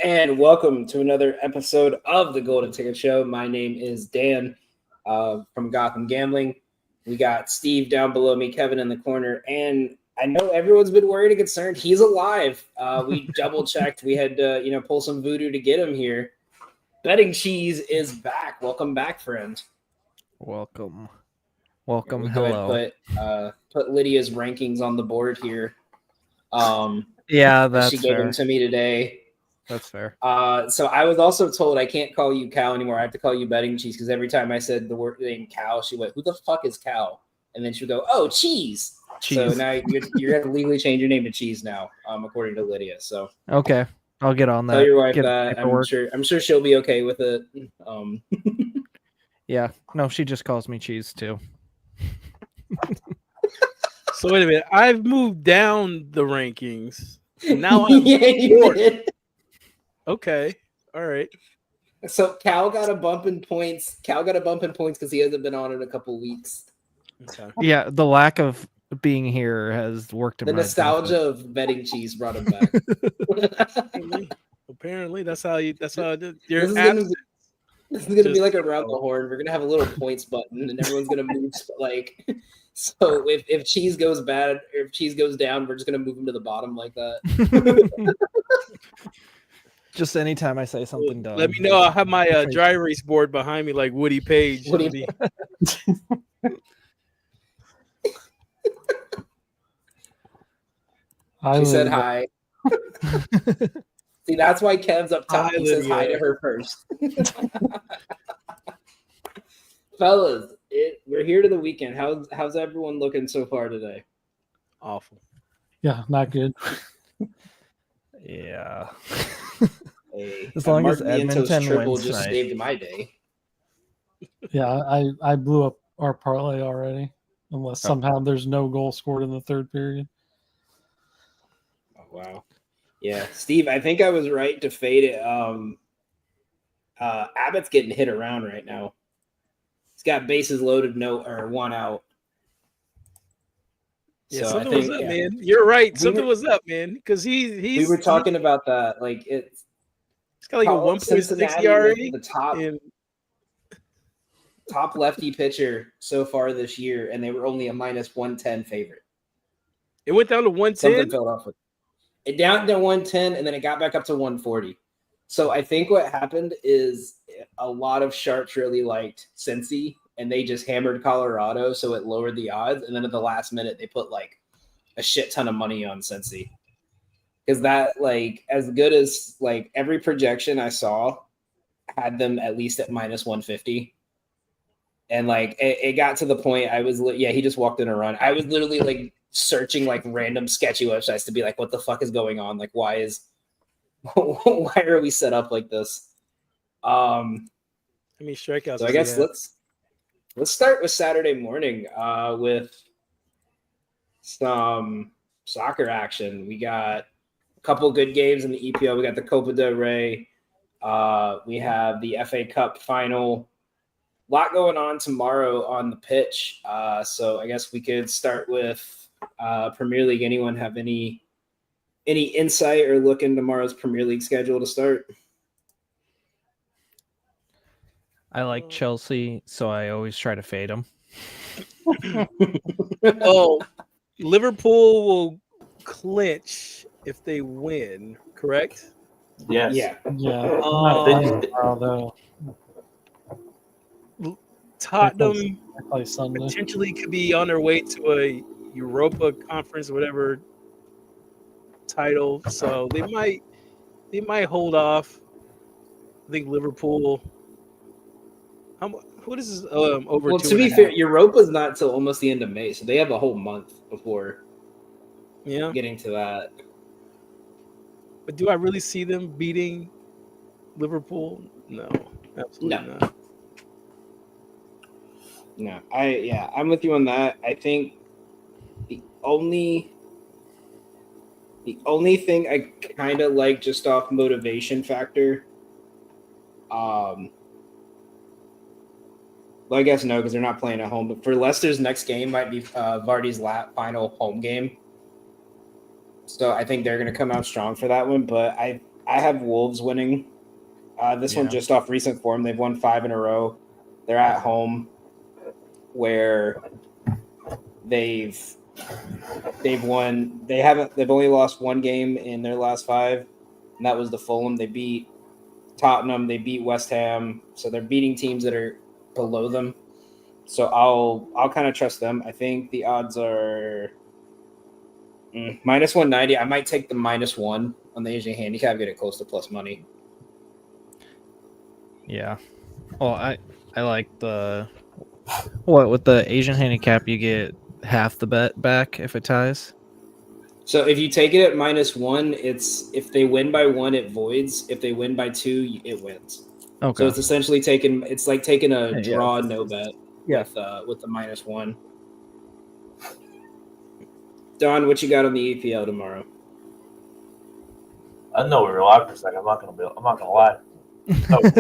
And welcome to another episode of the Golden Ticket Show. My name is Dan from Gotham Gambling. We got Steve down below me, Kevin in the corner, and I know everyone's been worried and concerned. He's alive. We double checked. We had to, pull some voodoo to get him here. Betting Cheese is back. Welcome back, friend. Welcome. Hello. Put Lydia's rankings on the board here. Yeah, that's she gave fair. them to me today. That's fair. So I was also told I can't call you Cal anymore. I have to call you Betting Cheese because every time I said the word name Cal, she went, "Who the fuck is Cal?" And then she would go, "Oh, Cheese." So now you're going to legally change your name to Cheese now, according to Lydia. So okay, I'll get on that. Tell your wife that. I'm sure she'll be okay with it. Yeah, no, she just calls me Cheese too. So wait a minute. I've moved down the rankings. Now I'm yeah, you did. Okay. All right. So Cal got a bump in points. Because he hasn't been on in a couple weeks. Okay. Yeah, the lack of being here has worked in the my nostalgia benefit. of Betting Cheese brought him back. Apparently, that's how it is. This is gonna be like around the horn. We're gonna have a little points button, and everyone's gonna move like. So if Cheese goes bad, or if Cheese goes down, we're just gonna move him to the bottom like that. Just anytime I say something dumb. Let me know. I'll have my dry erase board behind me like Woody Page. She said hi. See, that's why Kev's up top. He says hi to her first. Fellas, we're here to the weekend. How's everyone looking so far today? Awful. Yeah, not good. Yeah. Hey, as long as Edmonton triple wins just tonight. saved my day. Yeah, I blew up our parlay already. Unless somehow there's no goal scored in the third period. Oh, wow. Yeah, Steve, I think I was right to fade it. Abbott's getting hit around right now. He's got bases loaded, one out. Yeah, so something I think, was up, man. You're right. Something was up, man. Because we were talking about that. Like it's got like a 1.6 ERA. The top lefty pitcher so far this year, and they were only a minus 110 favorite. It went down to 110. Something fell off with it down to 110, and then it got back up to 140. So I think what happened is a lot of sharps really liked Cincy, and they just hammered Colorado, so it lowered the odds. And then at the last minute, they put like a shit ton of money on Cincy. Because that, like, as good as like every projection I saw had them at least at minus 150. And like it got to the point he just walked in a run. I was literally like searching like random sketchy websites to be like, what the fuck is going on? Like, why are we set up like this? Strikeouts. So I guess let's start with Saturday morning with some soccer action. We got a couple good games in the EPL. We got the Copa del Rey. We have the FA Cup final. A lot going on tomorrow on the pitch. So I guess we could start with Premier League. Anyone have any insight or look in tomorrow's Premier League schedule to start? I like Chelsea, so I always try to fade them. Oh, Liverpool will clinch if they win, correct? Yes. Yeah. Tottenham potentially could be on their way to a Europa Conference, whatever title. So they might hold off. I think Liverpool. What is this? Over. Well, to be fair, Europa's not till almost the end of May, so they have a whole month before. Yeah. Getting to that. But do I really see them beating Liverpool? No, absolutely not. No, I'm with you on that. I think the only thing I kind of like just off motivation factor, well, I guess no, because they're not playing at home. But for Leicester's next game might be Vardy's final home game. So I think they're going to come out strong for that one. But I I have Wolves winning. This one just off recent form. They've won 5 in a row. They're at home, where they've won. They've only lost one game in their last 5, and that was the Fulham. They beat Tottenham. They beat West Ham. So they're beating teams that are below them. So I'll kind of trust them. I think the odds are minus 190. I might take the -1 on the Asian handicap, get it close to plus money. Yeah. Well, I like the with the Asian handicap you get half the bet back if it ties. So if you take it at -1, it's if they win by 1, it voids. If they win by 2, it wins. Okay. So it's essentially it's like taking a draw no bet with the -1. Don, what you got on the EPL tomorrow? I know we were live for a second. I'm not gonna lie. Oh, and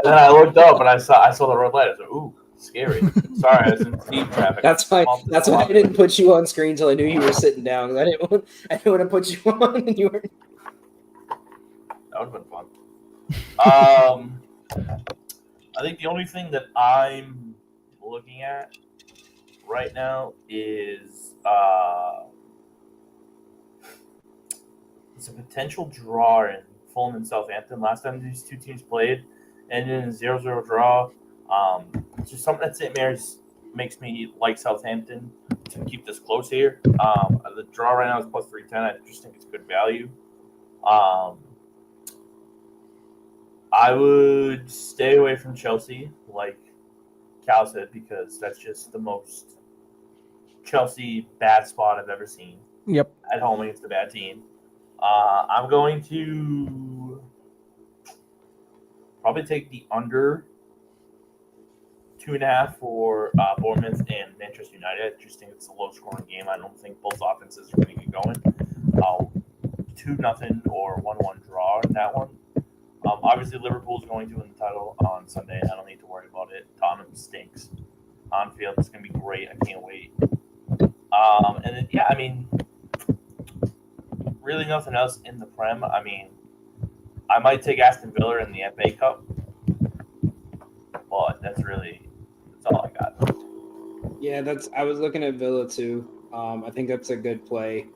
then I looked up and I saw the red light. I was like, "Ooh, scary." Sorry, I was in deep traffic. That's why I didn't put you on screen until I knew you were sitting down. Because I didn't want to put you on and you were. That would have been fun. I think the only thing that I'm looking at right now is it's a potential draw in Fulham and Southampton. Last time these two teams played, and in a 0-0 draw. It's just something that St. Mary's makes me like Southampton to keep this close here. The draw right now is plus 310. I just think it's good value. I would stay away from Chelsea, like Cal said, because that's just the most Chelsea bad spot I've ever seen. Yep. At home against a bad team. I'm going to probably take the under 2.5 for Bournemouth and Manchester United. I just think it's a low-scoring game. I don't think both offenses are going to get going. 2-0 or 1-1 draw in that one. Obviously, Liverpool's going to win the title on Sunday. I don't need to worry about it. Tottenham stinks on field. It's going to be great. I can't wait. And then, yeah, I mean, really nothing else in the Prem. I mean, I might take Aston Villa in the FA Cup, but that's all I got. Yeah, I was looking at Villa too. I think that's a good play.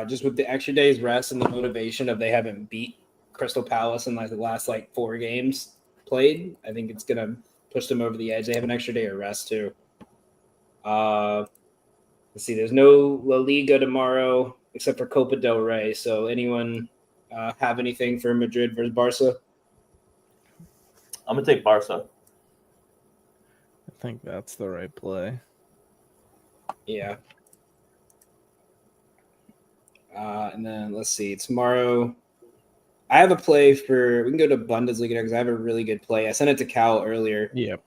Just with the extra day's rest and the motivation of they haven't beat Crystal Palace in like the last 4 games played, I think it's gonna push them over the edge. They have an extra day of rest too. Let's see, there's no La Liga tomorrow except for Copa del Rey. So anyone have anything for Madrid versus Barca? I'm gonna take Barca. I think that's the right play. Yeah. And then let's see, tomorrow I have a play we can go to Bundesliga because I have a really good play. I sent it to Cal earlier. Yep.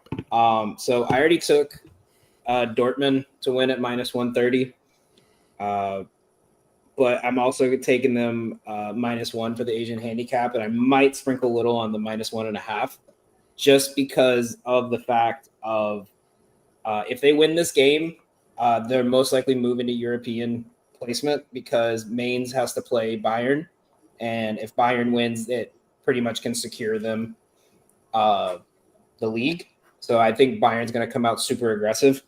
So I already took Dortmund to win at -130. But I'm also taking them -1 for the Asian handicap, and I might sprinkle a little on the -1.5 just because of the fact of if they win this game, they're most likely moving to European placement because Mainz has to play Bayern. And if Bayern wins, it pretty much can secure them the league. So I think Bayern's going to come out super aggressive.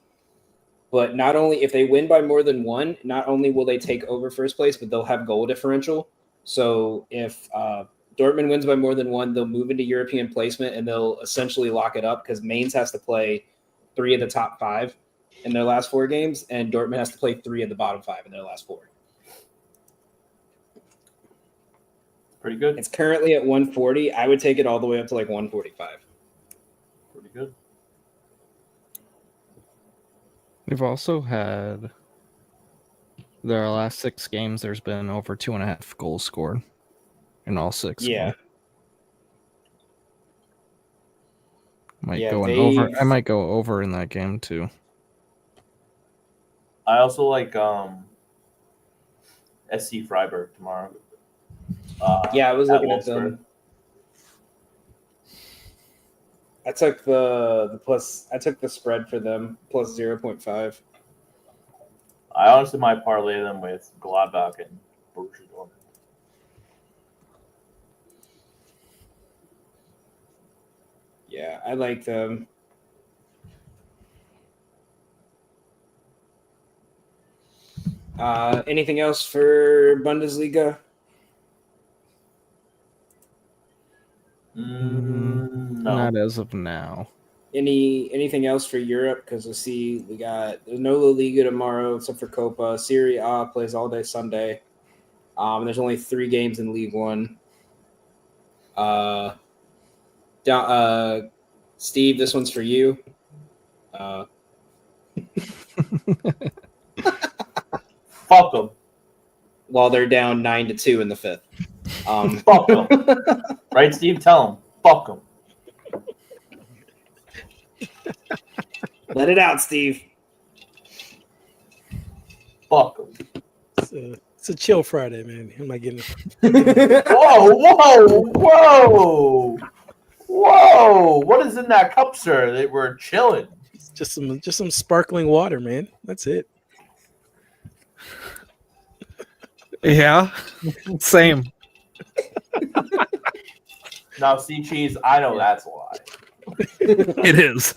But not only if they win by more than 1, not only will they take over first place, but they'll have goal differential. So if Dortmund wins by more than 1, they'll move into European placement and they'll essentially lock it up because Mainz has to play 3 of the top 5 in their last 4 games, and Dortmund has to play 3 of the bottom 5 in their last 4. Pretty good. It's currently at 140. I would take it all the way up to 145. Pretty good. We've also had their last 6 games. There's been over 2.5 goals scored in all 6. Yeah. Over. I might go over in that game too. I also like SC Freiburg tomorrow. I was looking at them. I took the plus. I took the spread for them plus 0.5. I honestly might parlay them with Gladbach and Borussia Dortmund. I like them. Anything else for Bundesliga? No. Not as of now. Anything else for Europe? Because I see there's no La Liga tomorrow except for Copa. Serie A plays all day Sunday. There's only 3 games in League One. Steve, this one's for you. Fuck them. While they're down 9-2 in the 5th. Fuck them. Right, Steve? Tell them. Fuck them. Let it out, Steve. Fuck them. It's a chill Friday, man. Am I getting? Whoa! What is in that cup, sir? They were chilling. Just some sparkling water, man. That's it. Yeah, same. Now, see, Cheese, I know that's a lie. It is.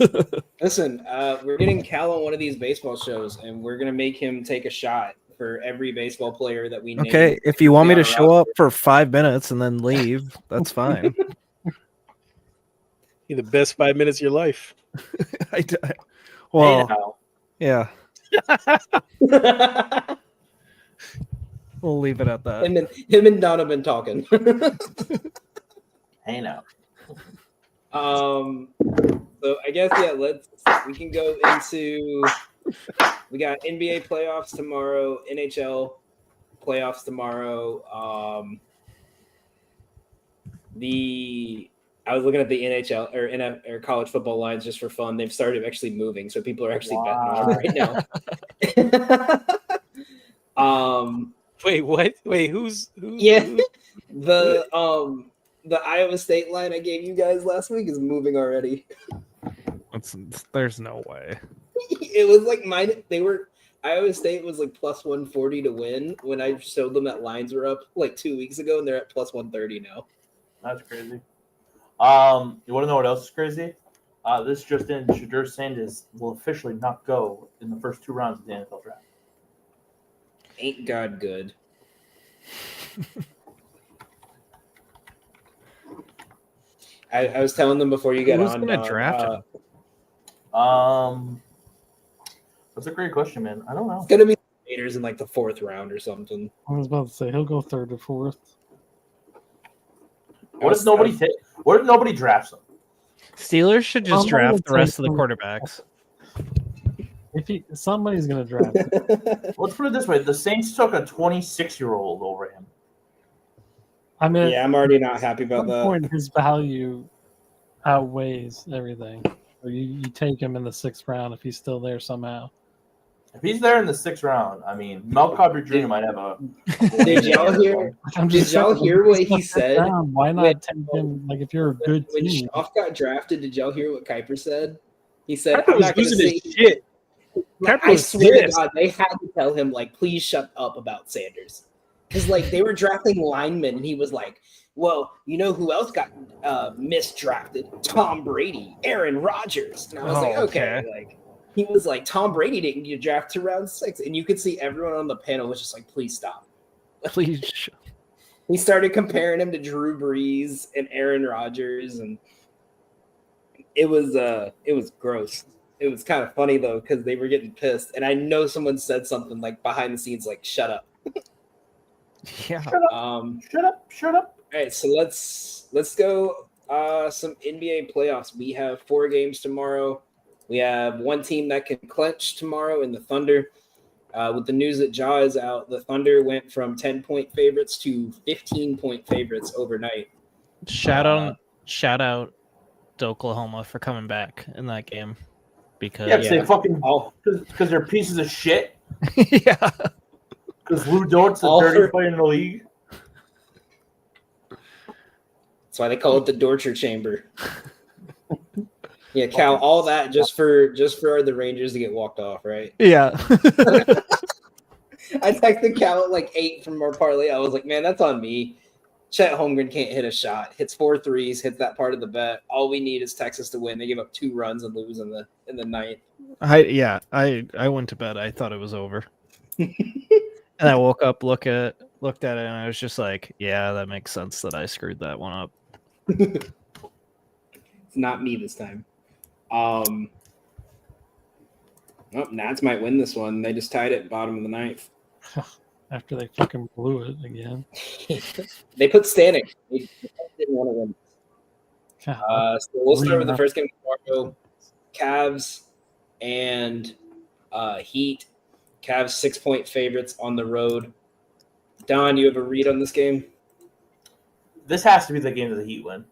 Listen, we're getting Cal on one of these baseball shows, and we're gonna make him take a shot for every baseball player that we name. Okay, if you want me on to our show up roster. for 5 minutes and then leave, that's fine. You're the best 5 minutes of your life. Well, Hey, now. yeah, we'll leave it at that. him and Don have been talking. Hey, now. So I guess we can go into. We got NBA playoffs tomorrow, NHL playoffs tomorrow. I was looking at the NHL or college football lines just for fun. They've started actually moving, so people are actually betting on them right now. Wait, what? Wait, who's? Yeah. who- The Iowa State line I gave you guys last week is moving already. There's no way. It was like Iowa State was like plus 140 to win when I showed them that lines were up like 2 weeks ago, and they're at plus 130 now. That's crazy. You want to know what else is crazy? This just in, Shadur Sanders will officially not go in the first 2 rounds of the NFL draft. Ain't God good. I was telling them before you got Who's on. gonna draft him? That's a great question, man. I don't know. It's gonna be Raiders in like the 4th round or something. I was about to say he'll go 3rd or 4th. What if nobody drafts him? Steelers should just I'm draft the gonna rest of take the him. quarterbacks. Somebody's gonna draft him. Let's put it this way: the Saints took a 26-year-old over him. I mean, Yeah, I'm already not happy at about some that. point his value outweighs everything. So you take him in the 6th round if he's still there somehow. If he's there in the 6th round, I mean, Mel Kiper Jr. might have a. Did y'all hear? Did y'all hear what he said? Why not Wait, take him? Like if you're a good When team, Schaaf got drafted, did y'all hear what Kuiper said? He said, Kuiper "I'm was not going to losing say." his shit. Like, Kuiper I was swear to pissed. God, they had to tell him, like, please shut up about Sanders. Because, like, they were drafting linemen, and he was like, well, you know who else got misdrafted? Tom Brady, Aaron Rodgers. And I was like, okay. Like, he was like, Tom Brady didn't get drafted to round 6. And you could see everyone on the panel was just like, please stop. Please. He started comparing him to Drew Brees and Aaron Rodgers, and it was gross. It was kind of funny though because they were getting pissed, and I know someone said something like behind the scenes, like "Shut up." Yeah. Shut up. All right, so let's go some NBA playoffs. We have 4 games tomorrow. We have one team that can clinch tomorrow in the Thunder. With the news that Ja is out, the Thunder went from 10-point favorites to 15-point favorites overnight. Shout out to Oklahoma for coming back in that game because Yeah, they fucking All, because they're pieces of shit. yeah. Because Lou Dort's the All dirty for- player in the league. that's why they call it the Dorcher Chamber. Yeah, Cal, all that just for the Rangers to get walked off, right? Yeah. I texted Cal at like 8 from our parlay. I was like, man, that's on me. Chet Holmgren can't hit a shot. Hits 4 threes, hits that part of the bet. All we need is Texas to win. They give up 2 runs and lose in the ninth. I went to bed. I thought it was over. And I woke up, looked at it, and I was just like, yeah, that makes sense that I screwed that one up. It's not me this time. Nats might win this one. They just tied it bottom of the ninth. After they fucking blew it again. They put Stanek. They didn't want to win. God, So we'll start with the first game tomorrow. Cavs and Heat. Cavs 6-point favorites on the road. Don, you have a read on this game? This has to be the game that the Heat win.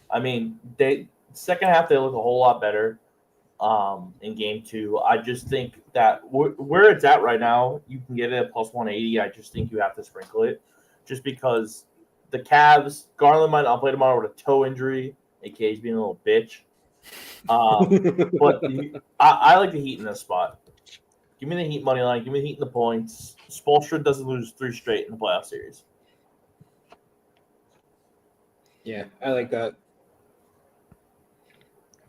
I mean, second half they look a whole lot better in game 2. I just think that where it's at right now, you can get it at plus 180. I just think you have to sprinkle it just because the Cavs, Garland might not play tomorrow with a toe injury, aka he's being a little bitch. But I like the Heat in this spot. Give me the Heat money line. Give me the Heat in the points. Spoelstra doesn't lose 3 straight in the playoff series. Yeah, I like that.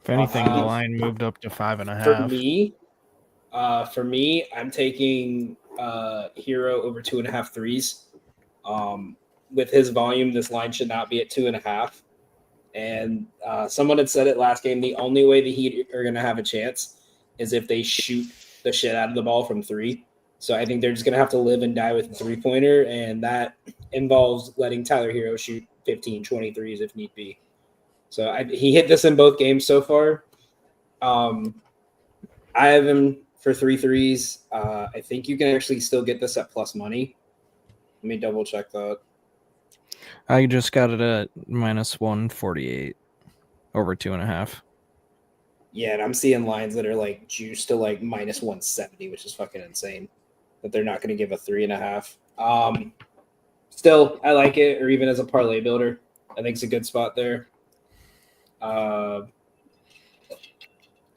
If anything, the line moved up to 5.5. For me, I'm taking Hero over 2.5 threes. With his volume, this line should not be at 2.5. And someone had said it last game. The only way the Heat are going to have a chance is if they shoot the shit out of the ball from 3. So I think they're just going to have to live and die with a 3-pointer, and that involves letting Tyler Hero shoot 15, 20 threes if need be. So he hit this in both games so far. I have him for 3 threes. I think you can actually still get this at plus money. Let me double check that. I just got it at minus 148 over 2.5. Yeah, and I'm seeing lines that are like juiced to like minus 170, which is fucking insane. That they're not going to give a 3.5. Still, I like it, or even as a parlay builder, I think it's a good spot there.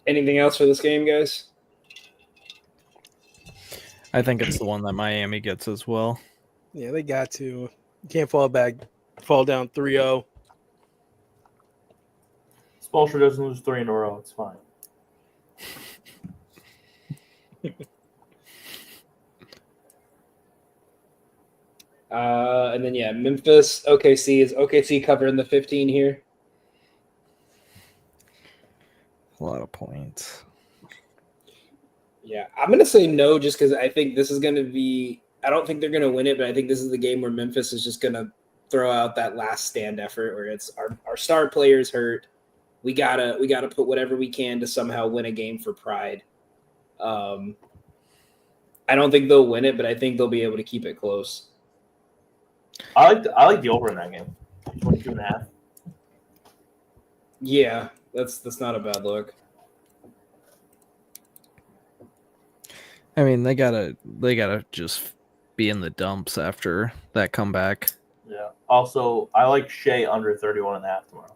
Anything else for this game, guys? I think it's the one that Miami gets as well. Yeah, they got to. You can't fall down 3-0. Spoelstra doesn't lose 3 in a row. It's fine. And then, Memphis, OKC. Is OKC covering the 15 here? A lot of points. Yeah, I'm going to say no just because I think this is going to be – I don't think they're going to win it, but I think this is the game where Memphis is just going to throw out that last stand effort where it's our star players hurt. We gotta put whatever we can to somehow win a game for pride. I don't think they'll win it, but I think they'll be able to keep it close. I like the over in that game. 22.5. Yeah, that's not a bad look. I mean, they gotta just be in the dumps after that comeback. Yeah. Also, I like Shea under 31.5 tomorrow.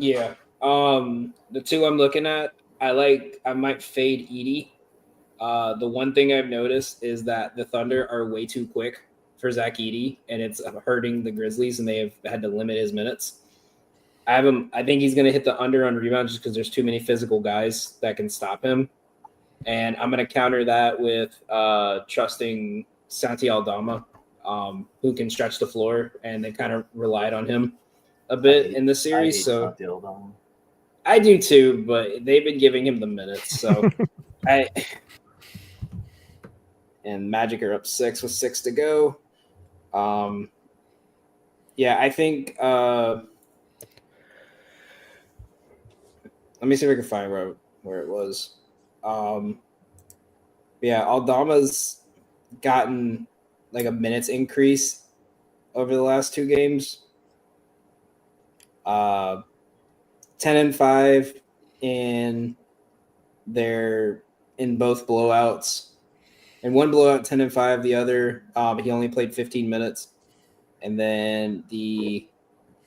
Yeah. The two I'm looking at, I might fade Edie. The one thing I've noticed is that the Thunder are way too quick for Zach Edey, and it's hurting the Grizzlies, and they have had to limit his minutes. I think he's going to hit the under on rebounds just because there's too many physical guys that can stop him. And I'm going to counter that with trusting Santi Aldama, who can stretch the floor, and they kind of relied on him a bit in this series. So I do too, but they've been giving him the minutes. So and Magic are up 6 with 6 to go. I think let me see if I can find where it was. Aldama's gotten like a minutes increase over the last 2 games. 10-5 in both blowouts. In one blowout, 10-5. The other, he only played 15 minutes. And then the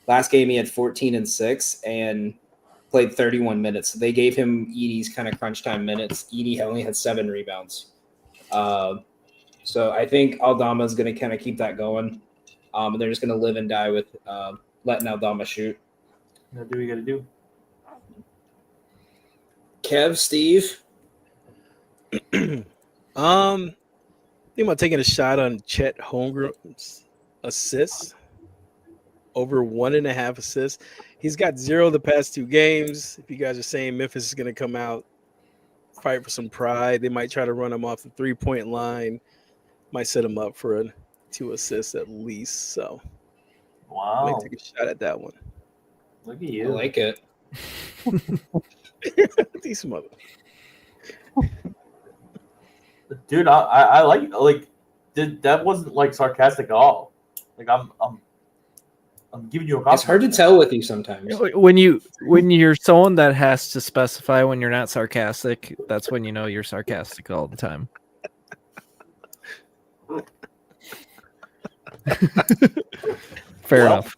last game, he had 14-6 and played 31 minutes. So they gave him Edey's kind of crunch time minutes. Edey only had 7 rebounds. So I think Aldama is going to kind of keep that going. And they're just going to live and die with letting Aldama shoot. What do we got to do? Kev, Steve. Think about taking a shot on Chet Holmgren's assists, over 1.5 assists. He's got 0 the past 2 games. If you guys are saying Memphis is going to come out, fight for some pride, they might try to run him off the 3-point line, might set him up for 2 assists at least. So I Wow. might take a shot at that one. Look at I you. like it. These mother. Dude, I like that wasn't like sarcastic at all. Like I'm giving you a compliment. It's hard to tell with you sometimes. When you're someone that has to specify when you're not sarcastic, that's when you know you're sarcastic all the time. Fair Well. enough.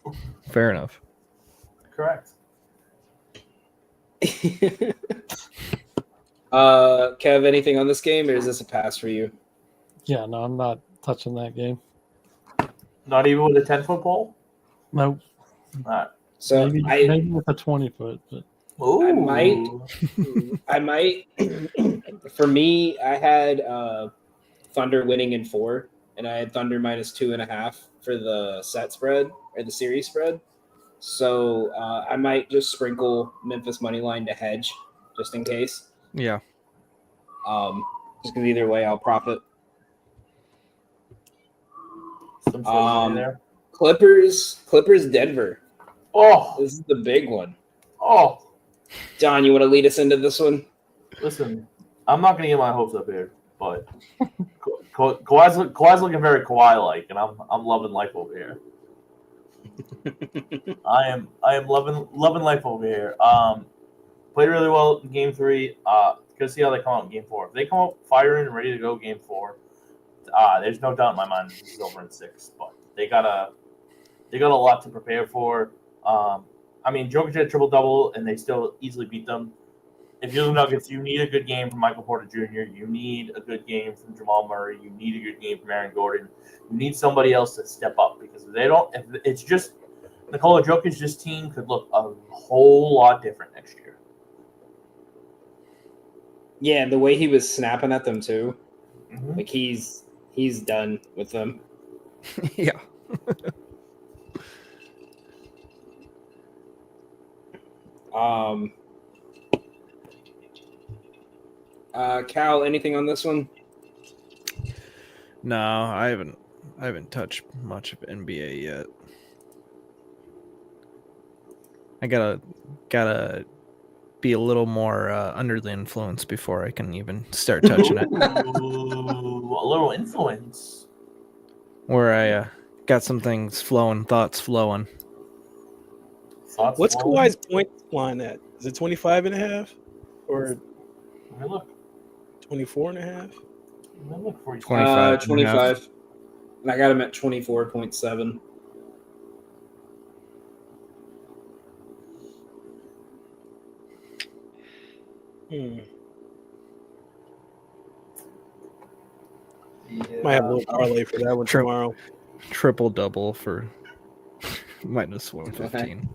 Fair enough. Correct. Kev, anything on this game, or is this a pass for you? Yeah, no, I'm not touching that game. Not even with a 10-foot pole? No, Alright. So maybe with a 20-foot, but Ooh. I might. For me, I had Thunder winning in 4, and I had Thunder minus 2.5 for the set spread or the series spread. So I might just sprinkle Memphis money line to hedge, just in case. Yeah. Just because either way, I'll profit. Some sort of money there. Clippers, Denver. Oh, This is the big one. oh. Don, you want to lead us into this one? Listen, I'm not gonna get my hopes up here, but Kawhi's looking very Kawhi-like, and I'm loving life over here. I am loving life over here. Played really well in Game 3. Gonna see how they come out in Game 4. If they come out firing and ready to go Game 4, there's no doubt in my mind this is over in 6. But they got a lot to prepare for. I mean, Jokic had triple double, and they still easily beat them. If you're the Nuggets, you need a good game from Michael Porter Jr. You need a good game from Jamal Murray. You need a good game from Aaron Gordon. You need somebody else to step up, because if it's just Nikola Jokic, this team could look a whole lot different next year. Yeah, and the way he was snapping at them too, Mm-hmm. like he's done with them. Yeah. Cal, anything on this one? No, I haven't touched much of NBA yet. I gotta be a little more under the influence before I can even start touching it. Ooh, a little influence. Where I got some things flowing, thoughts flowing. Thoughts, What's Paul? Kawhi's point line at? Is it 25.5 or Let me look. 24.5? Let me look for you. 25. 25. And I got him at 24.7. Might have a little parlay for that one True. tomorrow. Triple double for minus 115.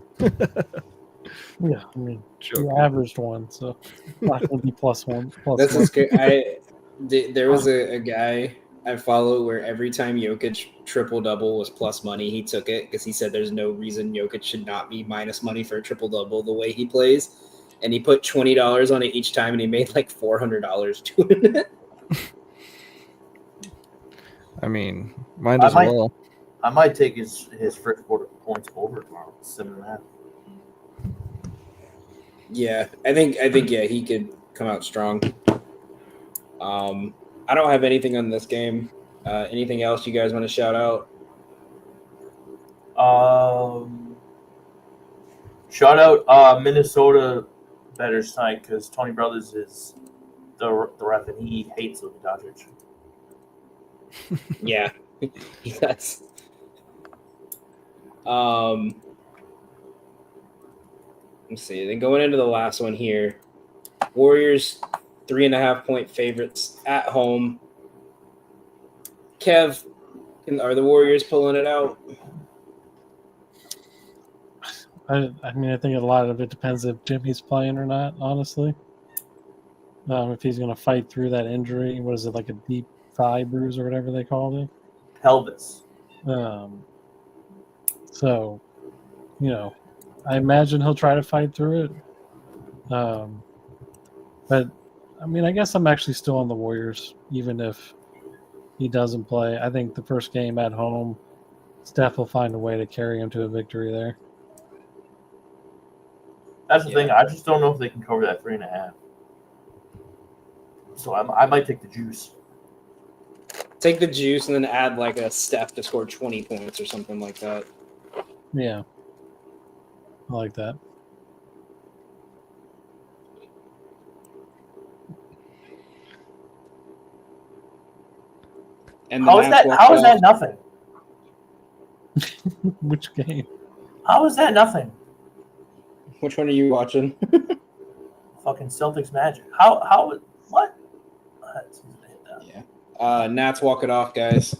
yeah, I mean, Joking. you averaged one, so not going to be plus one. That's a scary. There was a guy I follow where every time Jokic triple double was plus money, he took it because he said there's no reason Jokic should not be minus money for a triple double the way he plays, and he put $20 on it each time, and he made like $400 doing it. I mean, might as well. I might take his first quarter points over tomorrow. 7.5. Yeah, I think yeah, he could come out strong. I don't have anything on this game. Anything else you guys want to shout out? Shout out Minnesota bettors tonight, because Tony Brothers is the ref, and he hates Luka Doncic. Yeah, yes. Let's see. Then going into the last one here, Warriors 3.5-point favorites at home. Kev, are the Warriors pulling it out? I mean, I think a lot of it depends if Jimmy's playing or not, honestly. If he's going to fight through that injury. What is it, like a deep thigh bruise or whatever they called it? Pelvis. So, I imagine he'll try to fight through it. But, I mean, I guess I'm actually still on the Warriors, even if he doesn't play. I think the first game at home, Steph will find a way to carry him to a victory there. That's the thing. I just don't know if they can cover that 3.5. So I might take the juice. Take the juice and then add like a Steph to score 20 points or something like that. Yeah. I like that. And How is that nothing? Which game? How is that nothing? Which one are you watching? Fucking Celtics Magic. How what? Yeah. Nats walk it off, guys.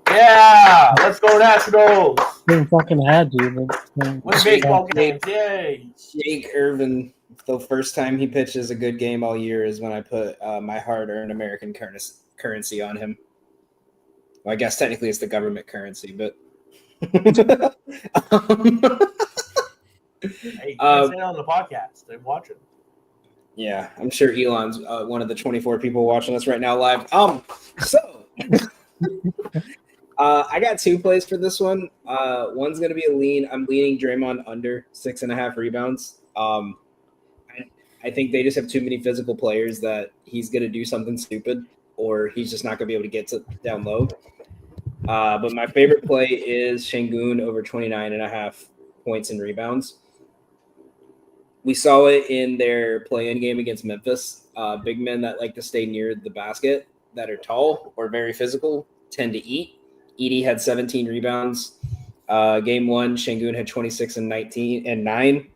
Yeah, let's go Nationals. Didn't fucking had to, but Win baseball games, yay! Jake Irvin, the first time he pitches a good game all year is when I put my hard-earned American currency on him. Well, I guess technically it's the government currency, but Hey, you can say it on the podcast. They watch it. yeah, I'm sure Elon's one of the 24 people watching us right now live. So I got 2 plays for this one. One's gonna be a lean. I'm leaning Draymond under 6.5 rebounds. I think they just have too many physical players that he's gonna do something stupid, or he's just not gonna be able to get down low. But my favorite play is Şengün over 29.5 points and rebounds. We saw it in their play-in game against Memphis. Big men that like to stay near the basket, that are tall or very physical, tend to eat. Edey had 17 rebounds. Game 1, Şengün had 26 and 19 and 9.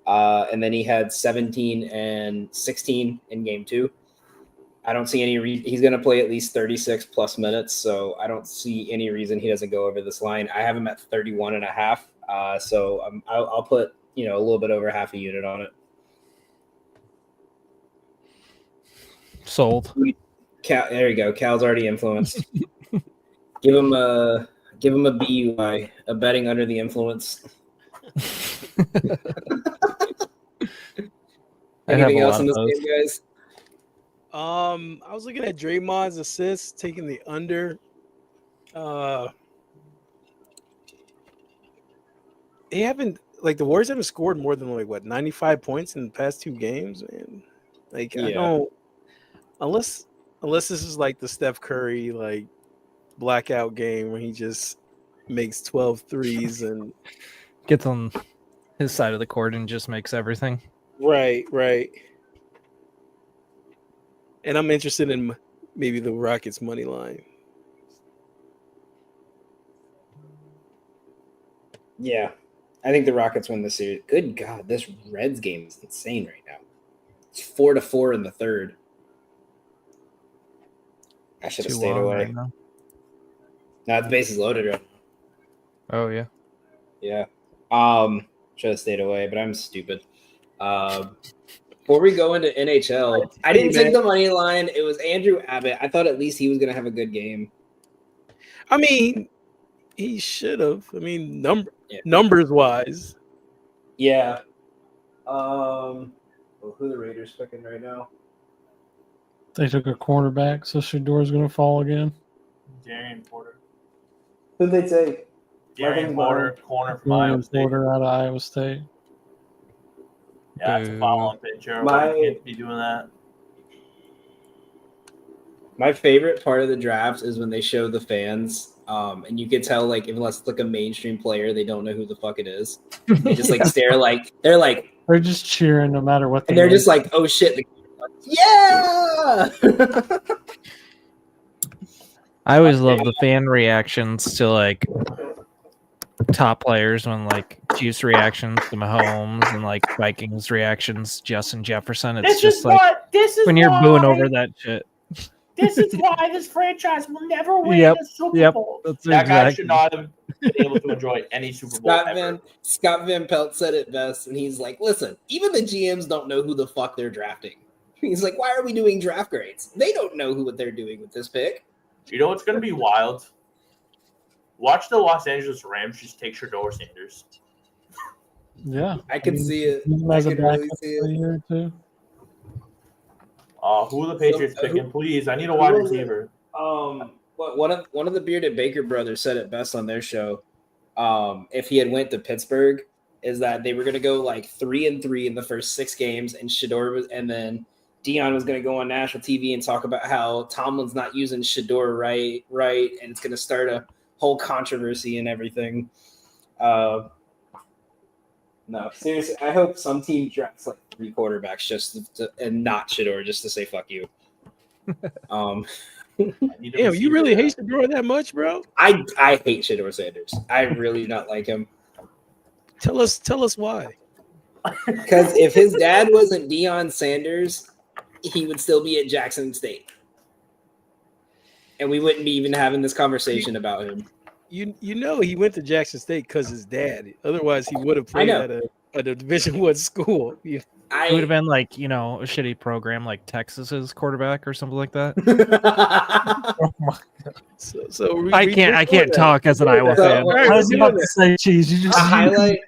And then he had 17 and 16 in game 2. I don't see any he's going to play at least 36 plus minutes, so I don't see any reason he doesn't go over this line. I have him at 31.5, so I'll put a little bit over half a unit on it. Sold. Cal, there you go. Cal's already influenced. Give him a BUI, a betting under the influence. Anything else in this game, guys? I was looking at Draymond's assists, taking the under. They haven't the Warriors haven't scored more than 95 points in the past 2 games, man. I don't unless this is like the Steph Curry blackout game where he just makes 12 threes and gets on his side of the court and just makes everything. Right. And I'm interested in maybe the Rockets money line. Yeah, I think the Rockets win this series. Good God, this Reds game is insane right now. It's 4-4 in the third. I should have stayed away. Right now the base is loaded, right? Oh yeah. Yeah. Should have stayed away, but I'm stupid. Before we go into NHL, I didn't take the money line. It was Andrew Abbott. I thought at least he was going to have a good game. I mean, he should have. I mean, numbers wise. Yeah. Who are the Raiders picking right now? They took a cornerback, so Shedor's going to fall again. Darian Porter. Who'd they take? Darian Porter, corner from Iowa State. Porter out of Iowa State. Yeah, it's a follow-up pitcher. You can't be doing that. My favorite part of the draft is when they show the fans, and you can tell unless it's a mainstream player, they don't know who the fuck it is. They just stare they're just cheering no matter what. They're just like, oh shit, yeah. I always love the fan reactions to top players when Chiefs reactions to Mahomes and Vikings reactions Justin Jefferson. It's when you're booing over that shit. This is why this franchise will never win a Super Bowl. That guy should not have. been able to enjoy any Super Bowl ever. Scott Van Pelt said it best, and he's like, "Listen, even the GMs don't know who the fuck they're drafting." He's like, "Why are we doing draft grades? They don't know what they're doing with this pick." You know what's going to be wild? Watch the Los Angeles Rams just take Shedeur Sanders. Yeah, I can see it. I I can can really see for a it. year or two. Who are the Patriots So, picking? Please, I need a wide who was it? receiver. One of the bearded Baker brothers said it best on their show. If he had went to Pittsburgh, is that they were going to go like 3-3 in the first 6 games, and and then Dion was going to go on national TV and talk about how Tomlin's not using Shedeur right, and it's going to start a whole controversy and everything. No, seriously, I hope some team drafts like 3 quarterbacks and not Shedeur just to say fuck you. I need a Damn, you receiver. really hate Shedeur that much, bro? I hate Shedeur Sanders. I really do not like him. Tell us why. Because if his dad wasn't Deion Sanders, he would still be at Jackson State. And we wouldn't be even having this conversation about him. You know he went to Jackson State because his dad. Otherwise, he would have played know. at a Division I school. It would have been like, you know, a shitty program like Texas's quarterback or something like that. Oh my God. So I can't talk as an Iowa fan. I was about to say, cheese. You just a highlight.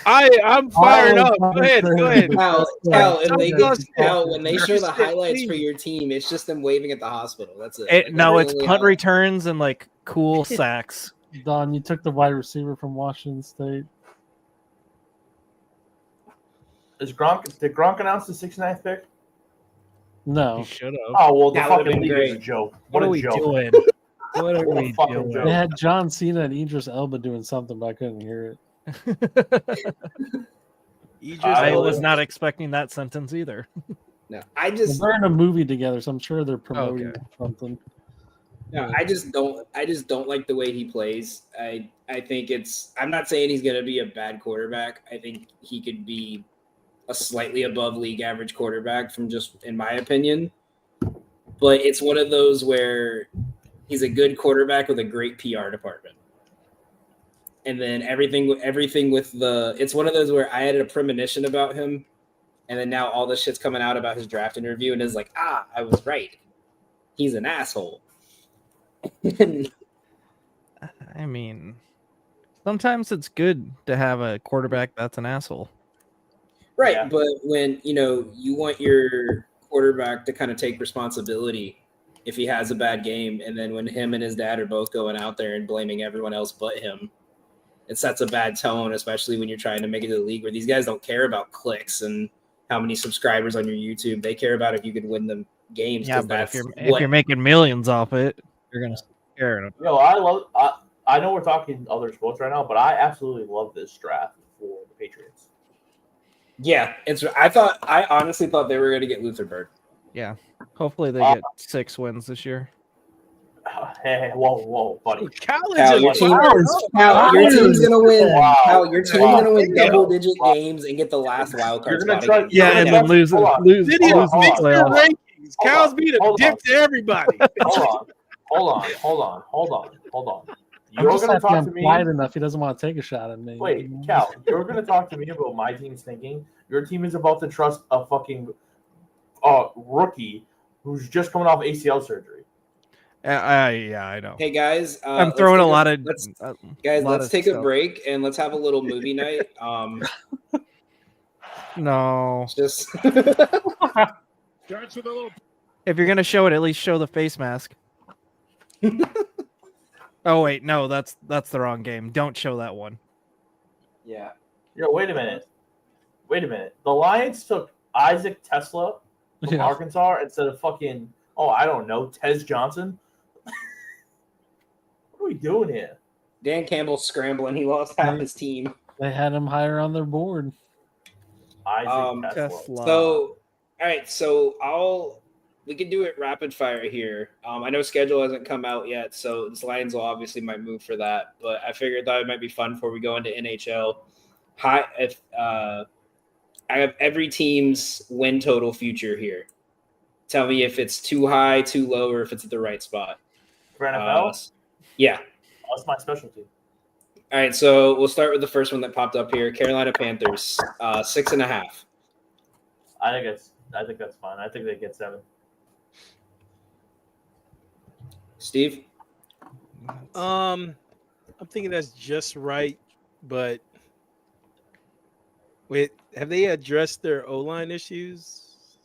I'm fired up. Go ahead. Cal, when they show the Shit, highlights please. for your team, it's just them waving at the hospital. That's it. Like, No, that's it's the only punt highlight. returns and like cool sacks. Don, you took the wide receiver from Washington State. Did Gronk announce the 69th pick? No, He should have. Oh, well, the That would've fucking been league is a great. joke. What What are a we joke. doing? What are What a we fucking doing? joke. they had John Cena and Idris Elba doing something, but I couldn't hear it. I was not expecting that sentence either. No, They're in a movie together, so I'm sure they're promoting Okay. something. No, I just don't like the way he plays. I think I'm not saying he's gonna be a bad quarterback. I think he could be a slightly above league average quarterback from just in my opinion. But it's one of those where he's a good quarterback with a great PR department. And then everything with it's one of those where I had a premonition about him, and then now all this shit's coming out about his draft interview, and it's like, I was right. He's an asshole. I mean, sometimes it's good to have a quarterback that's an asshole. Right, Yeah. but when you want your quarterback to kind of take responsibility if he has a bad game, and then when him and his dad are both going out there and blaming everyone else but him, it sets a bad tone, especially when you're trying to make it to the league where these guys don't care about clicks and how many subscribers on your YouTube. They care about if you could win them games. Yeah, 'cause but if that's you're making millions off it, you're gonna scare them. Yo, I know we're talking other sports right now, but I absolutely love this draft for the Patriots. yeah, I honestly thought they were going to get Luther Bird. Yeah, hopefully they get 6 wins this year. Hey, whoa, buddy. College Cal, is your team- fire. your team's going to win. Wow. Cal, your team's Wow. going to win Yeah. double-digit Wow. games and get the last wild card You're gonna spot try- again. Yeah, Yeah, and hold then lose hold on. Video lose hold the on. fix their playoffs. rankings. Cal's being a Hold dick on. to everybody. Hold on. I'm You're just going to happy talk I'm to me. quiet enough. He doesn't want to take a shot at me. Wait, Cal, you're going to talk to me about my team's thinking. Your team is about to trust a fucking rookie who's just coming off ACL surgery. Yeah, I know. Hey guys, I'm let's throwing take a lot of let's lot let's of take a stuff. break and let's have a little movie night. No. Just If you're gonna show it, at least show the face mask. Oh wait, no, that's the wrong game. Don't show that one. yeah. Yo, wait a minute. The Lions took Isaac Tesla from Yeah. Arkansas instead of fucking, I don't know, Tez Johnson. What are we doing here? Dan Campbell's scrambling. He lost half his team. They had him higher on their board. Isaac Tesla. Tesla. So, all right. So we can do it rapid fire here. I know schedule hasn't come out yet, so this Lions will obviously might move for that. But I figured that it might be fun before we go into NHL. I have every team's win total future here. Tell me if it's too high, too low, or if it's at the right spot. For NFL? Yeah. That's my specialty. All right, so we'll start with the first one that popped up here. Carolina Panthers, 6.5. I think that's fine. I think they get 7. Steve? I'm thinking that's just right, but wait, have they addressed their O-line issues?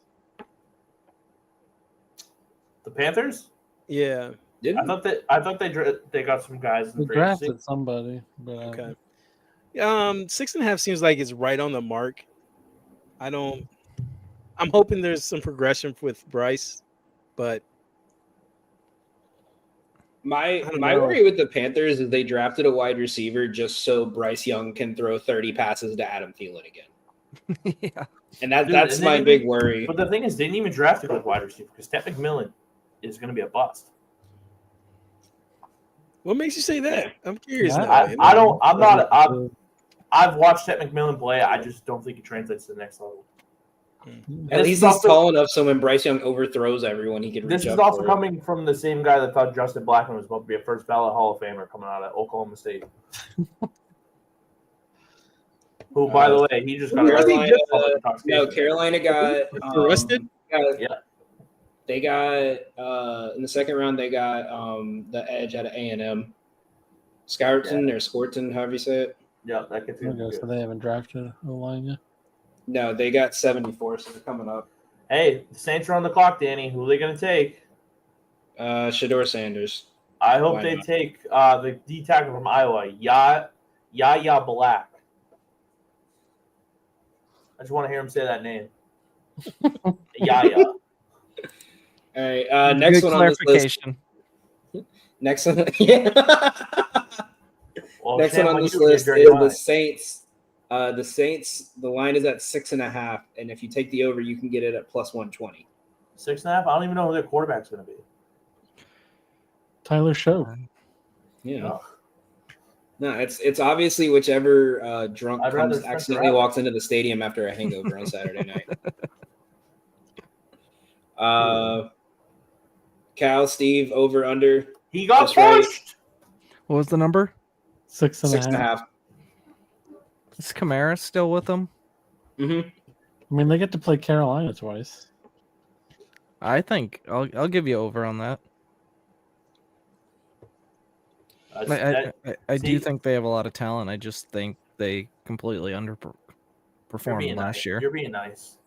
The Panthers? Yeah. I thought they got some guys in They free agency. drafted somebody, but Okay. 6.5 seems like it's right on the mark. I'm hoping there's some progression with Bryce, but My don't my know. worry with the Panthers is they drafted a wide receiver just so Bryce Young can throw 30 passes to Adam Thielen again. Yeah. And Dude, that's and my then- big worry. But the thing is, they didn't even draft a good wide receiver because Ted McMillan is going to be a bust. what makes you say that? I'm curious. Yeah, now, man. I've watched Ted McMillan play. I just don't think he translates to the next level. At least he's tall enough so when Bryce Young overthrows everyone, he can reach This is up also for it. coming from the same guy that thought Justin Blackman was about to be a first ballot Hall of Famer coming out of Oklahoma State. Who, by the way, he just got Carolina, arrested. no, Carolina got Arrested? Yeah. They got in the second round. They got the edge out of A&M, Scourton or Scorton, however you say it. Yeah, that gets okay, good. so they haven't drafted O-line yet. No, they got 74, so they're coming up. Hey, the Saints are on the clock, Danny. Who are they going to take? Shador Sanders. I hope Why they not? take the D tackle from Iowa, Yaya Black. I just want to hear him say that name. Yaya. All right, next Good one on this list. clarification. Next one, yeah. Well, Next Sam, one on when this you get list dirty is the mind. Saints. The Saints. The line is at 6.5, and if you take the over, you can get it at plus 120. 6.5. I don't even know who their quarterback's going to be. Tyler Show. Yeah. Ugh. No, it's obviously whichever drunk I'd rather comes Spencer accidentally Rattler. walks into the stadium after a hangover on Saturday night. Cal, Steve, over under He got That's right. pushed. What was the number? 6.5. 6.5. Is Kamara still with them? Mm-hmm. I mean, they get to play Carolina twice. I think I'll give you over on that. I do see, think they have a lot of talent. I just think they completely you're underperformed being last nice. year. You're being nice.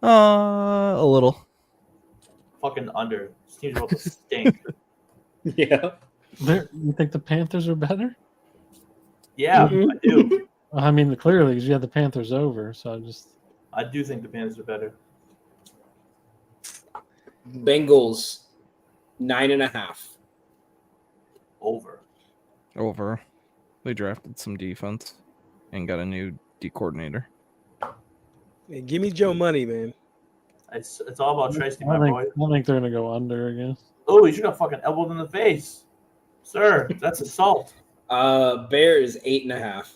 A little. Fucking under. This team's about to stink. Yeah. You think the Panthers are better? Yeah, Mhm. I do. I mean, clearly, because you had the Panthers over, so I do think the Panthers are better. Bengals 9.5. Over. Over. They drafted some defense and got a new D coordinator. Hey, give me Joe Money, man. It's all about Tracy, I my boy. think they're going to go under again. Oh, you just got fucking elbowed in the face. Sir, that's assault. Bears 8.5.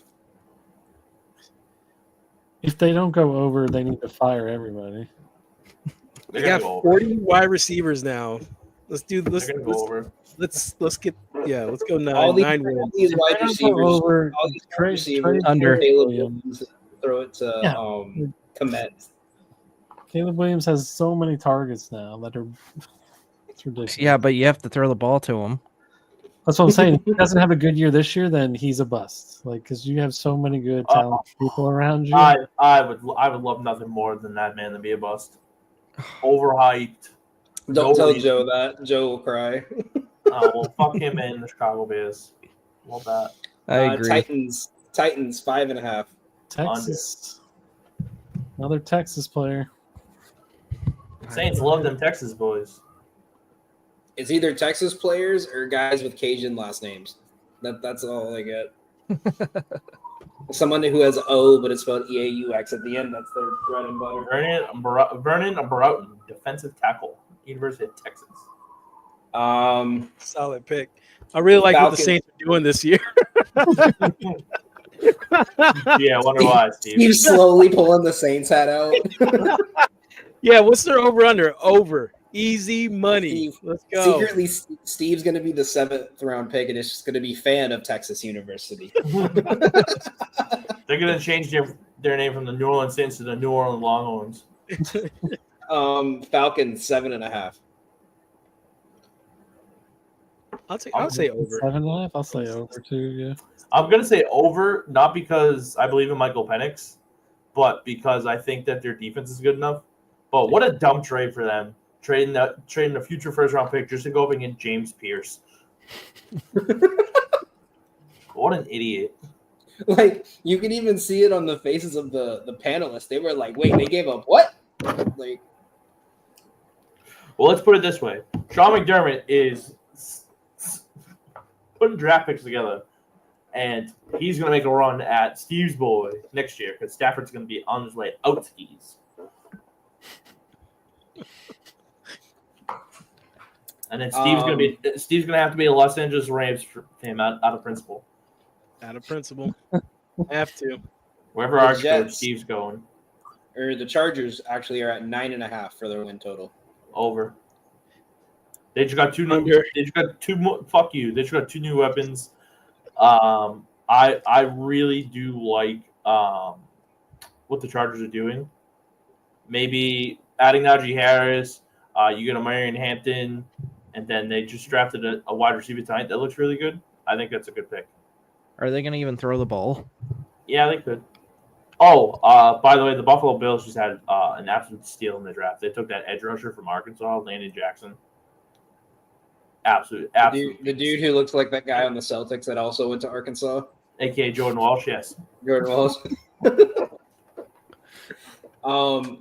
If they don't go over, they need to fire everybody. We They're got gonna go over. 40 wide receivers now. Let's They're gonna go over. let's go All 9 these, 9 all wins. these wide They don't go receivers. over, All these wide trade receivers. Under. Caleb Williams. Williams, throw it to Yeah. Komet. Caleb Williams has so many targets now that are it's ridiculous. Yeah, but you have to throw the ball to him. That's what I'm saying. If he doesn't have a good year this year, then he's a bust. Like, because you have so many good talented people around you. I would love nothing more than that man to be a bust. Overhyped. Don't tell Nobody- Joe that. Joe will cry. Well, fuck him and the Chicago Bears. Love that. I agree. Titans 5.5. Texas, another Texas player. Saints love them Texas boys. It's either Texas players or guys with Cajun last names. That's all I get. Someone who has O, but it's spelled EAUX at the end. That's their bread and butter. Vernon Broughton, defensive tackle, University of Texas. Solid pick. I really like what the Falcons. Saints are doing this year. Yeah, I wonder why, Steve. He's slowly pulling the Saints hat out. Yeah, what's their over under? Over. Easy money. Steve, Let's go. Secretly, Steve's going to be the 7th round pick, and it's just going to be fan of Texas University. They're gonna change their name from the New Orleans Saints to the New Orleans Longhorns. Falcons 7.5. I'll say over. 7.5. I'll say over too. Yeah. I'm gonna say over, not because I believe in Michael Penix, but because I think that their defense is good enough. But what a dumb trade for them. Trading a future first round pick just to go up against James Pierce. What an idiot. Like, you can even see it on the faces of the panelists. They were like, wait, they gave up what? Like, Well, let's put it this way. Sean McDermott is putting draft picks together, and he's going to make a run at Steve's boy next year because Stafford's going to be on his way out to Steve's. And then Steve's going to have to be a Los Angeles Rams for him out of principle. Out of principle. Have to. Wherever The our coach Jets. Steve's going. or the Chargers actually are at 9.5 for their win total. Over. They just got two new. Under. They just got two more. Fuck you. They just got two new weapons. I really do like what the Chargers are doing. Maybe adding Najee Harris. You get a Marion Hampton, and then they just drafted a wide receiver tonight that looks really good. I think that's a good pick. Are they going to even throw the ball? Yeah, they could. Oh, by the way, the Buffalo Bills just had an absolute steal in the draft. They took that edge rusher from Arkansas, Landon Jackson. Absolute. The dude who looks like that guy on the Celtics that also went to Arkansas. AKA Jordan Walsh, yes. Jordan Walsh.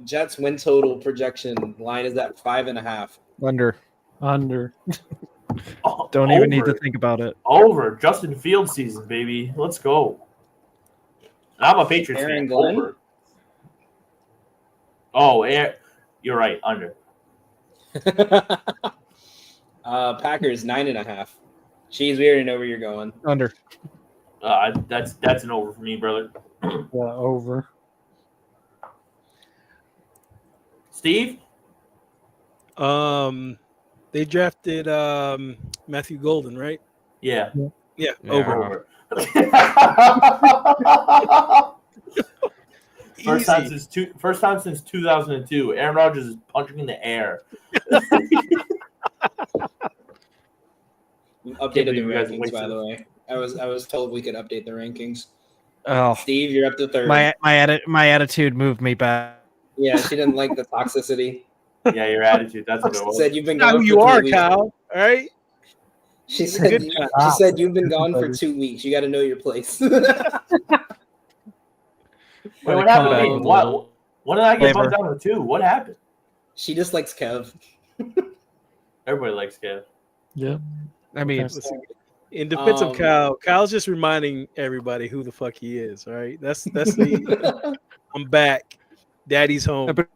Jets win total projection line is at 5.5. Under. Oh, Don't even need to think about it. Over. Justin Fields season, baby. Let's go. And I'm a Patriots Aaron fan. Glenn? Over. Oh, you're right. Under. Packers 9.5. Cheese, we already know where you're going. Under. That's an over for me, brother. Yeah, over. Steve? They drafted Matthew Golden, right? Yeah. Yeah, Yeah. over. First time since 2002. Aaron Rodgers is punching in the air. Updated the You guys rankings, wasted by the way. I was told we could update the rankings. Oh, Steve, you're up to third. my attitude moved me back. Yeah, she didn't like the toxicity. Yeah, your attitude. That's what it was. Said you've been Now gone you for 2 are, weeks. Kyle. All right. She said Good she said you've been gone for 2 weeks. You got to know your place. Wait, what Gotta come happened? back to me? with a What? little When did I get flavor. bumped down to 2? What happened? She just likes Kev. Everybody likes Kev. Yep. I mean, Listen, in defense of Kyle's just reminding everybody who the fuck he is. All right, that's the. I'm back. Daddy's home. Come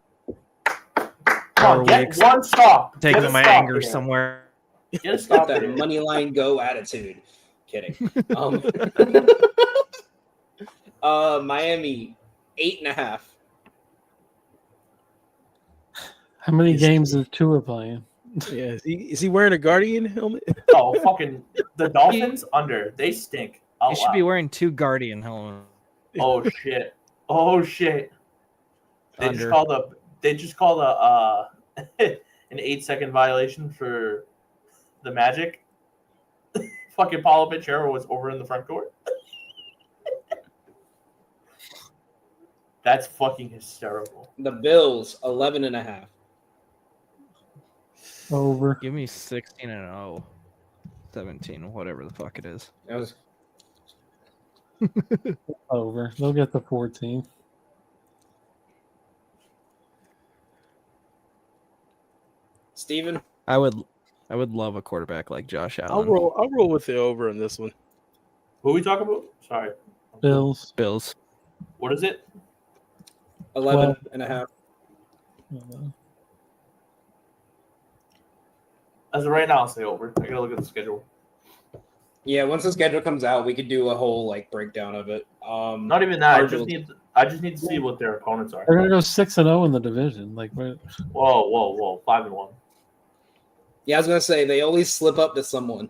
on, Or get weeks. one stop. taking Get a my stop anger here. somewhere. Get a Got stop that here. money line go attitude. Kidding. Miami 8.5. How many games is Tua playing? Yeah, is he wearing a Guardian helmet? Oh, fucking the Dolphins under. They stink. Oh, You should be wearing 2 Guardian helmets. Oh shit. Oh shit. They Under. just called an 8-second violation for the Magic. Fucking Paulo Pichero was over in the front court. That's fucking hysterical. The Bills 11.5. Over. Give me 16-0. 17, whatever the fuck it is. That was Over. They'll get the 14. Steven. I would love a quarterback like Josh I'll Allen. roll with the over in this one. Who are we talking about? Sorry. Bills. Bills. What is it? 11.5. As of right now, I'll say over. I gotta look at the schedule. Yeah, once the schedule comes out, we could do a whole like breakdown of it. Not even that. Cardinals. I just need to see what their opponents are. They're gonna go 6-0 in the division. Like, Whoa. 5-1. Yeah, I was gonna say they always slip up to someone,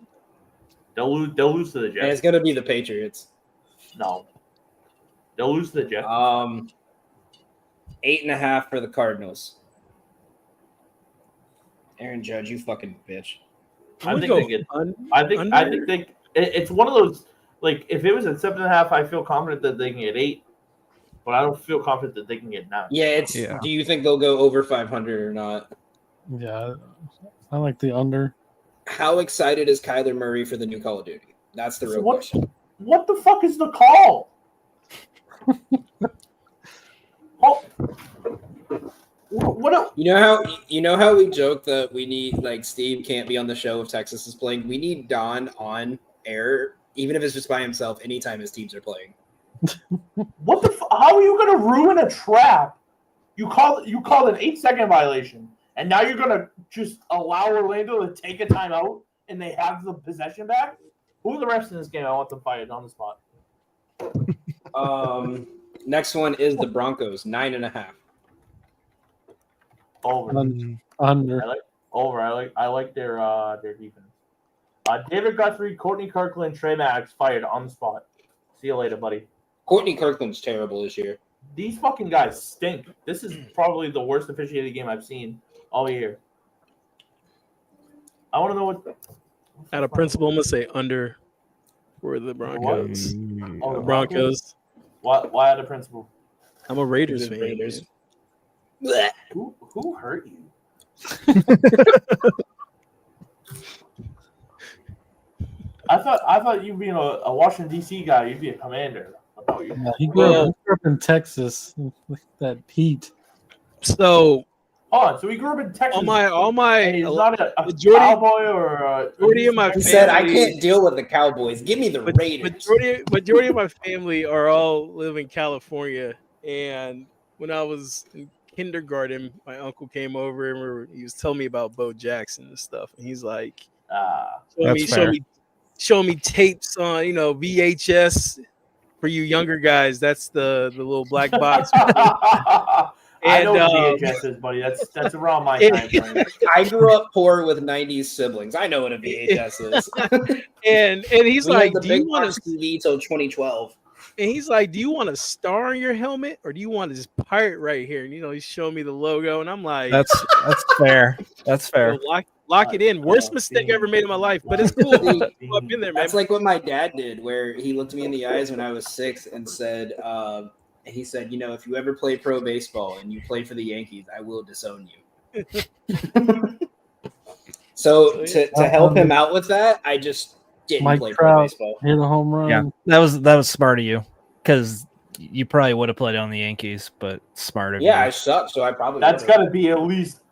They'll lose to the and Jets. it's gonna be the Patriots. No. They'll lose to the Jets. 8.5 for the Cardinals. Aaron Judge, you fucking bitch. I think they get. I think they. It's one of those, like, if it was at 7.5, I feel confident that they can get 8, but I don't feel confident that they can get 9. Yeah, Yeah. Do you think they'll go over 500 or not? Yeah, I like the under. How excited is Kyler Murray for the new Call of Duty? That's the real question. What the fuck is the call? Oh. What? You know how we joke that we need, like, Steve can't be on the show if Texas is playing. We need Don on air, even if it's just by himself, anytime his teams are playing. What the? How are you gonna ruin a trap? You called an 8-second violation, and now you're gonna just allow Orlando to take a timeout and they have the possession back? Who are the refs in this game? I want them fired on the spot. Next one is the Broncos, 9.5. Over. Under. I like their defense. David Guthrie, Courtney Kirkland, Trey Maddox fired on the spot. See you later, buddy. Courtney Kirkland's terrible this year. These fucking guys stink. This is probably the worst officiated game I've seen all year. I want to know what. Out of principle, I'm gonna say under for the Broncos. Oh, The Broncos. Why out of principle? I'm a Raiders fan. Raiders. Who hurt you? I thought you being a Washington D.C. guy, you'd be a Commander. About you. He grew up in Texas. That heat. So So he grew up in Texas. all my and he's not a majority- cowboy or a. majority of my He said, "I family- can't deal with the Cowboys. Give me the Raiders." Majority of my family are all live in California, and when I was in kindergarten, my uncle came over and he was telling me about Bo Jackson and stuff, and he's like, showing me tapes on VHS. For you younger guys, that's the little black box. I know what VHS is, buddy. That's around my time frame. I grew up poor with 90s siblings. I know what a VHS is. and he's We like, had the do big you want box to? TV till 2012. And he's like, do you want a star on your helmet, or do you want this pirate right here? And he's showing me the logo, and I'm like, That's fair. That's fair. Lock it in. Worst mistake I ever made in my life, but it's cool. I've been there, man. That's like what my dad did, where he looked me in the eyes when I was 6 and said, he said, if you ever play pro baseball and you play for the Yankees, I will disown you. So to help him out with that, I just didn't Mike play pro Trout baseball. hit a home run. Yeah, that was smart of you, because you probably would have played on the Yankees, but smart of you. Yeah, I suck, so I probably That's would've. got to be at least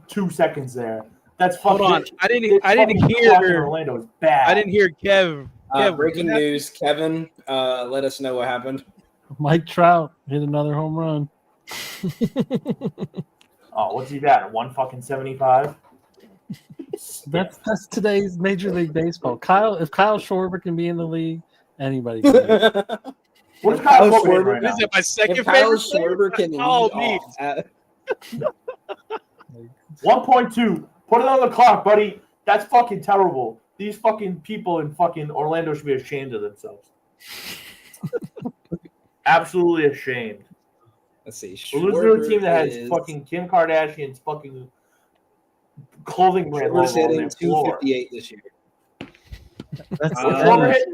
2 seconds there. That's fucking. Hold on. I didn't hear. Orlando's bad. I didn't hear Kev. Breaking news, Kevin, let us know what happened. Mike Trout hit another home run. Oh, what's he got? 175. That's today's Major League Baseball. If Kyle Schwarber can be in the league, anybody can. What's Kyle Kyle Schwarber Schwarber- right What now? is it? My second If Kyle favorite player? Schwarber can lead Oh, me. off, 1.2. Put it on the clock, buddy. That's fucking terrible. These fucking people in fucking Orlando should be ashamed of themselves. Absolutely ashamed. let's see. We're losing to a Schwarber team that has is- fucking Kim Kardashian's fucking clothing brand Schwarber's logo on hitting their floor. 258 this year. That's Schwarber hit-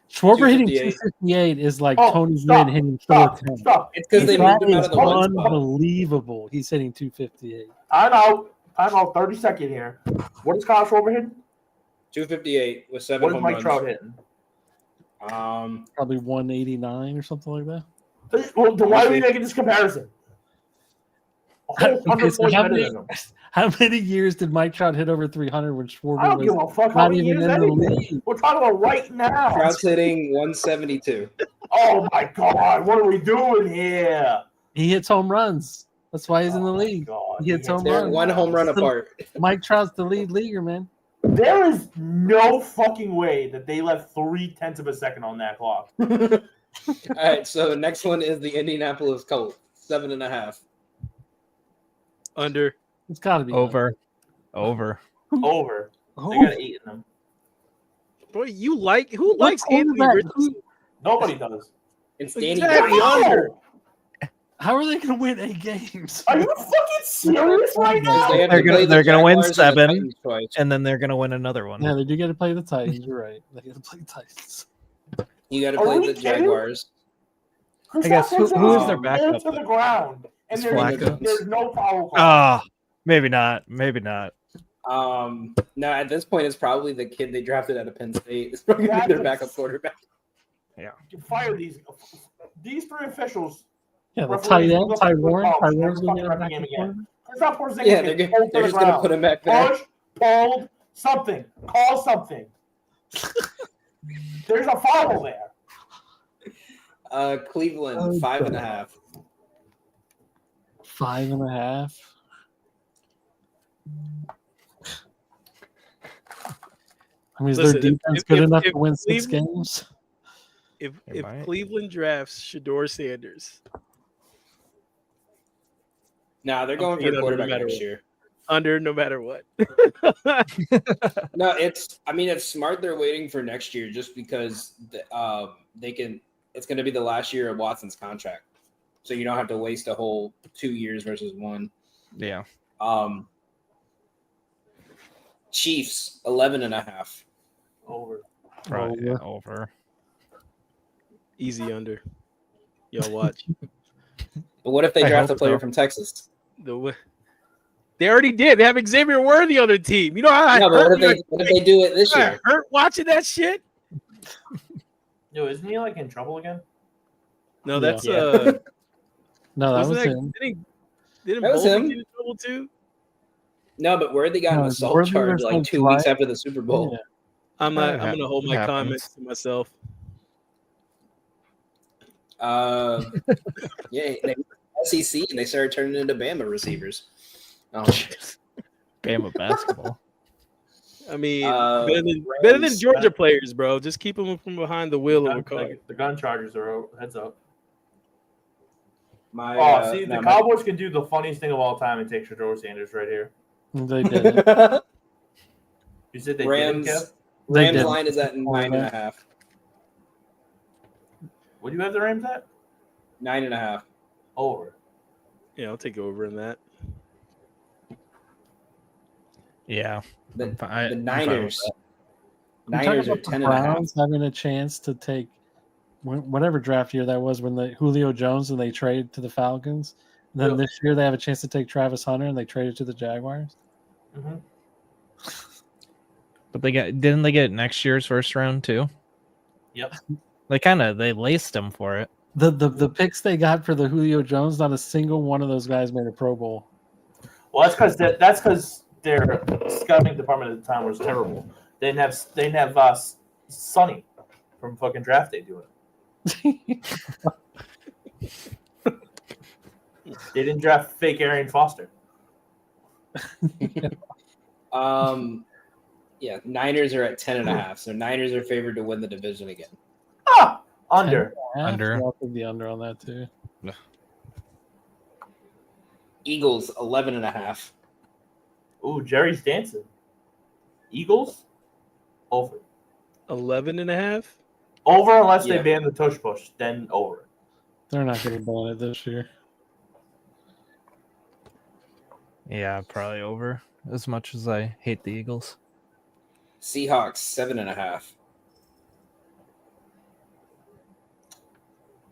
Schwarber hitting 258. 258 is like Oh, Tony stop, Gwynn hitting Stop. 410. Stop. It's because they That moved him out is of the one spot. unbelievable. He's hitting 258. Time out. 30-second here. What is Kyle Schwarber hitting? 258 with 7 What is home Mike runs. Trout hitting? Probably 189 or something like that. Well, then why are we making this comparison? A whole Okay, 100 so points how better many- than him. How many years did Mike Trout hit over 300 when I Schwarber don't give was a fuck how not many even years in the anything. league? We're talking about right now. Trout's hitting 172. Oh my god, what are we doing here? He hits home runs. That's why he's in the Oh my league. God. He hits home They're runs. one home run So- apart. Mike Trout's the lead leaguer, man. There is no fucking way that they left 0.3 of a second on that clock. All right, so the next one is the Indianapolis Colts, 7.5. Under. It's got to be Over. Over. They Oh, got 8 in them. Boy, who likes Anthony quarterback? Richardson? Nobody does. It's Danny Exactly. Dimes. Under. how are they going to win 8 games? Are you fucking serious right Because now? they have They're to play gonna the they're gonna win Jaguars and the 7, Titans twice. and then they're gonna win another one. Yeah, they do get to play the Titans. You're right. They get to play the Titans. You got to Are play we the kidding? Jaguars. I guess who is their Um, backup? To the ground, and Is there's Flacco? no foul call. Ah, maybe not. Maybe not. No, at this point, it's probably the kid they drafted out of Penn State. It's probably gonna be their backup quarterback. You fire these 3 officials. Yeah, the Referees tight look end, like Tyron. football. Tyron's Never going to fucking get a ref the back game and again. forth. Christoph Porzingis Yeah, gets they're pulled to just the gonna ground. put him back there. Push, pulled, something. Call something. There's a foul there. Cleveland Oh, 5.5. 5.5. I mean, is Listen, their if- defense if- good if- enough if to win 6 Cleveland- games? If They might. Cleveland drafts Shador Sanders Nah, they're I'm going taking for a under no quarterback matter next what. year. under, no matter what. No, it's smart they're waiting for next year just because they can. It's going to be the last year of Watson's contract, so you don't have to waste a whole 2 years versus 1. Yeah. Chiefs 11.5. Over. Probably over. Easy under. Y'all watch. But what if they I draft a hope player so. from Texas? They already did. They have Xavier Worthy on their team. You know how No, but hurt what if they do it this I year? hurt watching that shit? Yo, isn't he like in trouble again? No, that's Yeah. No, that wasn't was that, him. didn't That was Bolden him. get in trouble too? No, but Worthy got an No, assault Worthy charge was like like 2 weeks July. after the Super Bowl. Yeah. I'm gonna hold my happens. comments to myself. Yeah, they SEC and they started turning into Bama receivers. Bama basketball. I mean, Rams, better than Georgia players, bro. Just keep them from behind the wheel of a car. The gun chargers are out. Heads up. My The Cowboys can do the funniest thing of all time and take Shador Sanders right here. They did it. You said they Rams didn't, Kev? They Rams did. line is at 9.5. What do you have the Rams at? 9.5. Over. Yeah, I'll take over in that. Yeah. The, I'm fi- the I'm fine with Niners. that. I'm talking Niners are about the 10.5. Browns having a chance to take whatever draft year that was when the Julio Jones and they traded to the Falcons. And then Yeah. this year they have a chance to take Travis Hunter and they traded to the Jaguars. Mm-hmm. But didn't they get next year's first round too? Yep. They laced him for it. The picks they got for the Julio Jones, not a single one of those guys made a Pro Bowl. Well, that's because their scouting department at the time was terrible. They didn't have Sonny from fucking draft day doing it. They didn't draft fake Arian Foster. Yeah, Niners are at 10.5. So Niners are favored to win the division again. Under. Under. I'll take the under on that too. Eagles 11.5. Ooh, Jerry's dancing. Eagles? Over. 11.5. Over unless they Yeah. ban the tush push, then over. They're not going to ban it this year. Yeah, probably over. As much as I hate the Eagles. Seahawks 7.5.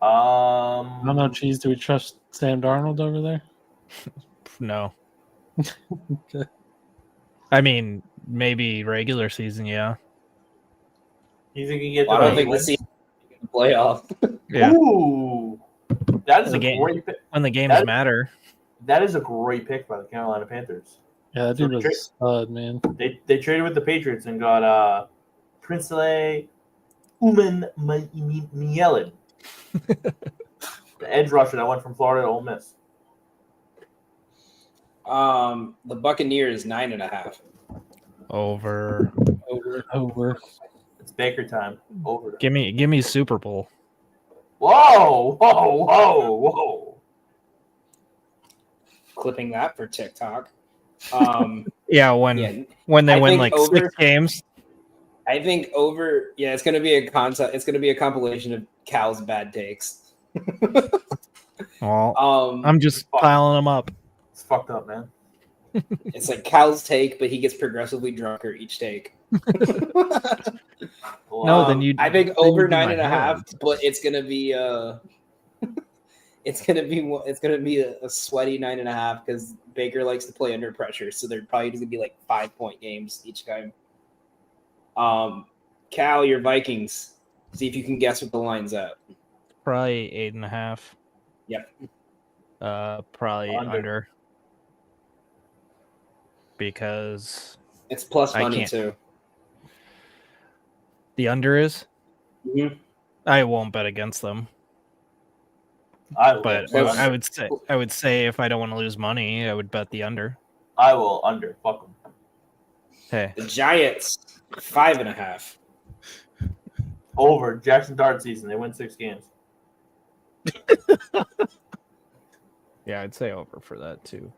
I don't know, Cheese. Do we trust Sam Darnold over there? No. Okay. I mean, maybe regular season, yeah. You think you can get Well, I don't think the wins? Seahawks can the playoff. Yeah. Ooh. That is The a game. great pick. When the games That- matter. That is a great pick by the Carolina Panthers. Yeah, that So dude was a stud, man. They traded with the Patriots and got Princely Uman Mielin. The edge rusher that went from Florida to Ole Miss. The Buccaneers 9.5. Over. Over. It's Baker time. Over. Give me Super Bowl. Whoa! Whoa! Whoa! Whoa! Clipping that for TikTok. Yeah, Yeah, when they I win think like over- 6 games. I think over. Yeah, it's gonna be a concept. It's gonna be a compilation of Cal's bad takes. Well, Um, I'm just piling them up. It's fucked up, man. It's like Cal's take, but he gets progressively drunker each take. No, then you. I think then over you'd be 9.5, my head. but it's gonna be it's gonna be a sweaty 9.5 because Baker likes to play under pressure, so they're probably gonna be like 5-point games each time. Cal, your Vikings. See if you can guess what the line's at. Probably 8.5. Yep. Probably Under. under. Because It's plus I money can't- too. the under is. Mhm. I won't bet against them, I will. but Plus- I would say if I don't want to lose money, I would bet the under. I will under. Fuck them. Hey, The Giants 5.5. Over. Jackson Dart season. They win 6 games. yeah, I'd say over for that too.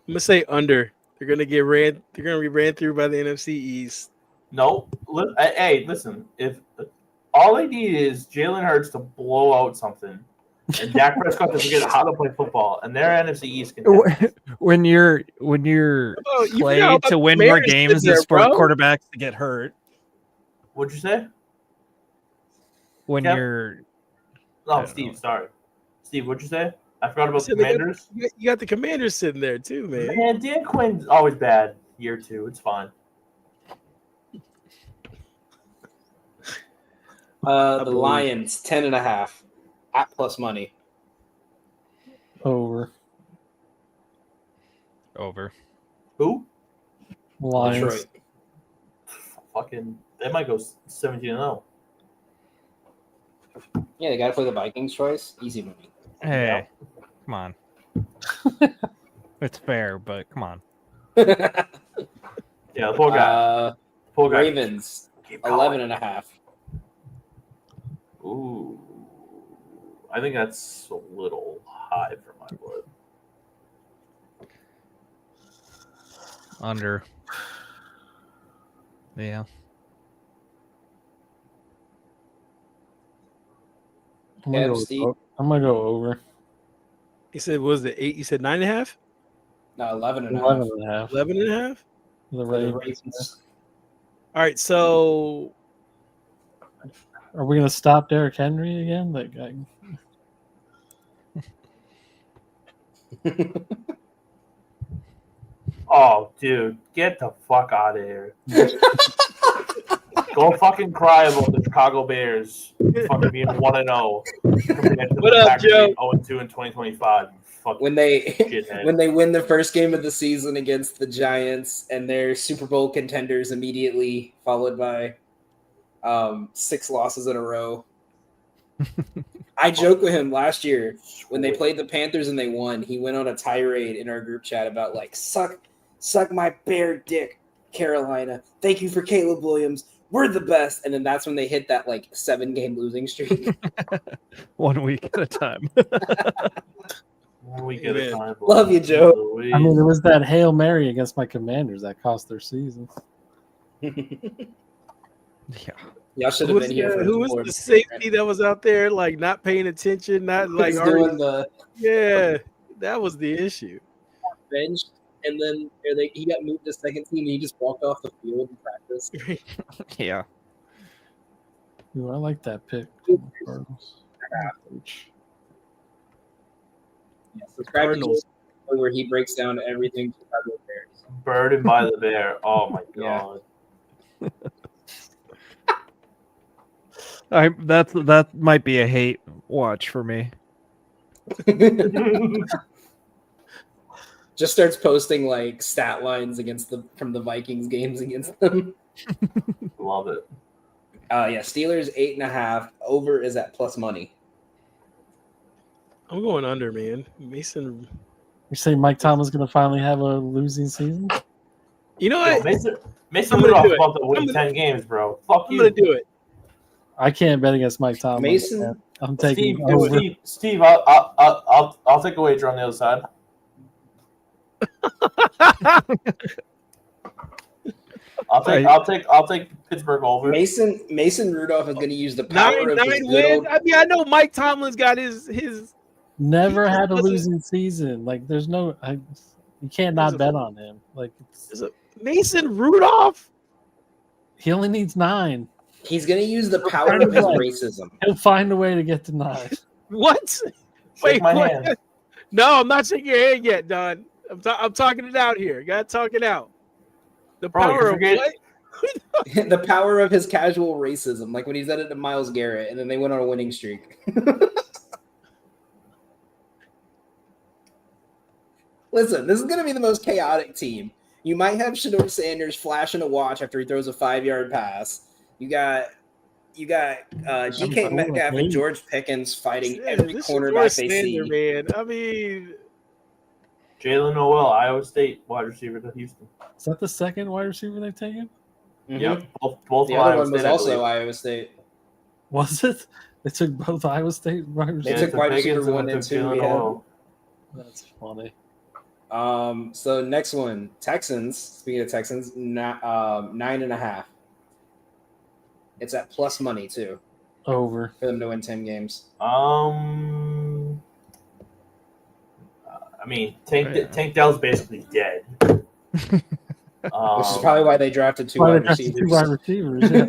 I'm gonna say under. They're gonna be ran through by the NFC East. No. Hey, listen. If all they need is Jalen Hurts to blow out something, and Dak Prescott to forget how to play football, and their NFC East contenders. When your Oh, you forgot play about to the win more Commanders games sitting is for there, bro. quarterbacks to get hurt. What'd you say? When Yep. you're I No, don't Steve. know. Sorry, Steve. What'd you say? I forgot I about the said they got- Commanders. You got the Commanders sitting there too, man. Man, Dan Quinn's always bad. Year 2, it's fine. The believe- Lions 10.5 at plus money. Over. over. Who? Lions. Detroit. Fucking. They might go 17-0. Yeah, they got to play the Vikings twice. Easy money. Hey, come on. It's fair, but come on. Yeah, the poor guy. Poor guy. Ravens Keep going. 11.5. Ooh, I think that's a little high for my blood. Under. Yeah. I'm gonna, Kev, go, Steve? I'm gonna go over. You said what was it 8? You said 9.5? No, 11.5. 11.5. 11.5? The For the Ravens. Ravens. All right, so Are we gonna stop Derrick Henry again? That guy. Oh, dude, get the fuck out of here. Go fucking cry about the Chicago Bears fucking being 1-0. What up, Joe? 0-2 in 2025. You fucking when they shithead. when they win the first game of the season against the Giants and they're Super Bowl contenders immediately, followed by 6 losses in a row. I joked with him last year when they played the Panthers and they won. He went on a tirade in our group chat about like suck my bear dick, Carolina. Thank you for Caleb Williams. We're the best. And then that's when they hit that like 7-game losing streak. 1 week at a time. 1 week at a Amen. time. Love you, Joe. Louise. I mean, it was that Hail Mary against my Commanders that cost their season. Yeah. Y'all should who have was, been here for who was the safety that was out there like not paying attention, not like He's already, doing the yeah, that was the issue. bench, and then he got moved to second team. And he just walked off the field in practice. Yeah. Ooh, I like that pick. Yeah, subscribe to Cardinals. Joe where he breaks down everything Chicago Bears. Burdened by the bear. Oh my Yeah. god. That might be a hate watch for me. Just starts posting like stat lines from the Vikings games against them. Love it. Yeah, Steelers 8.5. Over is at plus money. I'm going under, man. Mason, You say Mike Tomlin's going to finally have a losing season? you know Yo, what? Mason I'm gonna Rudolph do it. about to win I'm 10 games, bro. Fuck I'm you. gonna do it. I can't bet against Mike Tomlin. Mason? man. I'm taking Steve, over. Steve, I'll take a wager on the other side. I'll take Pittsburgh over. Mason Rudolph is going to use the power Nine of his good wins. old. I mean, I know Mike Tomlin's got his. Never had a Wasn't- losing season. Like, there's no, you can't not bet on him. Like, Mason Rudolph. he only needs 9. He's going to use the power of his racism. He'll find a way to get to 9. What? Shake my what? hand. No, I'm not shaking your hand yet, Don. I'm talking it out here. Got to talk it out. The Bro, power you of forget- what? The power of his casual racism, like when he said it to Myles Garrett, and then they went on a winning streak. Listen, this is going to be the most chaotic team. You might have Shedeur Sanders flashing a watch after he throws a 5-yard pass. You got DK Metcalf and George Pickens fighting every This cornerback is they standard, see. man. I mean, Jalen Noel, Iowa State wide receiver to Houston. Is that the second wide receiver they've taken? Mhm. Yep, both The Iowa other one was State, I also believe. Iowa State. Was it? They took both Iowa State wide They receivers. took wide receiver Pickens and 1 they and took 2. Jalen Yeah. Noel. That's funny. So next one, Texans. Speaking of Texans, 9.5. It's at plus money too Over. for them to win 10 games. I mean, Tank Dell's basically dead. Which is probably why they drafted 2 Why wide they drafted receivers. 2 wide receivers. Yeah.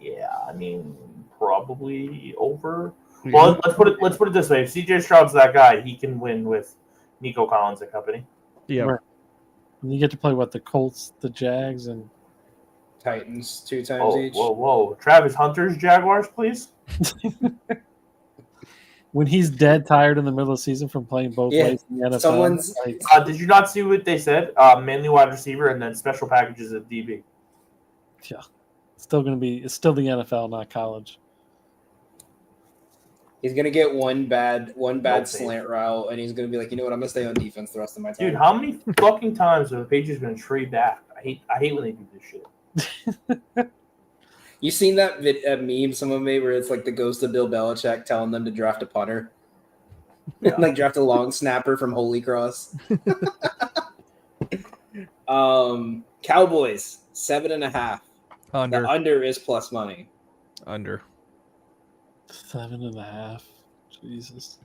Yeah, I mean, probably over. Well, let's put it this way: if CJ Stroud's that guy, he can win with Nico Collins and company. Yeah. Right. And you get to play the Colts, the Jags, and Titans 2 times Oh, each. whoa! Travis Hunter's Jaguars, please. when he's dead tired in the middle of the season from playing both Yeah. ways in the NFL. Someone's- like, Did you not see what they said? Mainly wide receiver and then special packages at DB. yeah, still going to be. It's still the NFL, not college. He's gonna get one bad faith. slant route, and he's gonna be like, you know what, I'm gonna stay on defense the rest of my time. Dude, how many fucking times are the Patriots going to trade back? I hate when they do this shit. You seen that meme someone made where it's like the ghost of Bill Belichick telling them to draft a punter, Yeah. like draft a long snapper from Holy Cross. Cowboys 7.5. Under. The under is plus money. Under. 7.5. Jesus.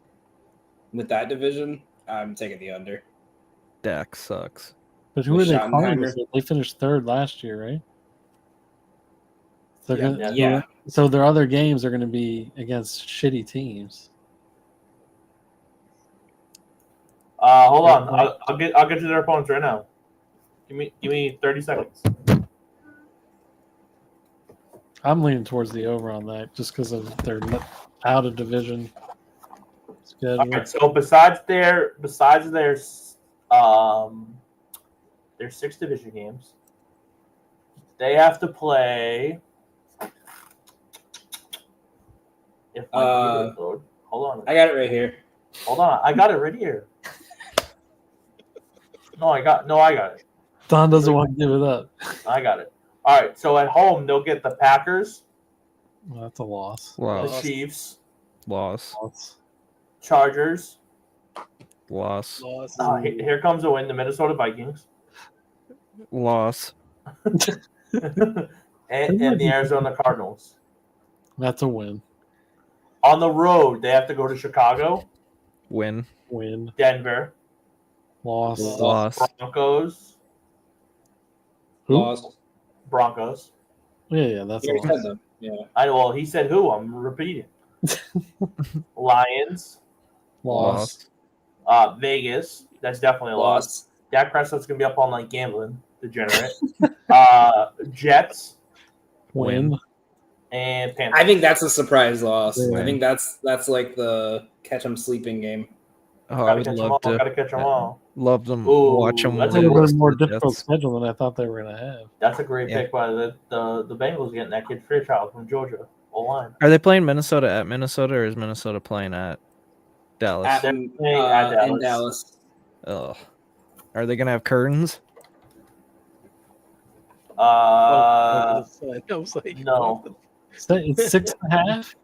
With that division, I'm taking the under. Dak sucks. But who With are they Schottenheimer. playing? This year? They finished third last year, right? They're gonna, Yeah. So their other games are going to be against shitty teams. Hold on, I'll get to their opponents right now. Give me 30 seconds. I'm leaning towards the over on that just because of their out of division schedule. All right, so besides their 6 division games, they have to play. If my computer load. Hold I got it right here. on, I got it right here. I got it. Don doesn't want to give it up. I got it. All right, so at home they'll get the Packers, Well, that's a loss. the Loss. Chiefs, Loss. Chargers. Loss. Loss. Here comes a win, the Minnesota Vikings, Loss. and the Arizona Cardinals. That's a win. On the road, they have to go to Chicago, Win. Win. Denver, Loss. Loss. Broncos. Who? Lost. Broncos. Yeah, that's You a already said loss. them. Yeah. Well, he said who? I'm repeating. Lions, Loss. Vegas. That's definitely a loss. Lost. Dak Prescott's gonna be up all night gambling, degenerate. Jets Win. and Panthers. I think that's a surprise loss. Yeah. I think that's like the catch 'em sleeping game. Oh, I Gotta would catch them love all. to. Gotta catch them all. Love them. Ooh, Watch them. that's It's a little bit more the difficult Jets. schedule than I thought they were going to have. That's a great Yeah. pick by the Bengals getting that kid Fairchild from Georgia. O-line. Are they playing Minnesota at Minnesota, or is Minnesota playing at Dallas? In Dallas. Dallas. Oh, are they gonna have curtains? I was like, no. It's 6.5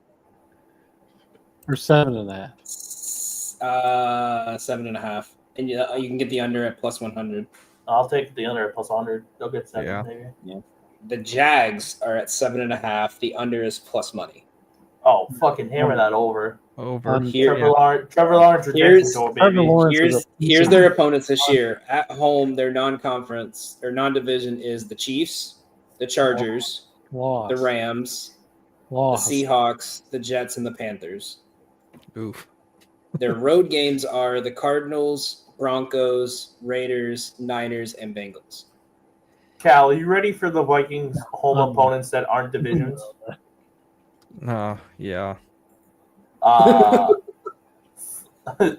or 7.5. 7.5. and you can get the under at plus 100. I'll take the under at plus 100. They'll get 7 Yeah. maybe. The Jags are at 7.5. The under is plus money. Oh, fucking hammer that over. Over. Here- Trevor Lawrence redemption tour, Trevor baby. Lawrence is Here's their opponents this year. At home, their non-conference or non-division is the Chiefs, the Chargers, loss. the Rams, Loss. the Seahawks, the Jets, and the Panthers. Oof. Their road games are the Cardinals, Broncos, Raiders, Niners, and Bengals. Cal, are you ready for the Vikings home opponents that aren't divisions? Yeah.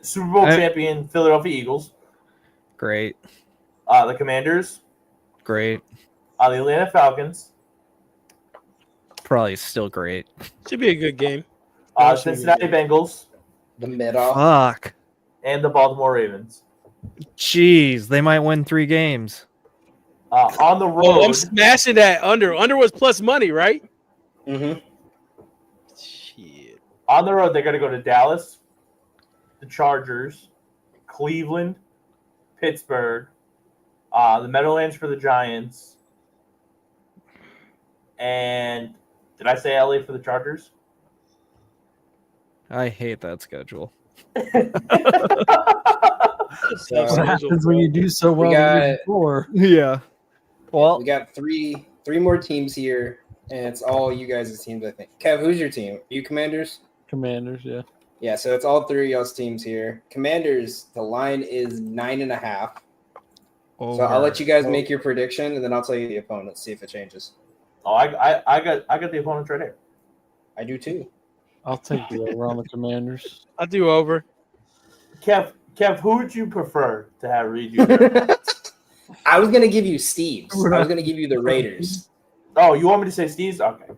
Super Bowl champion Philadelphia Eagles, Great. the Commanders, Great. the Atlanta Falcons, Probably still great. Should be a good game. Cincinnati Bengals, The mid-off. Fuck. and the Baltimore Ravens. Jeez, they might win 3 games. On the road, Oh, I'm smashing that under. Under was plus money, right? Mm-hmm. Shit. on the road, they're going to go to Dallas, the Chargers, Cleveland, Pittsburgh, the Meadowlands for the Giants, and did I say LA for the Chargers? I hate that schedule. So, What happens when you do so well We the got- year before? Yeah. Well, we got three more teams here, and it's all you guys' teams, I think. Kev, who's your team? You Commanders? Commanders, yeah. Yeah, so it's all 3 of y'all's teams here. Commanders, the line is 9.5. So I'll let you guys make your prediction, and then I'll tell you the opponents, see if it changes. Oh, I got the opponents right here. I do too. I'll take the over on the Commanders. I'll do over. Kev, who would you prefer to have read you? there? I was gonna give you Steve's. I was gonna give you the Raiders. Oh, you want me to say Steve's? Okay.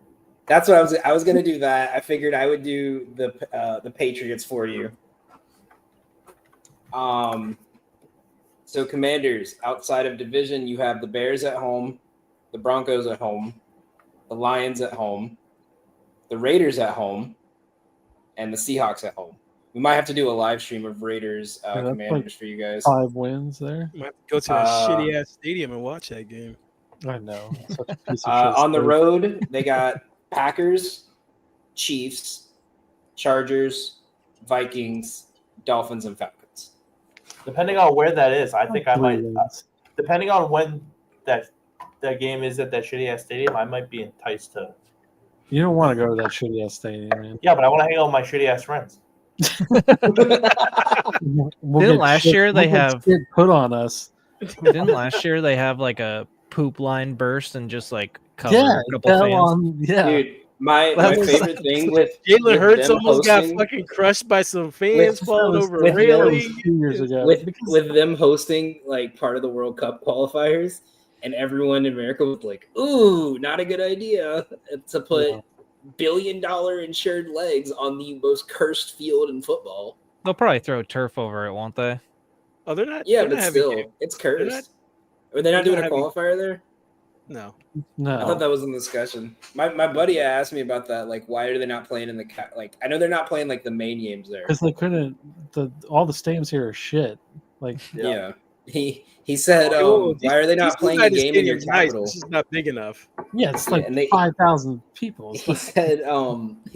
That's what I was gonna do that. I figured I would do the Patriots for you. So Commanders, outside of division, you have the Bears at home, the Broncos at home, the Lions at home, the Raiders at home, and the Seahawks at home. We might have to do a live stream of Raiders that's Commanders for you guys. 5 wins there. Might have to go to that shitty ass stadium and watch that game. I know. Such a piece of shit On the state. road, they got Packers, Chiefs, Chargers, Vikings, Dolphins, and Falcons. Depending on where that is, I think I 3 might. wins. Depending on when that game is at that shitty ass stadium, I might be enticed to. You don't want to go to that shitty ass stadium, man. Yeah, but I want to hang out with my shitty ass friends. We'll Didn't get last shit- year they we'll get have- shit put on us. didn't last year they have like a poop line burst and just like cover Yeah, a couple fell fans? on, yeah. Dude, my That was- favorite thing with Jalen with Hurts them almost hosting- got fucking crushed by some fans With- falling over a with That railing. was 2 years ago. with them hosting like part of the World Cup qualifiers, and everyone in America was like, "Ooh, not a good idea to put Yeah. billion-dollar insured legs on the most cursed field in football." They'll probably throw turf over it, won't they? Oh, they're not. Yeah, they're but not having still, game. it's They're cursed. not- Are they not they're doing a not qualifier there? No. I thought No. that was in discussion. My buddy asked me about that. Like, why are they not playing in the like? I know they're not playing like the main games there. Because they couldn't, all the stadiums here are shit. Like, Yeah. He said, Oh, why are they not playing a game in your Stadium's nice. capital? This is not big enough. yeah, it's like and they- 5,000 people. It's He like,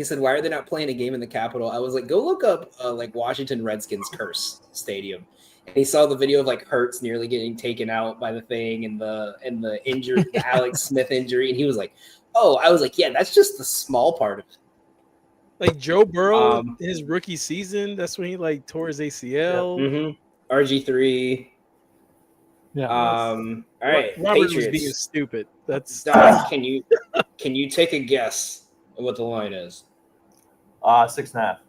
said, why are they not playing a game in the Capitol? I was like, go look up like Washington Redskins curse stadium. And he saw the video of like Hurts nearly getting taken out by the thing and the injury, the Alex Smith injury, and he was like, oh, I was like, yeah, that's just the small part of it. Like Joe Burrow, Um, his rookie season, that's when he like tore his ACL. RG3. yeah. All right, Robert was Patriots. being stupid. That's Doc, can you take a guess of what the line is? 6.5.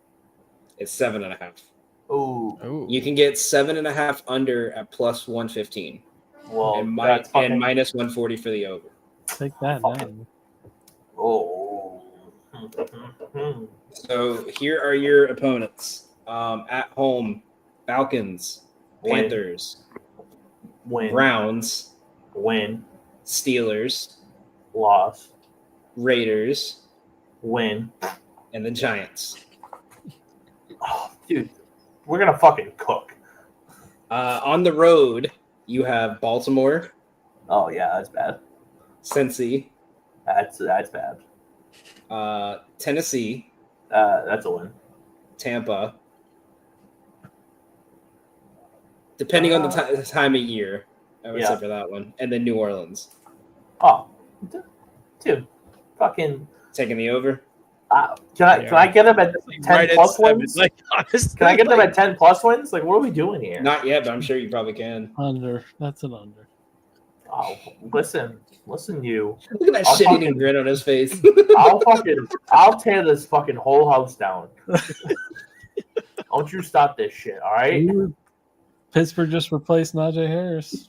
It's 7.5. Ooh, Ooh. You can get 7.5 under at plus 115, well, and, that's fucking. and minus 140 for the over. Take that fucking- now. Oh. So here are your opponents. At home, Falcons, Win. Panthers, Win. Browns, Win. Steelers, Loss. Raiders, Win. and the Giants. Oh, dude, we're gonna fucking cook. On the road, you have Baltimore, Oh yeah, that's bad. Cincy, That's bad. Tennessee, That's a win. Tampa. Depending on the time of year, I would say for that one, and then New Orleans. Oh, dude, fucking Taking the over. can I get them at 10 Right at plus 7. wins? Like, honestly, Can I get them like, at 10 plus wins? Like, what are we doing here? Not yet, but I'm sure you probably can. Under. That's an under. Oh, listen, you. Look at that I'll shit-eating fucking- grin on his face. I'll tear this fucking whole house down. Don't you stop this shit, all right? Pittsburgh just replaced Najee Harris.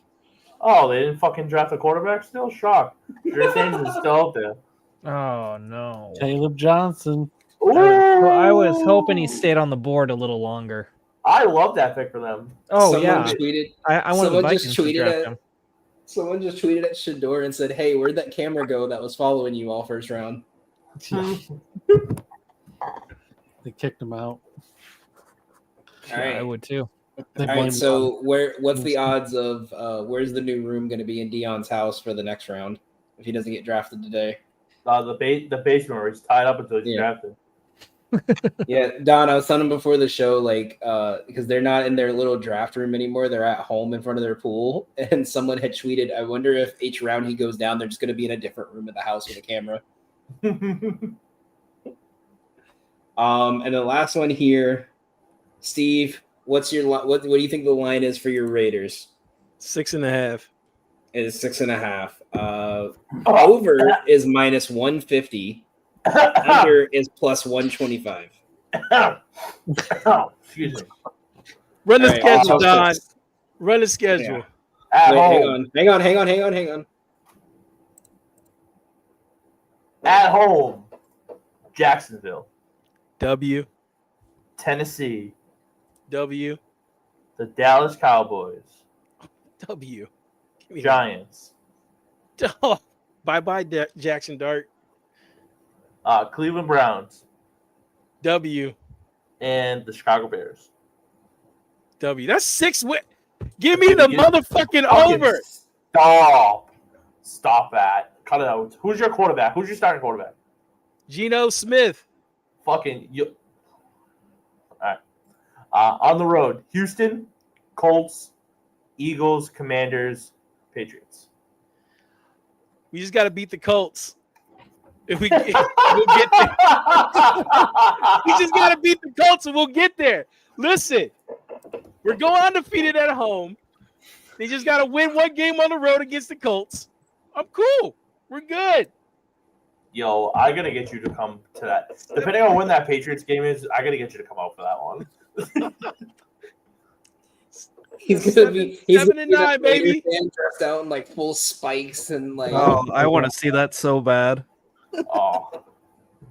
Oh, they didn't fucking draft a quarterback still? Shock. Drew Sanders is still out there. Oh no. Caleb Johnson. I was hoping he stayed on the board a little longer. I love that pick for them. Oh Someone yeah. tweeted. I wanted the Someone Vikings just to tweeted draft at. him. Someone just tweeted at Shador and said, "Hey, where'd that camera go that was following you all first round?" They kicked him out. All right. I would too. They All right, blamed so what's the odds of where's the new room going to be in Dion's house for the next round if he doesn't get drafted today? The basement where he's tied up until he's Yeah. drafted. Yeah, Don, I was telling him before the show, like, because they're not in their little draft room anymore. They're at home in front of their pool. And someone had tweeted, I wonder if each round he goes down, they're just going to be in a different room of the house with a camera. And the last one here, Steve, what's your what do you think the line is for your Raiders? 6.5. It is 6.5. Over is minus 150. Under is plus 125. Excuse me. Run the All right, schedule, I'll Don. fix. Run the schedule. At Wait, home. hang on. At home. Jacksonville. W. Tennessee. W. The Dallas Cowboys. W. Give me Giants. that. Oh, bye-bye, Jackson Dart. Cleveland Browns. W. And the Chicago Bears. W. That's 6 win. Give me the Fucking motherfucking over. Stop that. Cut it out. Who's your quarterback? Who's your starting quarterback? Geno Smith. Fucking you. All right. On the road, Houston, Colts, Eagles, Commanders, Patriots. We just got to beat the Colts. If we'll get there. We just got to beat the Colts and we'll get there. Listen, we're going undefeated at home. They just got to win one game on the road against the Colts. I'm cool. We're good. Yo, I gotta get you to come to that. Depending on when that Patriots game is, I gotta get you to come out for that one. He's gonna be 7-9, baby. Dressed out in like full spikes and like. Oh, I want to see that so bad. Oh,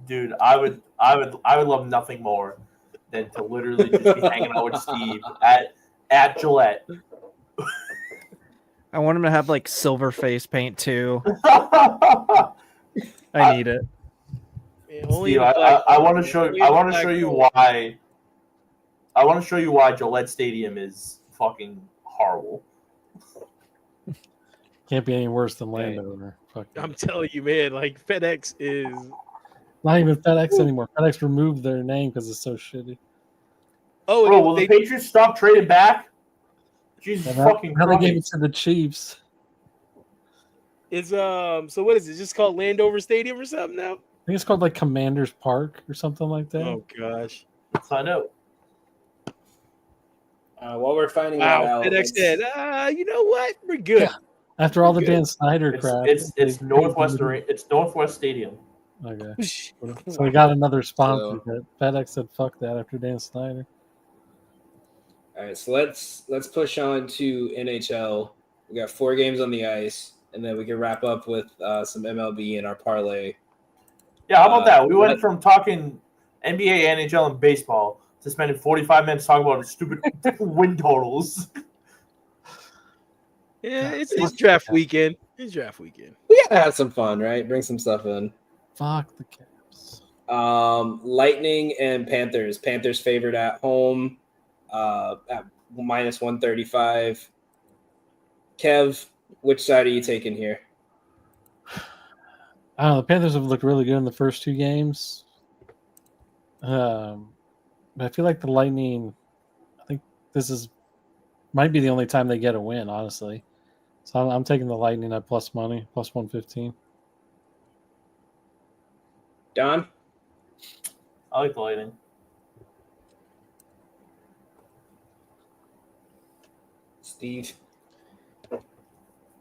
dude, I would love nothing more than to literally just be hanging out with Steve at Gillette. I want him to have like silver face paint too. Steve, I need it. Man, only I want to show you why. I want to show you why Gillette Stadium is fucking horrible. Can't be any worse than Landover. Fuck. I'm telling you, man, like FedEx is. Not even FedEx anymore. FedEx removed their name because it's so shitty. Oh, Bro, will they, the Patriots stop trading back? Jesus And fucking now they gave it Christ. to the Chiefs. it's so what is it? Just called Landover Stadium or something now? I think it's called like Commander's Park or something like that. Oh gosh! Find out. While we're finding that Wow, out, FedEx said, you know what? We're good. Yeah. After all the Good. Dan Snyder crap. It's Northwest Stadium. Okay. So we got another sponsor. But FedEx said fuck that after Dan Snyder. All right, so let's push on to NHL. We got 4 games on the ice, and then we can wrap up with some MLB and our parlay. Yeah, how about that? We went what- from talking NBA, NHL, and baseball to spending 45 minutes talking about stupid win totals. Yeah, it's draft weekend. It's draft weekend. We gotta have some fun, right? Bring some stuff in. Fuck the Caps. Lightning and Panthers. Panthers favored at home. minus 135. Kev, which side are you taking here? I don't know. The Panthers have looked really good in the first 2 games. But I feel like the Lightning, I think this might be the only time they get a win, honestly. So I'm taking the Lightning at plus money, plus 115. Don? I like the Lightning. Steve?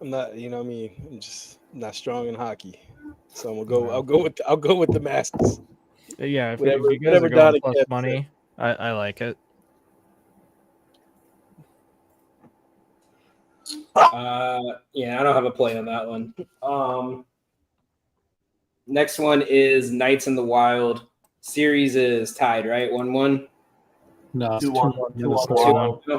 I'm not, you know what I mean? I'm just not strong in hockey. So I'm gonna go I'll go with the masses. Yeah, if Whatever- you guys whatever are going Donna plus Kev money, I like it. Yeah, I don't have a play on that one. Next one is Knights in the Wild. Series is tied, right? 1-1. No, it's 2-1, 2-1 2-1 Minnesota. Wild. Dude,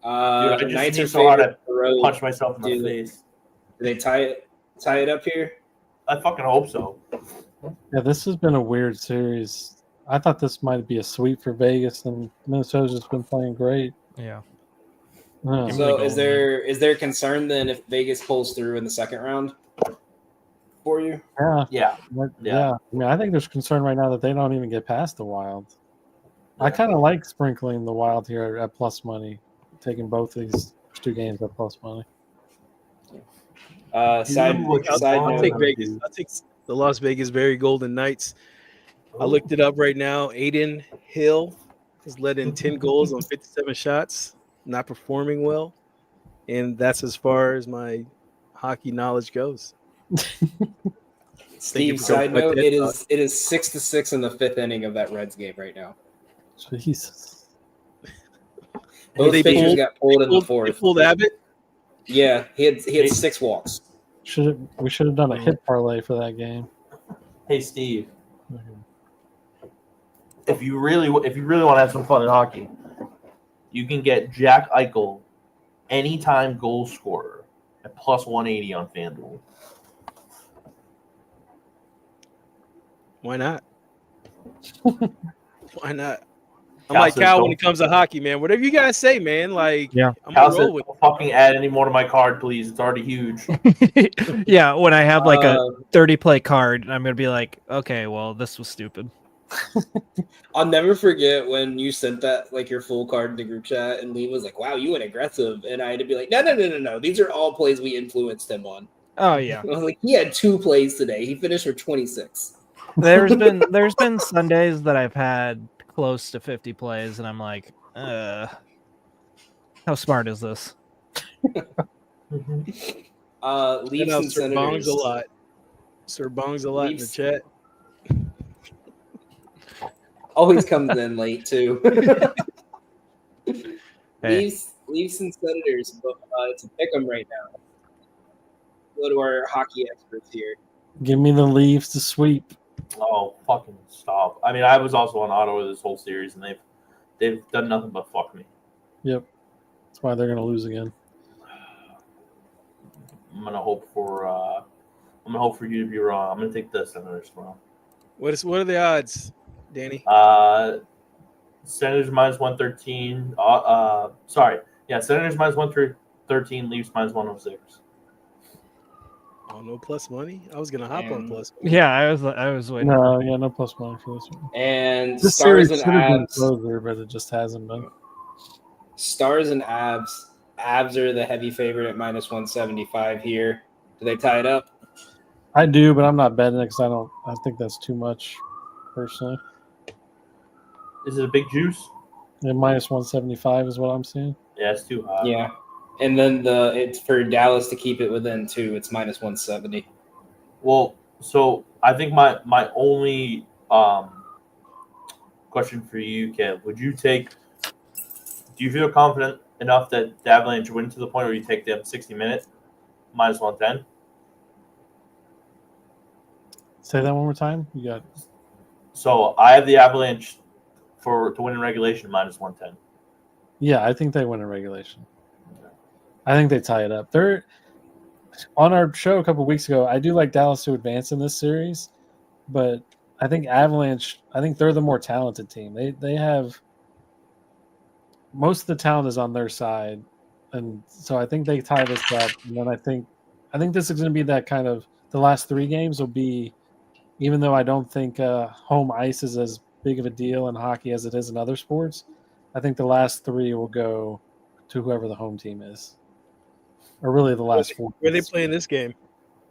I just Knights need are so hard favored to on the road. punch myself in the Dude. face. Do they tie it up here? I fucking hope so. Yeah, this has been a weird series. I thought this might be a sweep for Vegas, and Minnesota's just been playing great. Yeah. Yeah. So the is there concern then if Vegas pulls through in the second round for you? Yeah. Yeah. Yeah. I mean, I think there's concern right now that they don't even get past the Wild. I kind of like sprinkling the Wild here at plus money, taking both these 2 games at plus money. Side I'll note, take Vegas. I'll take the Las Vegas Very Golden Knights. I looked it up right now. Aiden Hill has led in 10 goals on 57 shots, not performing well. And that's as far as my hockey knowledge goes. Steve, side note, it is 6-6 in the 5th inning of that Reds game right now. Jesus. Both They pitchers pulled- got pulled in the They 4th. pulled Abbott. Yeah, he had 6 walks. We should have done a hit parlay for that game. Hey, Steve. If you really want to have some fun in hockey, you can get Jack Eichel anytime goal scorer at plus 180 on FanDuel. Why not? Why not? I'm Cal like says Cal don't- when it comes to hockey, man. Whatever you guys say, man. Like, Yeah. I'm Cal gonna says, roll with. don't fucking add any more to my card, please. It's already huge. Yeah, when I have like a Uh, 30 play card, I'm gonna be like, okay, well, this was stupid. I'll never forget when you sent that like your full card in the group chat, and Lee was like, "Wow, you went aggressive," and I had to be like, "No. These are all plays we influenced him on." Oh yeah. I was like, "He had 2 plays today. He finished with 26." There's been Sundays that I've had close to 50 plays, and I'm like, how smart is this? Leafs Sir and Senators. Bongs a lot. Sir Bongs a lot in the Leafs. chat. Always comes in late too. Hey. Leafs and Senators. But, it's a pick 'em right now. Go to our hockey experts here. Give me the Leafs to sweep. Oh, fucking stop! I mean, I was also on Ottawa this whole series, and they've done nothing but fuck me. Yep. That's why they're going to lose again. I'm gonna hope for you to be wrong. I'm gonna take the Senators tomorrow. What are the odds, Danny? Senators minus 113. Senators minus 113. Leafs minus 106. Oh, no plus money. I was gonna hop on plus. Yeah, I was waiting. No plus money for this one. And This Stars series and should have been Abs. closer, but it just hasn't been. Stars and Abs. Abs are the heavy favorite at minus 175 here. Do they tie it up? I do, but I'm not betting it because I think that's too much, personally. Is it a big juice? And minus 175 is what I'm seeing. Yeah, it's too high. Yeah. And then it's for Dallas to keep it within 2. It's minus 170. Well, so I think my only question for you, Kev, do you feel confident enough that the Avalanche win to the point where you take them 60-minute minus 110? Say that one more time. You got So I have the Avalanche to win in regulation minus 110. Yeah, I think they win in regulation. I think they tie it up. They're on our show a couple weeks ago. I do like Dallas to advance in this series, but I think Avalanche. I think they're the more talented team. They have most of the town is on their side, and so I think they tie this up. And then I think this is going to be that kind of the last 3 games will be, even though I don't think home ice is as big of a deal in hockey as it is in other sports, I think the last 3 will go to whoever the home team is, or really the last 4. Where are they playing this game?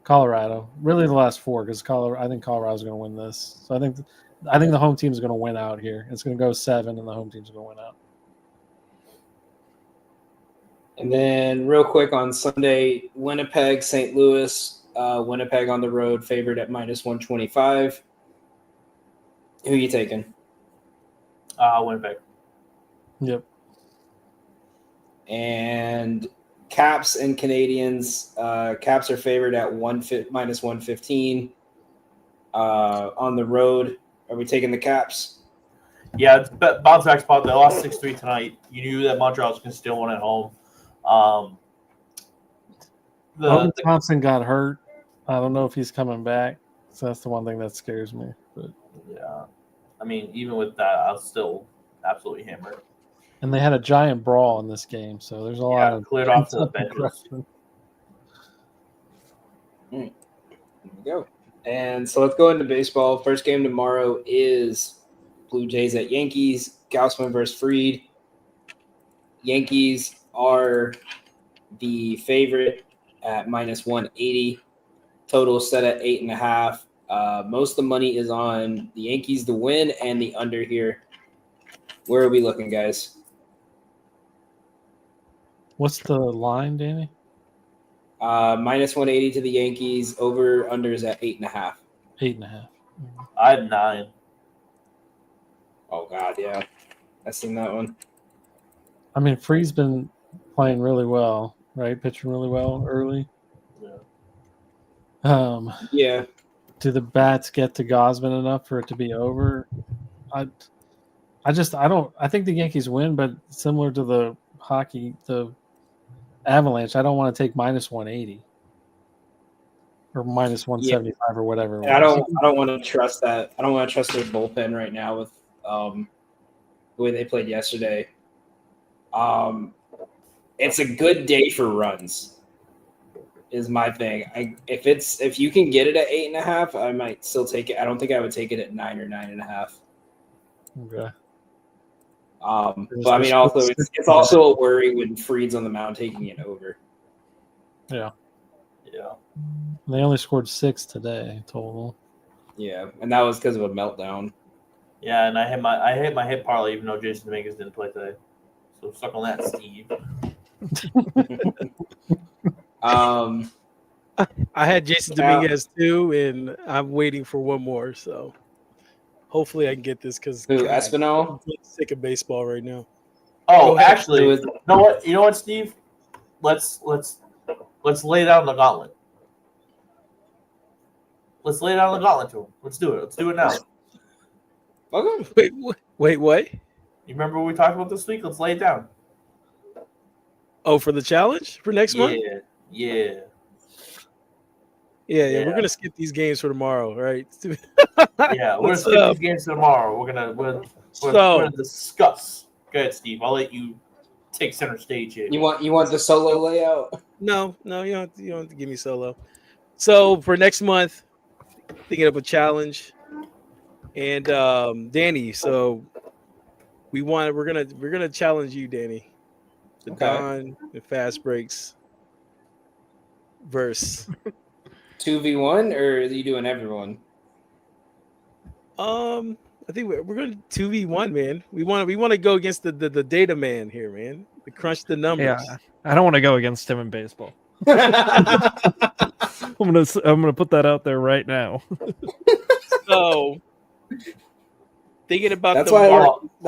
Colorado, really the last 4, because I think Colorado's going to win this. So I think the home team is going to win out here. It's going to go 7, and the home team's going to win out. And then real quick on Sunday, Winnipeg, St. Louis. Winnipeg on the road, favored at -125. Who are you taking? Winnipeg. Yep. And Caps and Canadians. Caps are favored at -115. On the road, are we taking the Caps? Yeah, it's bounce back spot. They lost 6-3 tonight. You knew that Montreal was going to steal one at home. Logan Thompson got hurt. I don't know if he's coming back. So that's the one thing that scares me. But yeah, I mean, even with that, I was still absolutely hammered. and they had a giant brawl in this game, so there's a lot of cleared off to the benches. There we go. And so let's go into baseball. First game tomorrow is Blue Jays at Yankees. Gaussman versus Fried. Yankees are the favorite at -180. Total set at 8.5. Most of the money is on the Yankees to win and the under here. Where are we looking, guys? What's the line, Danny? -180 to the Yankees. Over under is at 8.5. 8.5. I had 9. Oh God, yeah, I seen that one. I mean, Free's been playing really well, right? Pitching really well early. Yeah. Do the bats get to Gausman enough for it to be over? I think the Yankees win, but similar to the Avalanche, I don't want to take -180 or -175 or whatever. I don't want to trust that. I don't want to trust their bullpen right now with the way they played yesterday. It's a good day for runs. Is my thing. If you can get it at 8.5, I might still take it. I don't think I would take it at 9 or 9.5. Okay. But I mean, also it's also a worry when Fried's on the mound taking it over. Yeah. Yeah. They only scored 6 today total. Yeah, and that was because of a meltdown. Yeah, and I hit my hit parlay even though Jason Dominguez didn't play today. So stuck on that, Steve. I had Jason Dominguez too, and I'm waiting for one more. So hopefully I can get this because Espinal? I'm sick of baseball right now. Oh, actually, you know what, Steve? Let's lay down the gauntlet. Let's lay down the gauntlet to him. Let's do it. Let's do it now. Okay. Wait, what? You remember what we talked about this week? Let's lay it down. Oh, for the challenge for next month? Yeah. We're gonna skip these games for tomorrow, right? Yeah, we're gonna skip these games tomorrow. We're gonna discuss. Go ahead, Steve. I'll let you take center stage here. You want the solo layout? No, you don't have to give me solo. So for next month, thinking of a challenge, and Danny. So we're gonna challenge you, Danny. The Don and Fast Breaks verse. 2v1 or are you doing everyone? I think we're going to 2v1, man. We want to go against the data man here, man. We crunch the numbers. Yeah, I don't want to go against him in baseball. I'm gonna put that out there right now. So thinking about that's the why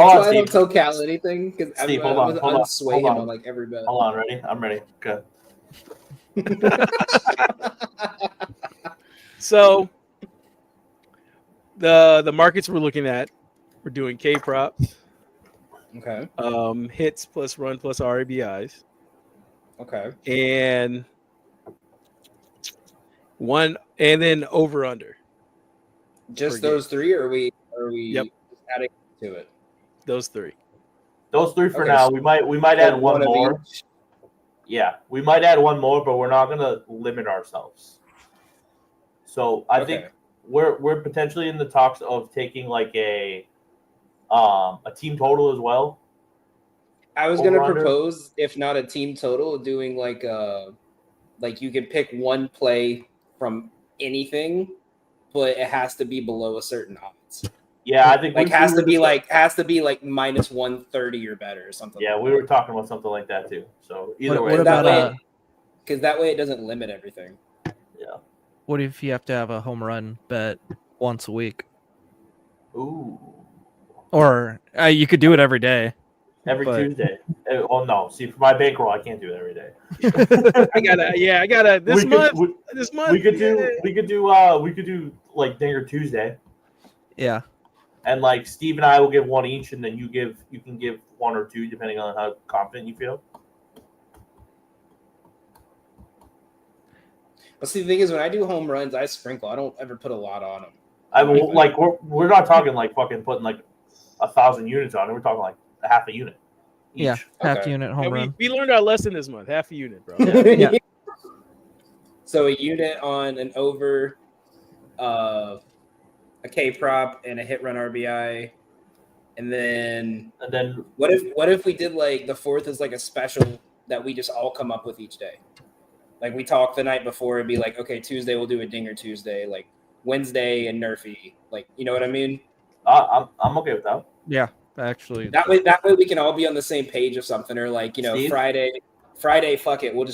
I Steve. don't tell Cal anything because Steve, I hold on. sway him on like every bet. Hold on, ready? I'm ready. Good. So the markets we're looking at, we're doing K prop, Okay. hits plus run plus RBIs, Okay. and then over under. Just Per those three, or are we Yep. adding to it? Those three. Those 3 for Okay, now. so- We might add one of more. each. Yeah, we might add one more, but we're not gonna limit ourselves. So I Okay. think we're potentially in the talks of taking like a team total as well. I was gonna Over-under? propose, if not a team total, doing like you can pick one play from anything, but it has to be below a certain odds. Yeah, I think Like we has were to be discuss- like minus 130 or better or something. Yeah, like we were talking about something like that too. So either way, what that. about Way, because that way it doesn't limit everything. yeah. What if you have to have a home run bet once a week, Ooh, or you could do it every day? every But- Tuesday. Oh no, see for my bankroll, I can't do it every day. I gotta this month. We could do like Dinger Tuesday, Yeah. and like Steve and I will give one each, and then you can give one or two depending on how confident you feel. But see, the thing is, when I do home runs, I sprinkle. I don't ever put a lot on them. I mean, like we're not talking like fucking putting like 1,000 units on it. We're talking like a half a unit. Each. Yeah, half Okay. unit home Yeah, run. we learned our lesson this month. Half a unit, bro. Yeah. So a unit on an over, a K prop, and a hit run RBI, and then And then what if we did like the fourth is like a special that we just all come up with each day? Like we talk the night before and be like, okay, Tuesday we'll do a Dinger Tuesday, like Wednesday and Nerfy, like you know what I mean? I'm okay with that. Yeah, actually. That way we can all be on the same page of something, or like Steve? Friday, fuck it, we'll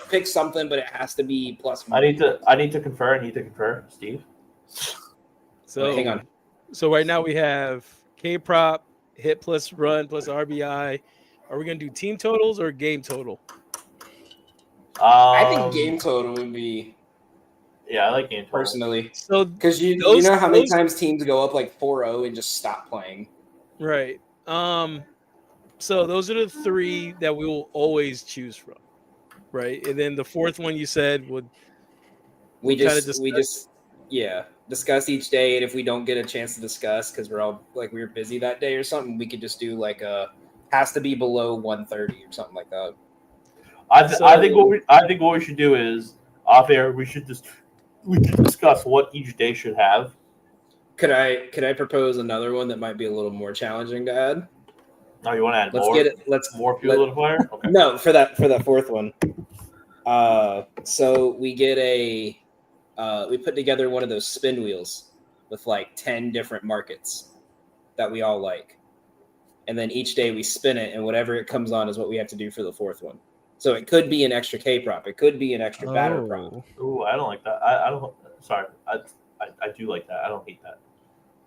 pick something, but it has to be plus I one. need to confer, Steve. So Wait, hang on. So right now we have K prop, hit plus run plus RBI. Are we gonna do team totals or game total? I think game total would be Yeah, I like game total. personally, So because you Those- know how many those- times teams go up like 4-0 and just stop playing. right. So those are the 3 that we will always choose from. Right. And then the fourth one you said would We kinda just discuss each day, and if we don't get a chance to discuss because we're all like we were busy that day or something, we could just do like a has to be below 130 or something like that. I think what we should do is off air. We should discuss what each day should have. Could I propose another one that might be a little more challenging to add? Oh, you want to add Let's more? get it. Let's More fuel to the fire. Okay. No, for that fourth one. So we get we put together one of those spin wheels with like 10 different markets that we all like. And then each day we spin it, and whatever it comes on is what we have to do for the fourth one. So it could be an extra K prop. It could be an extra batter prop. Ooh, I don't like that. I don't. Sorry, I do like that. I don't hate that.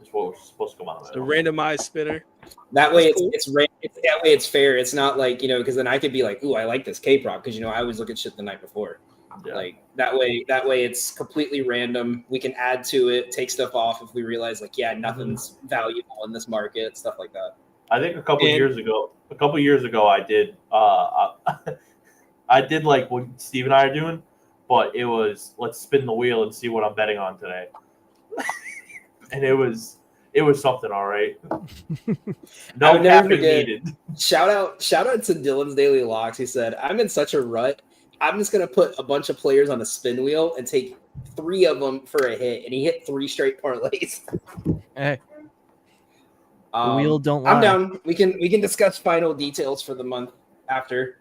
It's what we're supposed to come out of the it. randomized spinner. That way That's cool. it's that way it's fair. It's not like, because then I could be like, ooh, I like this K prop because I always look at shit the night before. Yeah. Like that way it's completely random. We can add to it, take stuff off if we realize like, yeah, nothing's valuable in this market, stuff like that. I think a couple years ago, I did. I did like what Steve and I are doing, but it was let's spin the wheel and see what I'm betting on today. And it was something, all right. No I'll never caffeine forget. needed. Shout out to Dylan's Daily Locks. He said, I'm in such a rut. I'm just gonna put a bunch of players on a spin wheel and take 3 of them for a hit, and he hit 3 straight parlays. Hey, the wheel don't lie. I'm down. We can discuss final details for the month after.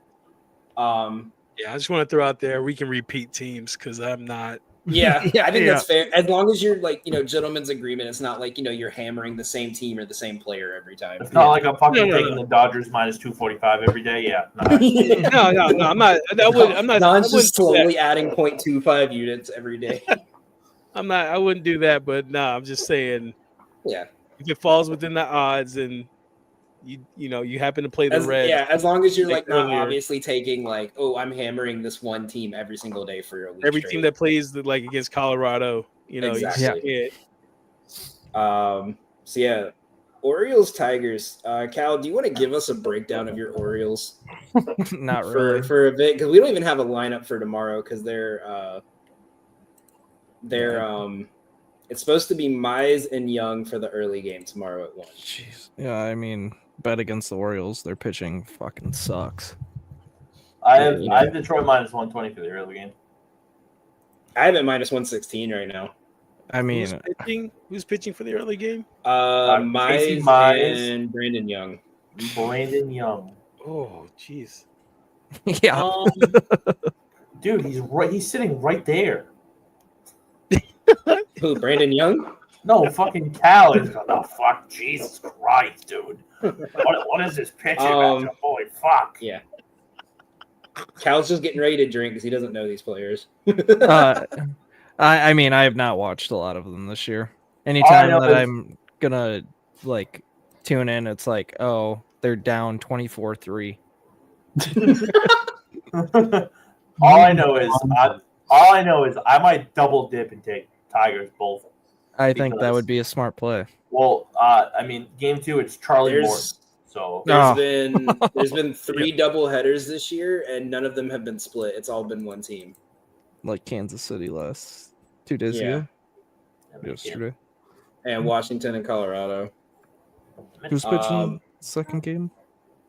Yeah, I just want to throw out there we can repeat teams because I'm not. Yeah, I think Yeah. that's fair. As long as you're like, gentleman's agreement, it's not like, you're hammering the same team or the same player every time. It's not like I'm fucking No. taking the Dodgers minus 245 every day. Yeah, nah. No, I'm not. I'm not. Don's I just wouldn't do slowly adding 0.25 units every day. I'm not. I wouldn't do that. But no, I'm just saying Yeah. if it falls within the odds and you happen to play the red. As long as you're like like not earlier. obviously taking like, oh, I'm hammering this one team every single day for a week. Every straight. team that plays like against Colorado, Exactly. Yeah. So yeah, Orioles Tigers. Cal, do you want to give us a breakdown of your Orioles Not really. for a bit? Because we don't even have a lineup for tomorrow because they're it's supposed to be Mize and Young for the early game tomorrow at 1. Jeez. Yeah, I mean, bet against the Orioles. Their pitching fucking sucks. I have you know. I have Detroit minus 120 for the early game. I have it minus 116 right now. I mean, Who's pitching for the early game? Casey Mize Mize. and Brandon Young. Brandon Young. Oh, jeez. yeah. Dude, he's sitting right there. Who, Brandon Young? No, fucking Cal is going, oh, fuck, Jesus Christ, dude. What is this pitching matchup? Holy fuck. Yeah. Cal's just getting ready to drink because he doesn't know these players. I mean, I have not watched a lot of them this year. Anytime that I'm gonna like tune in, it's like, oh, they're down 24-3. All I know is I might double dip and take Tigers both. I think that would be a smart play. Well, I mean, game 2 it's Charlie Morton. So there's been 3 double headers this year, and none of them have been split. It's all been one team. Like Kansas City last 2 days ago. Yesterday. And Washington and Colorado. Who's pitching second game?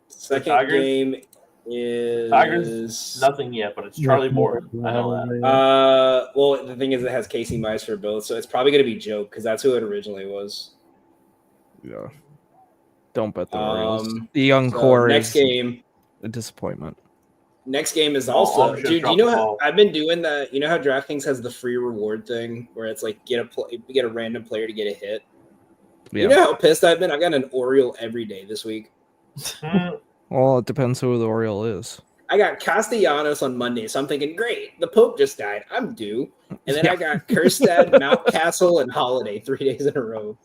Second game is Tigers. Nothing yet, but it's Charlie Morton. I know that. Well, the thing is, it has Casey Mize for both, so it's probably going to be Joke because that's who it originally was. Yeah. Don't bet the Orioles. The young core next game a disappointment. Next game is also, dude. You know how I've been doing that? You know how DraftKings has the free reward thing where it's like get a random player to get a hit. Yeah. You know how pissed I've been? I've got an Oriole every day this week. Well, it depends who the Oriole is. I got Castellanos on Monday, so I'm thinking, great, the Pope just died. I'm due. And then I got Kerstad, Mountcastle, and Holiday 3 days in a row.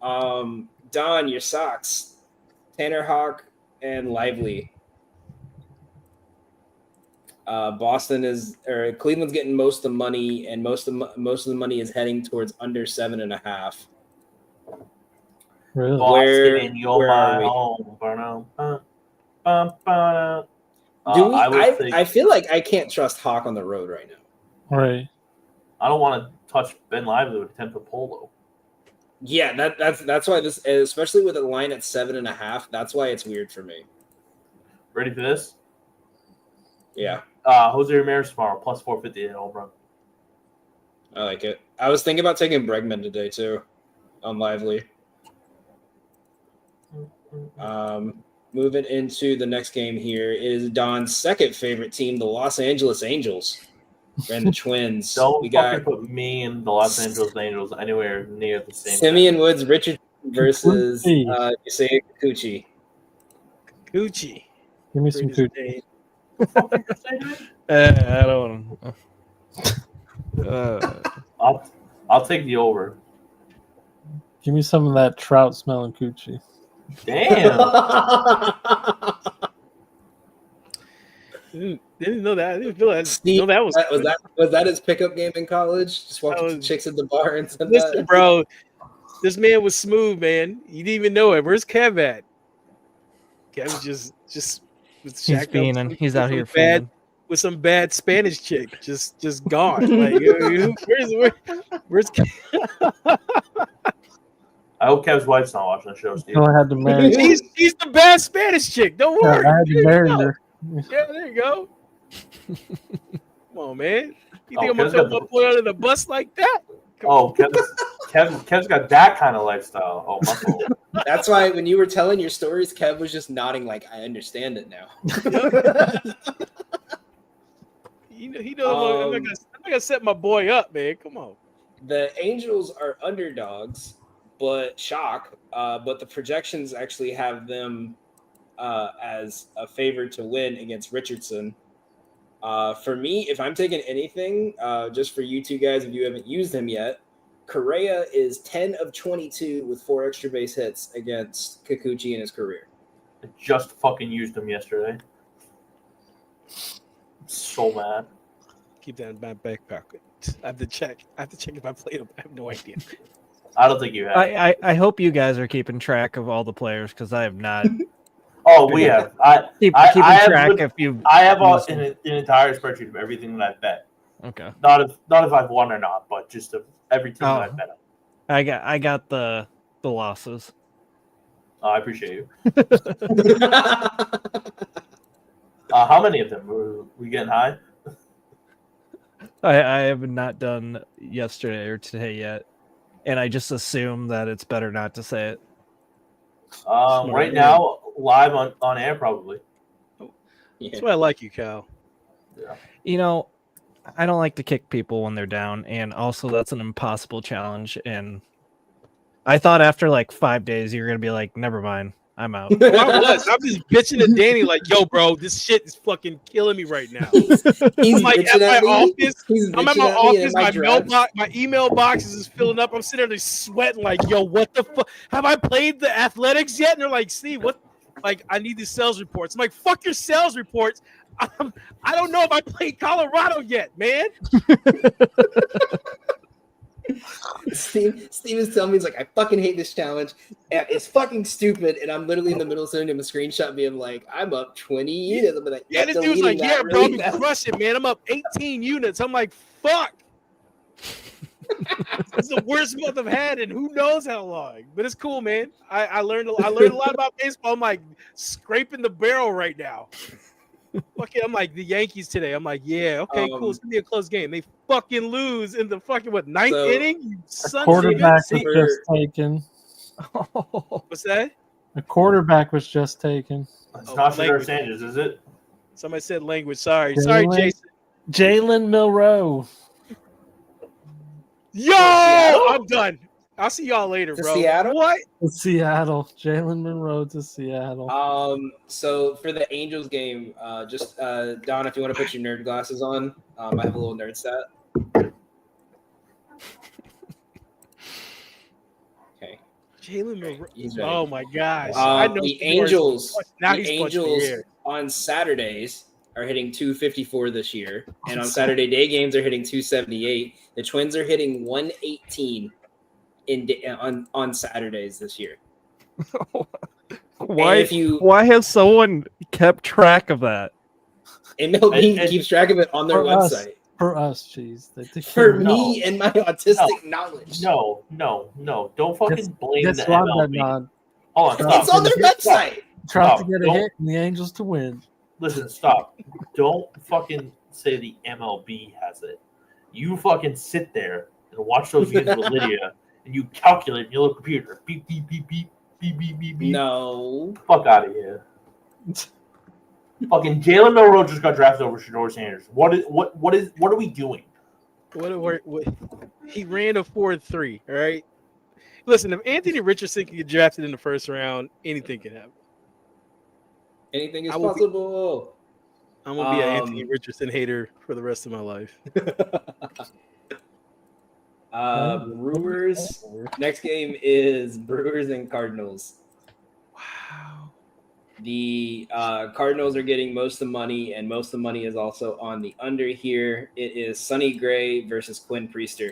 Don, your socks. Tanner Hawk and Lively. Cleveland's getting most of the money, and most of the money is heading towards under 7.5. Really? Boston, where are we? I feel like I can't trust Hawk on the road right now. Right. I don't want to touch Ben Lively with a 10-foot pole, though. Yeah, that's why this, especially with a line at 7.5, that's why it's weird for me. Ready for this? Yeah. Jose Ramirez tomorrow, plus 450 at Old Run. I like it. I was thinking about taking Bregman today, too, on Lively. Moving into the next game here is Don's second favorite team, the Los Angeles Angels, and the Twins. Don't fucking put me and the Los Angeles Angels anywhere near the same. Simeon Woods, Richard versus Yusei Kikuchi. Kikuchi. Give me some Kikuchi. I don't know. I'll take the over. Give me some of that trout smelling coochie. Damn. Didn't know that. I didn't feel that. Steve, that was that his pickup game in college? Just walking to chicks at the bar and said listen, bro. This man was smooth, man. You didn't even know it. Where's Kev at? Kev just he's being he's out here bad with some bad Spanish chick. Just gone. Like where's Kev? I hope Kev's wife's not watching the show, Steve. No, I had to marry her. She's the bad Spanish chick. Don't worry. I had to marry her. Yeah, there you go. Come on, man. You think I'm gonna throw my boy under the bus like that? Kev's got that kind of lifestyle. Oh, my fault. That's why when you were telling your stories, Kev was just nodding like, I understand it now. He knows I'm not gonna set my boy up, man. Come on. The Angels are underdogs, but the projections actually have them as a favorite to win against Richardson. For me, if I'm taking anything, just for you two guys, if you haven't used him yet, Correa is 10 of 22 with 4 extra base hits against Kikuchi in his career. I just fucking used him yesterday. I'm so mad. Keep that in my back pocket. I have to check if I played him. I have no idea. I don't think you have. I hope you guys are keeping track of all the players because I have not. Oh, we have. Keeping track if you. I have an entire spreadsheet of everything that I've bet. Okay. Not if I've won or not, but just of every team that I've bet on. I got the losses. I appreciate you. How many of them? Were we getting high? I have not done yesterday or today yet, and I just assume that it's better not to say it. Right now, live on air, probably. That's why I like you, Cal. Yeah. You know, I don't like to kick people when they're down, and also that's an impossible challenge. And I thought after like 5 days you were gonna be like, never mind, I'm out. Well, I'm just bitching at Danny like, yo, bro, this shit is fucking killing me right now. He's I'm like bitching at at my me. office. He's I'm at bitching my at me in office. my My drafts. my email box is just filling up. I'm sitting there just sweating like, yo, what the fuck? Have I played the Athletics yet? And they're like, Steve, what? Like, I need the sales reports. I'm like, fuck your sales reports. I don't know if I played Colorado yet, man. Steve is telling me, he's like, I fucking hate this challenge. And it's fucking stupid. And I'm literally in the middle of sending him a screenshot being like, I'm up 20 units. I'm like, Yeah, this deleting dude's like, that yeah, bro, really I'm fast. crushing, man. I'm up 18 units. I'm like, fuck. It's the worst month I've had in who knows how long. But it's cool, man. I learned a lot about baseball. I'm like scraping the barrel right now. Okay, I'm like the Yankees today. I'm like, yeah, okay, cool. It's gonna be a close game. They fucking lose in the fucking ninth inning. You sons of Quarterback bitches. was just taken. What's that? A quarterback was just taken. It's not Shedeur Sanders, is it? Somebody said language. Sorry, Jalen- Jason. Jalen Milroe. Yo, Seattle? I'm done. I'll see y'all later, To bro. Seattle? What? To Seattle. Jalen Monroe to Seattle. So for the Angels game, just Don, if you want to put your nerd glasses on, I have a little nerd stat. Okay. Jalen Monroe. He's ready. Oh my gosh. I know The Seymour's- Angels, Now the he's punched me Angels here. on Saturdays are hitting 254 this year, and on Saturday day games are hitting 278. The Twins are hitting 118 on Saturdays this year. Why has someone kept track of that? MLB keeps track of it on their website. For us, jeez. For me and my autistic knowledge. No. Don't fucking blame Guess the what, MLB. Bednod? Hold on, stop. It's on their website. Try to Stop. get a Don't- hit and the Angels to win. Listen, stop. Don't fucking say the MLB has it. You fucking sit there and watch those games with Lydia, and you calculate in your little computer. Beep, beep, beep, beep, beep, beep, beep, beep. No. Fuck out of here. Fucking Jalen Milroe just got drafted over Shedeur Sanders. What are we doing? What he ran a 4.3. All right. Listen, if Anthony Richardson can get drafted in the first round, anything can happen. Anything is I will be- possible. I'm gonna be an Anthony Richardson hater for the rest of my life. Brewers. Next game is Brewers and Cardinals. Wow. The Cardinals are getting most of the money, and most of the money is also on the under here. It is Sonny Gray versus Quinn Priester.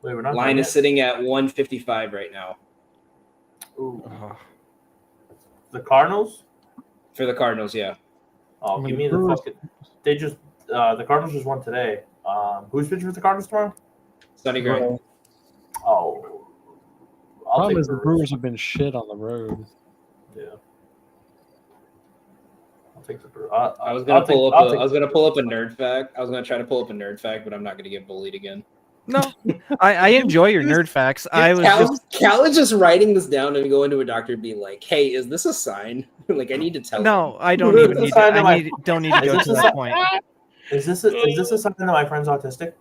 Wait, we're not Line done is yet? sitting at 155 right now Ooh. The Cardinals? for the Cardinals. Yeah. Oh, I mean, give me the Brewers- fucking. They just the Cardinals just won today. Who's pitching for the Cardinals tomorrow? Sonny Gray. Oh, I'll Problem take is the Brewers. Brewers have been shit on the road. Yeah, I'll take the Brewers. I was gonna pull up a nerd fact. I was gonna try to pull up a nerd fact, but I'm not gonna get bullied again. No, I enjoy your nerd facts. I was just Cal is just writing this down and going to a doctor and being like, "Hey, is this a sign? Like, I need to tell." no, him. I don't even need to. Sign of I don't need to Is go this to a that sign- point. Is this a sign that my friend's autistic?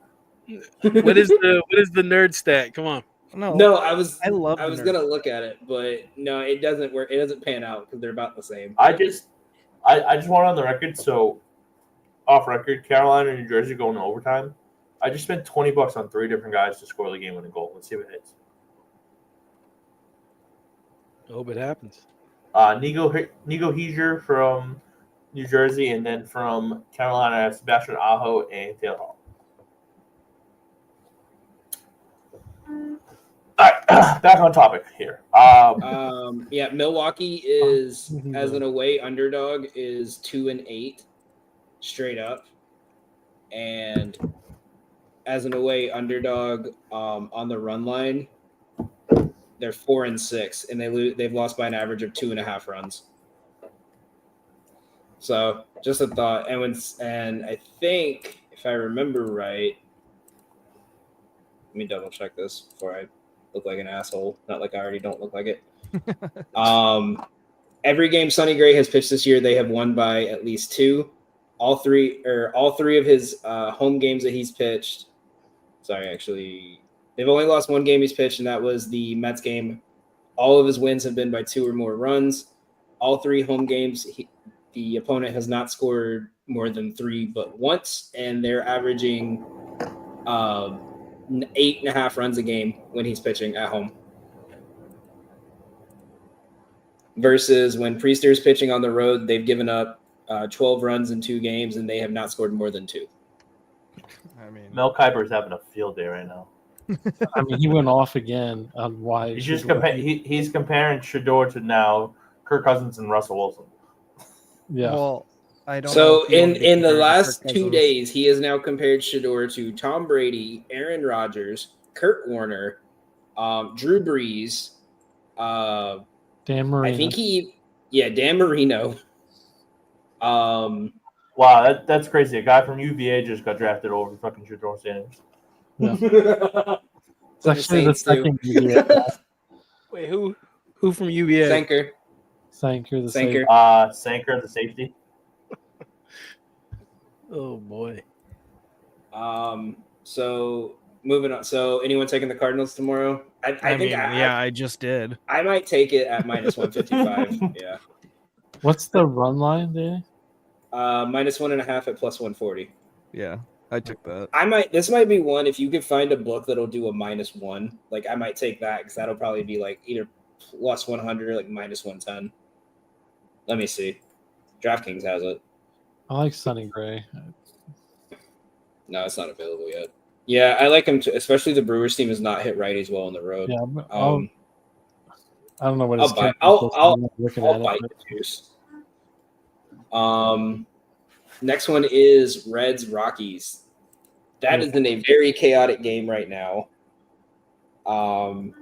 What is the nerd stat? Come on. No, I was love I was nerd. gonna look at it, but no, it doesn't work. It doesn't pan out because they're about the same. I just want on the record, so off record, Carolina and New Jersey going to overtime. I just spent $20 on 3 different guys to score the game-winning goal. Let's see what hits. I hope it happens. Nico Heiser from New Jersey, and then from Carolina, Sebastian Aho and Taylor Hall. All right, back on topic here. Yeah, Milwaukee is as an away underdog is 2-8 straight up, and as an away underdog on the run line, they're 4-6, and they've lost by an average of 2.5 runs. So just a thought. And I think if I remember right, let me double check this before I look like an asshole. Not like I already don't look like it. Every game Sonny Gray has pitched this year, they have won by at least 2. All three of his home games that he's pitched. Sorry, actually, they've only lost 1 game he's pitched, and that was the Mets game. All of his wins have been by 2 or more runs. All 3 home games, the opponent has not scored more than 3 but once, and they're averaging 8.5 runs a game when he's pitching at home. Versus when Priester's pitching on the road, they've given up 12 runs in 2 games, and they have not scored more than 2. I mean, Mel Kiper's having a field day right now. I mean, he went off again on why He's just he's comparing Shador to now Kirk Cousins and Russell Wilson. Yeah. well, I don't. know So if you want to in the compare last Kirk 2 Cousins. days, he has now compared Shador to Tom Brady, Aaron Rodgers, Kurt Warner, Drew Brees. Dan Marino. I think Dan Marino. Wow, that's crazy. A guy from UVA just got drafted over fucking Shador Sanders. Yeah. It's actually the Saints, too. second UVA guy. Wait, who from UVA? Sanker. Sanker, the Sanker. Sanker, the safety. Oh boy. So moving on. So anyone taking the Cardinals tomorrow? I think I just did. I might take it at minus 155. Yeah. What's the run line, Danny? Minus 1.5 at plus 140. Yeah, I took that. This might be one, if you could find a book that'll do a -1, like I might take that, because that'll probably be like either plus 100 or like minus 110. Let me see. DraftKings has it. I like Sonny Gray. No, it's not available yet. Yeah, I like him too, especially the Brewers team has not hit righties well on the road. Yeah, Um, I don't know what I'll his buy- character I'll- is. I'll- I'm not looking I'll at bite it. the juice. Next one is Reds Rockies. That is in a very chaotic game right now. 100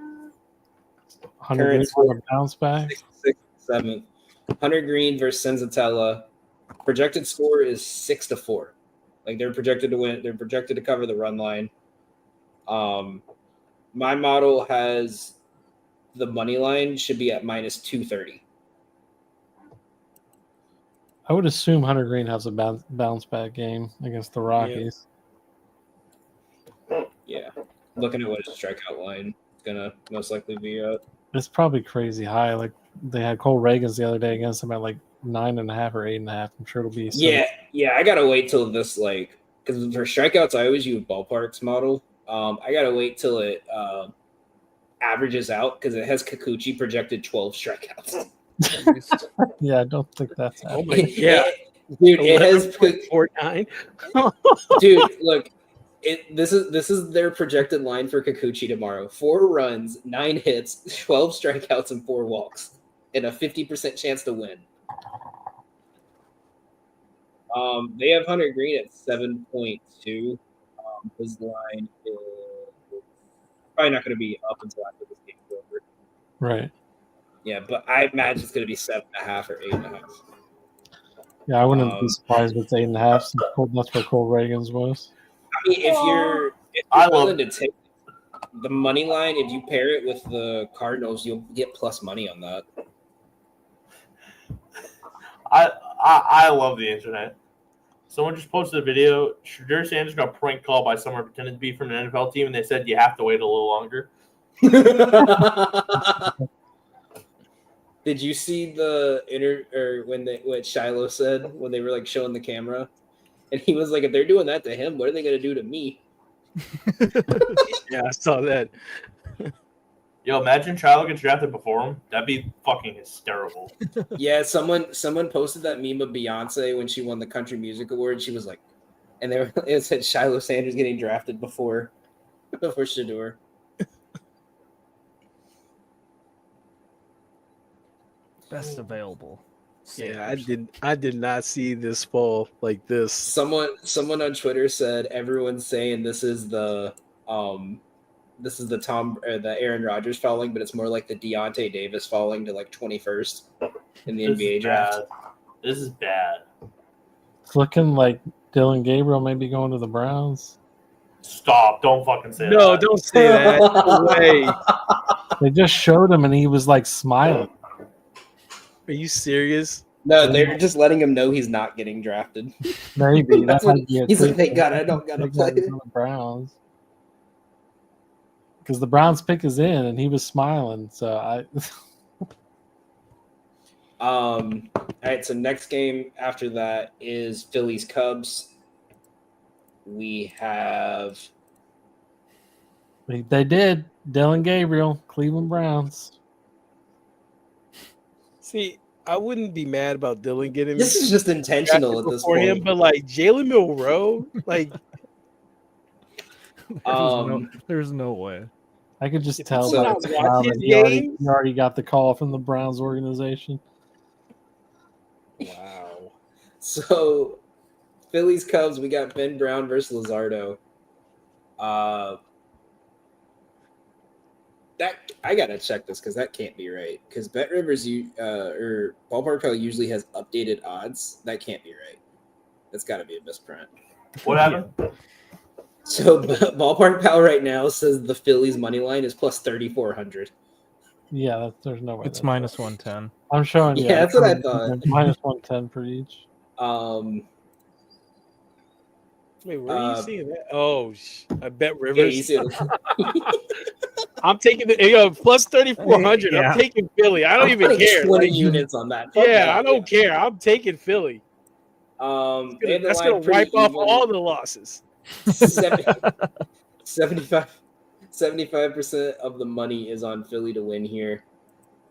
current days for a bounce back. 6th, 7th. Hunter Green versus Senzatella. Projected score is 6-4. Like they're projected to win. They're projected to cover the run line. My model has the money line should be at minus 230. I would assume Hunter Green has a bounce back game against the Rockies. Yeah. Looking at what his strikeout line is gonna most likely be at. It's probably crazy high. Like they had Cole Reagans the other day against him at like 9.5 or 8.5. I'm sure it'll be. Yeah. I gotta wait till this because for strikeouts I always use Ballpark's model. I gotta wait till it averages out because it has Kikuchi projected 12 strikeouts. Yeah, I don't think that's Oh happening. my god. Dude, it has 11.49. dude. Look, this is their projected line for Kikuchi tomorrow: 4 runs, 9 hits, 12 strikeouts, and 4 walks, and a 50% chance to win. They have Hunter Green at 7.2. His line is probably not going to be up until after this game's over. Right. Yeah, but I imagine it's going to be 7.5 or 8.5. Yeah, I wouldn't be surprised if it's 8.5. Since that's where Cole Reagans was. I mean, if you're willing to take the money line, if you pair it with the Cardinals, you'll get plus money on that. I love the internet. Someone just posted a video. Shador Sanders got prank called by someone pretending to be from an NFL team, and they said you have to wait a little longer. Did you see the what Shiloh said when they were like showing the camera, and he was like, "If they're doing that to him, what are they going to do to me?" Yeah, I saw that. Yo, imagine Shiloh gets drafted before him. That'd be fucking hysterical. Yeah, someone posted that meme of Beyonce when she won the Country Music Award. She was like, and it said Shiloh Sanders getting drafted before Shador. Best available. Yeah, I did not see this fall like this. Someone on Twitter said everyone's saying this is the this is the Aaron Rodgers falling, but it's more like the Deontay Davis falling to like 21st in the NBA draft. This is bad. It's looking like Dylan Gabriel may be going to the Browns. Stop! Don't fucking say that. No, don't say that. No way. They just showed him and he was like smiling. Are you serious? No, they're just letting him know he's not getting drafted. Maybe That's what he's like. Thank God I don't gotta play. the Browns. Because the Browns pick is in and he was smiling. So I All right, so next game after that is Phillies Cubs. We have they did. Dylan Gabriel, Cleveland Browns. See, I wouldn't be mad about Dylan getting this is just intentional at this for point. him, but like Jalen Milroe, like There's no way. I could just If tell he's by not the smile watching that games- he already got the call from the Browns organization. Wow. So Phillies Cubs, we got Ben Brown versus Luzardo. That I gotta check this because that can't be right. Because Bet Rivers or Ballpark Pal usually has updated odds. That can't be right. That's got to be a misprint. What happened? So Ballpark Pal right now says the Phillies money line is plus 3,400. Yeah, there's no way. It's that's minus right. 110. I'm showing. Yeah, that's what I thought. Minus 110 for each. wait, where are you seeing that? Oh, I bet Yeah, Rivers. you see it. I'm taking the plus 3,400. Yeah. I'm taking Philly. I don't I'm even putting care. 20 Like, units on that. Fuck yeah, that, I don't care. I'm taking Philly. They have the That's line gonna pretty wipe off even. all the losses. 75% of the money is on Philly to win here.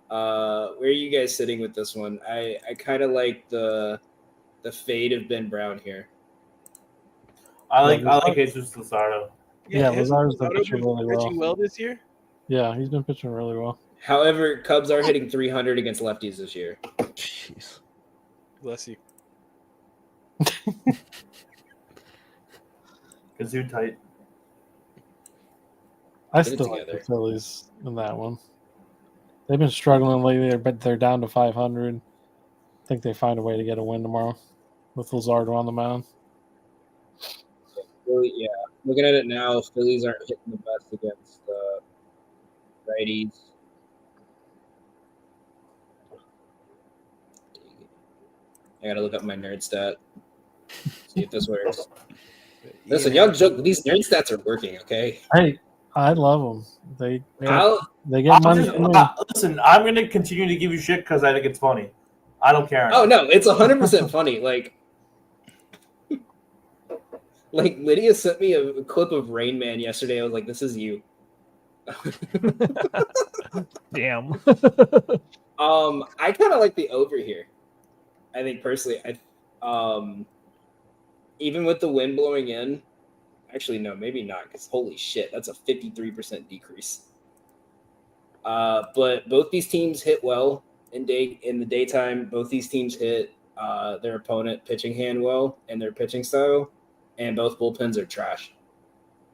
Where are you guys sitting with this one? I kind of like the fade of Ben Brown here. I like Jesus Luzardo. Yeah, has Lazardo's been Luzardo pitching really well. pitching well this year. Yeah, he's been pitching really well. However, Cubs are hitting 300 against lefties this year. Jeez. Bless you. Kazoo tight. I Get it still like the together. Phillies in that one. They've been struggling lately, but they're down to 500. I think they find a way to get a win tomorrow with Luzardo on the mound. Philly, yeah. Looking at it now, Phillies aren't hitting the best against righties. I gotta look up my nerd stat. See if this works. Listen, y'all joke. These nerd stats are working. Okay. Hey, I love them. They How? get money. from me. Listen, I'm gonna continue to give you shit because I think it's funny. I don't care. Oh no, it's 100% funny. Like Lydia sent me a clip of Rain Man yesterday. I was like, "This is you." Damn. I kind of like the over here. I think personally, even with the wind blowing in, actually no, maybe not, because holy shit, that's a 53% decrease. But both these teams hit well in the daytime. Both these teams hit their opponent pitching hand well and their pitching style, and both bullpens are trash.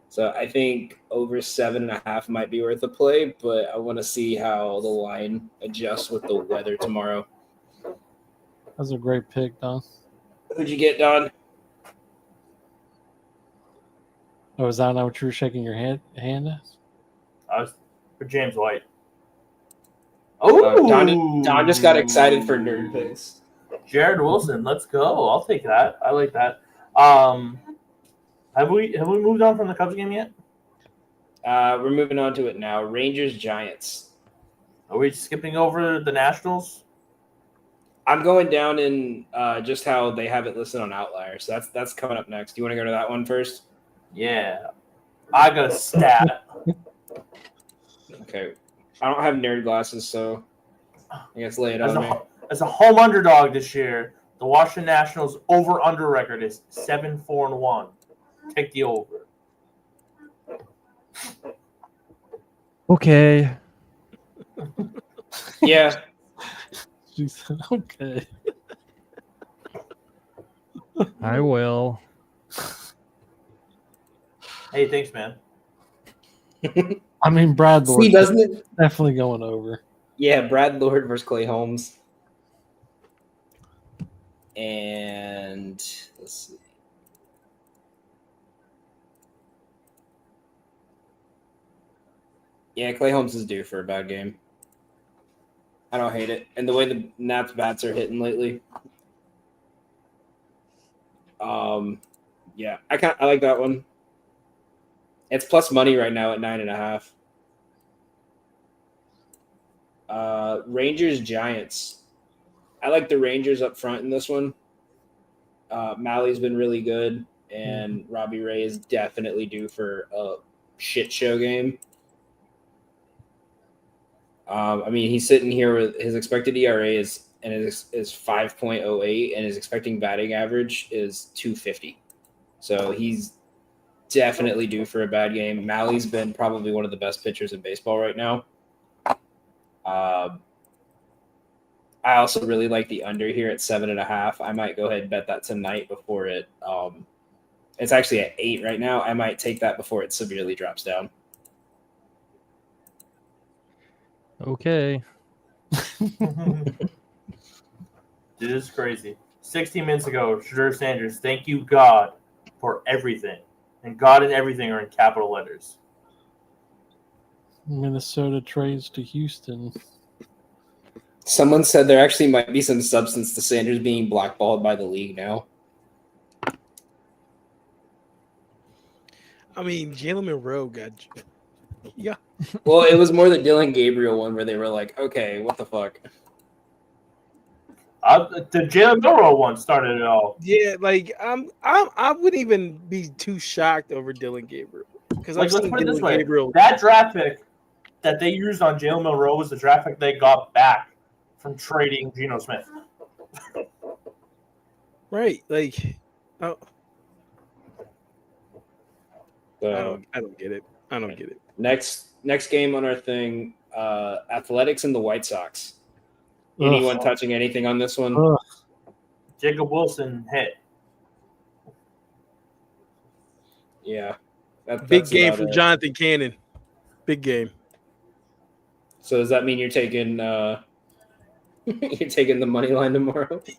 So I think over 7.5 might be worth a play, but I want to see how the line adjusts with the weather tomorrow. That's a great pick, Don. Who'd you get, Don? Oh, is that not what you were shaking your hand at? I was for James White. Don just got excited for nerd picks. Jared Wilson, let's go. I'll take that. I like that. Have we moved on from the Cubs game yet? We're moving on to it now. Rangers Giants. Are we skipping over the Nationals? I'm going down in just how they have it listed on Outlier. So that's coming up next. Do you want to go to that one first? Yeah. I got a stat. Okay. I don't have nerd glasses, so I guess lay it As on me. as a home underdog this year, the Washington Nationals over-under record is 7-4-1. Take the over. Okay. Yeah. She said, okay. I will. Hey, thanks, man. I mean, Brad Lord See, doesn't it? definitely going over. Yeah, Brad Lord versus Clay Holmes. And let's see. Yeah, Clay Holmes is due for a bad game. I don't hate it. And the way the Nats bats are hitting lately. Yeah, I like that one. It's plus money right now at 9.5. Rangers Giants. I like the Rangers up front in this one. Mally's been really good, and Robbie Ray is definitely due for a shit show game. I mean, he's sitting here with his expected ERA is 5.08, and his expecting batting average is 250. So he's definitely due for a bad game. Mally's been probably one of the best pitchers in baseball right now. I also really like the under here at 7.5. I might go ahead and bet that tonight before it. It's actually at 8 right now. I might take that before it severely drops down. Okay. Dude, this is crazy. 16 minutes ago, Shedeur Sanders, thank you, God, for everything. And God and everything are in capital letters. Minnesota trades to Houston. Someone said there actually might be some substance to Sanders being blackballed by the league now. I mean, Jalen Monroe got. Yeah. Well, it was more the Dylan Gabriel one where they were like, okay, what the fuck? The Jalen Monroe one started it all. Yeah, like I wouldn't even be too shocked over Dylan Gabriel because Like, I've let's seen put it this Dylan way. Gabriel. That draft pick that they used on Jalen Monroe was the draft pick they got back from trading Geno Smith. Right, like oh, So I don't get it. I don't get it. next game on our thing, Athletics and the White Sox. Anyone touching anything on this one? Ugh. Jacob Wilson hit. Yeah. Big That's game about from it. Jonathan Cannon. Big game. So does that mean you're taking you're taking the money line tomorrow? It's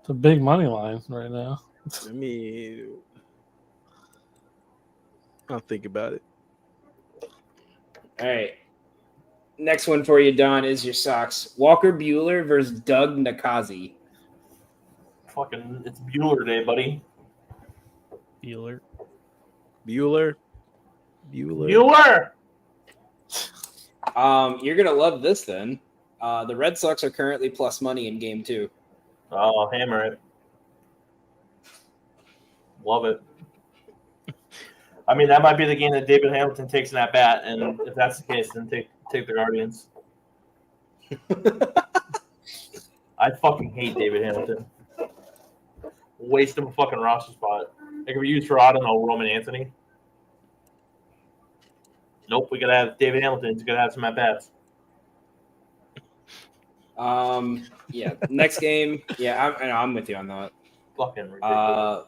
a big money line right now. I mean, I'll think about it. All right. Next one for you, Don, is your Sox. Walker Buehler versus Doug Nakazi. Fucking, it's Bueller Day, buddy. Bueller. Bueller. Bueller! You're gonna love this then. The Red Sox are currently plus money in game 2. Oh, hammer it. Love it. I mean, that might be the game that David Hamilton takes an at bat, and if that's the case, then take the Guardians. I fucking hate David Hamilton. Waste of a fucking roster spot. It could be used for, I don't know, Roman Anthony. Nope, we gotta have David Hamilton. He's gonna have some at bats. Yeah. Next game. Yeah, I'm with you on that. Fucking ridiculous.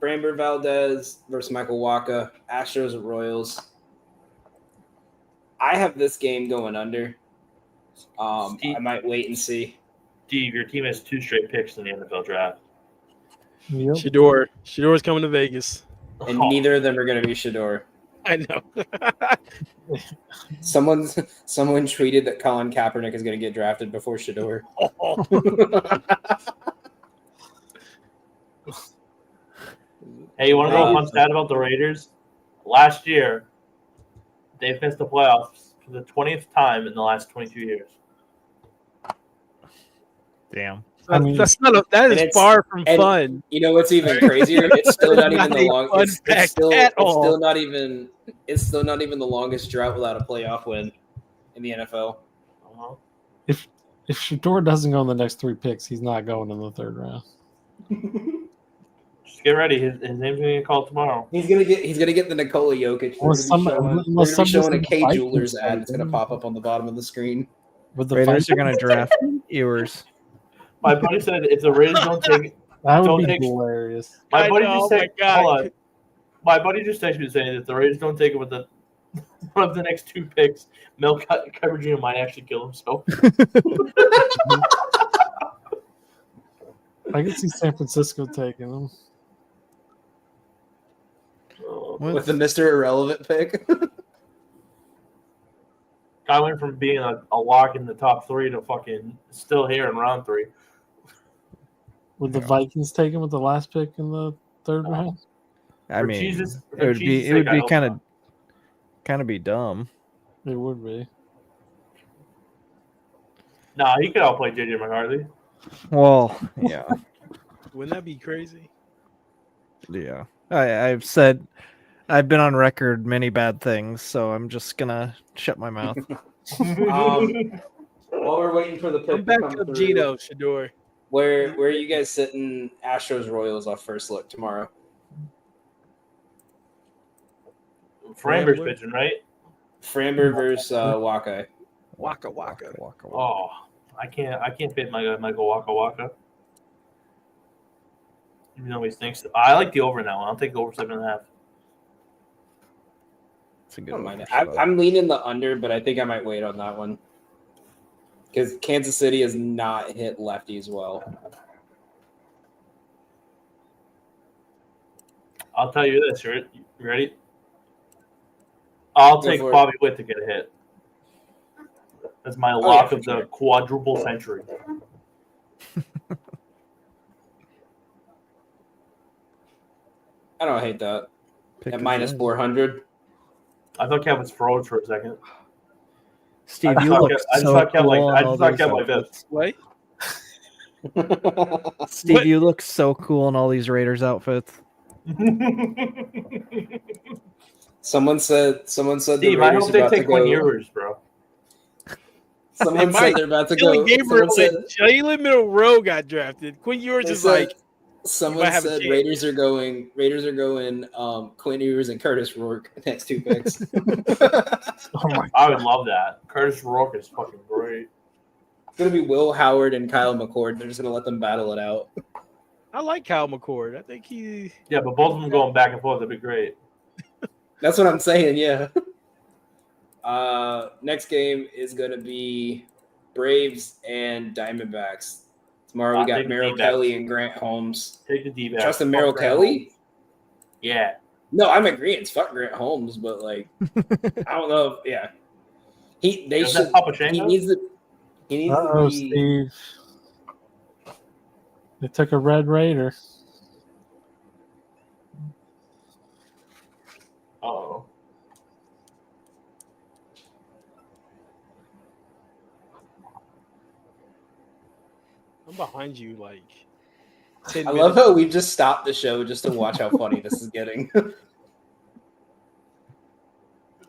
Framber Valdez versus Michael Wacha. Astros at Royals. I have this game going under. I might wait and see. Steve, your team has 2 straight picks in the NFL draft. Yep. Shador's coming to Vegas. And neither of them are going to be Shedeur. I know. Someone tweeted that Colin Kaepernick is going to get drafted before Shedeur. Hey, you want to know a fun stat about the Raiders? Last year, they missed the playoffs for the 20th time in the last 22 years. Damn. I mean- that And is it's- far from and- fun. You know what's even crazier? It's still not even the Not a long. fun It's fact still at all. not even. It's still not even the longest drought without a playoff win in the NFL. Uh-huh. If Shador doesn't go in the next 3 picks, he's not going in the 3rd round. Just get ready. His name's going to get called tomorrow. He's gonna get the Nikola Jokic. We're gonna be showing a K Vikings Jewelers ad. play, It's gonna pop up on the bottom of the screen. With the Raiders are Vikings- going to draft Ewers. My buddy said if the Raiders don't take That would Don't be take- hilarious. My buddy know, just oh said, my God. hold on. My buddy just texted me saying that if the Raiders don't take it with the one of the next 2 picks, Mel Kiper might actually kill himself. I can see San Francisco taking them. With the Mr. Irrelevant pick. I went from being a lock in the top 3 to fucking still here in round 3. Would the Vikings take him with the last pick in the 3rd round? I For mean, Jesus- it for would be Jesus' it would sake, I be hope kind of be dumb. It would be. Nah, he could outplay JJ McCarthy. Well, yeah, Wouldn't that be crazy? yeah. I've been on record many bad things, so I'm just gonna shut my mouth. While we're waiting for the pick I'm back to come up through, Gino, Shador. where are you guys sitting Astros Royals off first look tomorrow? Framber's Rambler? pitching, right? Framber versus Wakai. Waka waka. Oh, I can't fit my guy Michael Waka. Even though he stinks. I like the over now. I'll take the over 7.5. It's a I good don't one. mind for it. sure. I'm leaning the under, but I think I might wait on that one because Kansas City has not hit lefties well. I'll tell you this. You ready? I'll Go take for it. Bobby Witt to get a hit. That's my yeah, lock for of the sure. quadruple century. I don't hate that. Pick At a minus win. 400. I thought Kev was froze for a second. Steve, I you just look thought- I just so thought Kev cool like- in I all just thought these Kev like this. outfits. What? Steve, What? you look so cool in all these Raiders outfits. Someone said the Steve, I Raiders hope are they about to take Quinn go. Ewers, bro. Someone They said might. they're about to Dylan go. Gabriel Someone said, and Jalen Monroe got drafted. Quinn Ewers they is said- like, someone might have a said chance. Raiders are going. Quinn Ewers and Curtis Rourke next 2 picks. Oh my! I would love that. Curtis Rourke is fucking great. It's gonna be Will Howard and Kyle McCord. They're just gonna let them battle it out. I like Kyle McCord. I think he. Yeah, but both of them going back and forth would be great. That's what I'm saying. Yeah. Next game is gonna be Braves and Diamondbacks. Tomorrow we got take the Merrill D-backs. Kelly and Grant Holmes. Take the D-back. Trust in Merrill Fuck Grant Kelly? Holmes. Yeah. No, I'm agreeing. Fuck Grant Holmes, but like, I don't know. Yeah, they Is should. that Papa Shango? He needs to. He needs Uh-oh, to be. Steve. They took a Red Raider. Uh-oh. I'm behind you, like 10 I minutes. love how we just stopped the show just to watch how funny this is getting.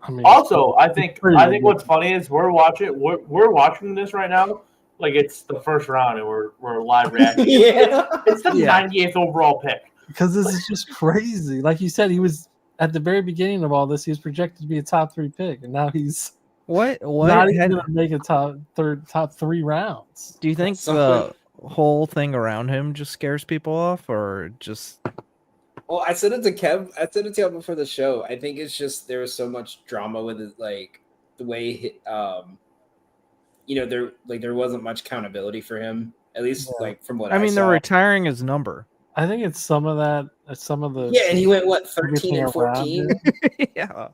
I mean, Also, I think Pretty what's funny is we're watching this right now like it's the first round and we're live reacting. Yeah. It's the Yeah. 98th overall pick. because this is just crazy. Like you said, he was at the very beginning of all this. He was projected to be a top 3 pick, and now he's What not even had- going to make a top 3 rounds. do you think the whole thing around him just scares people off, or just Well, I said it to Kev. I said it to him before the show. I think it's just there was so much drama with it, like the way there wasn't much accountability for him. At least Yeah. like from what I mean, saw. they're retiring his number. I think it's some of that. Some of the Yeah, and he went what 13 everything and around 14. him. Yeah.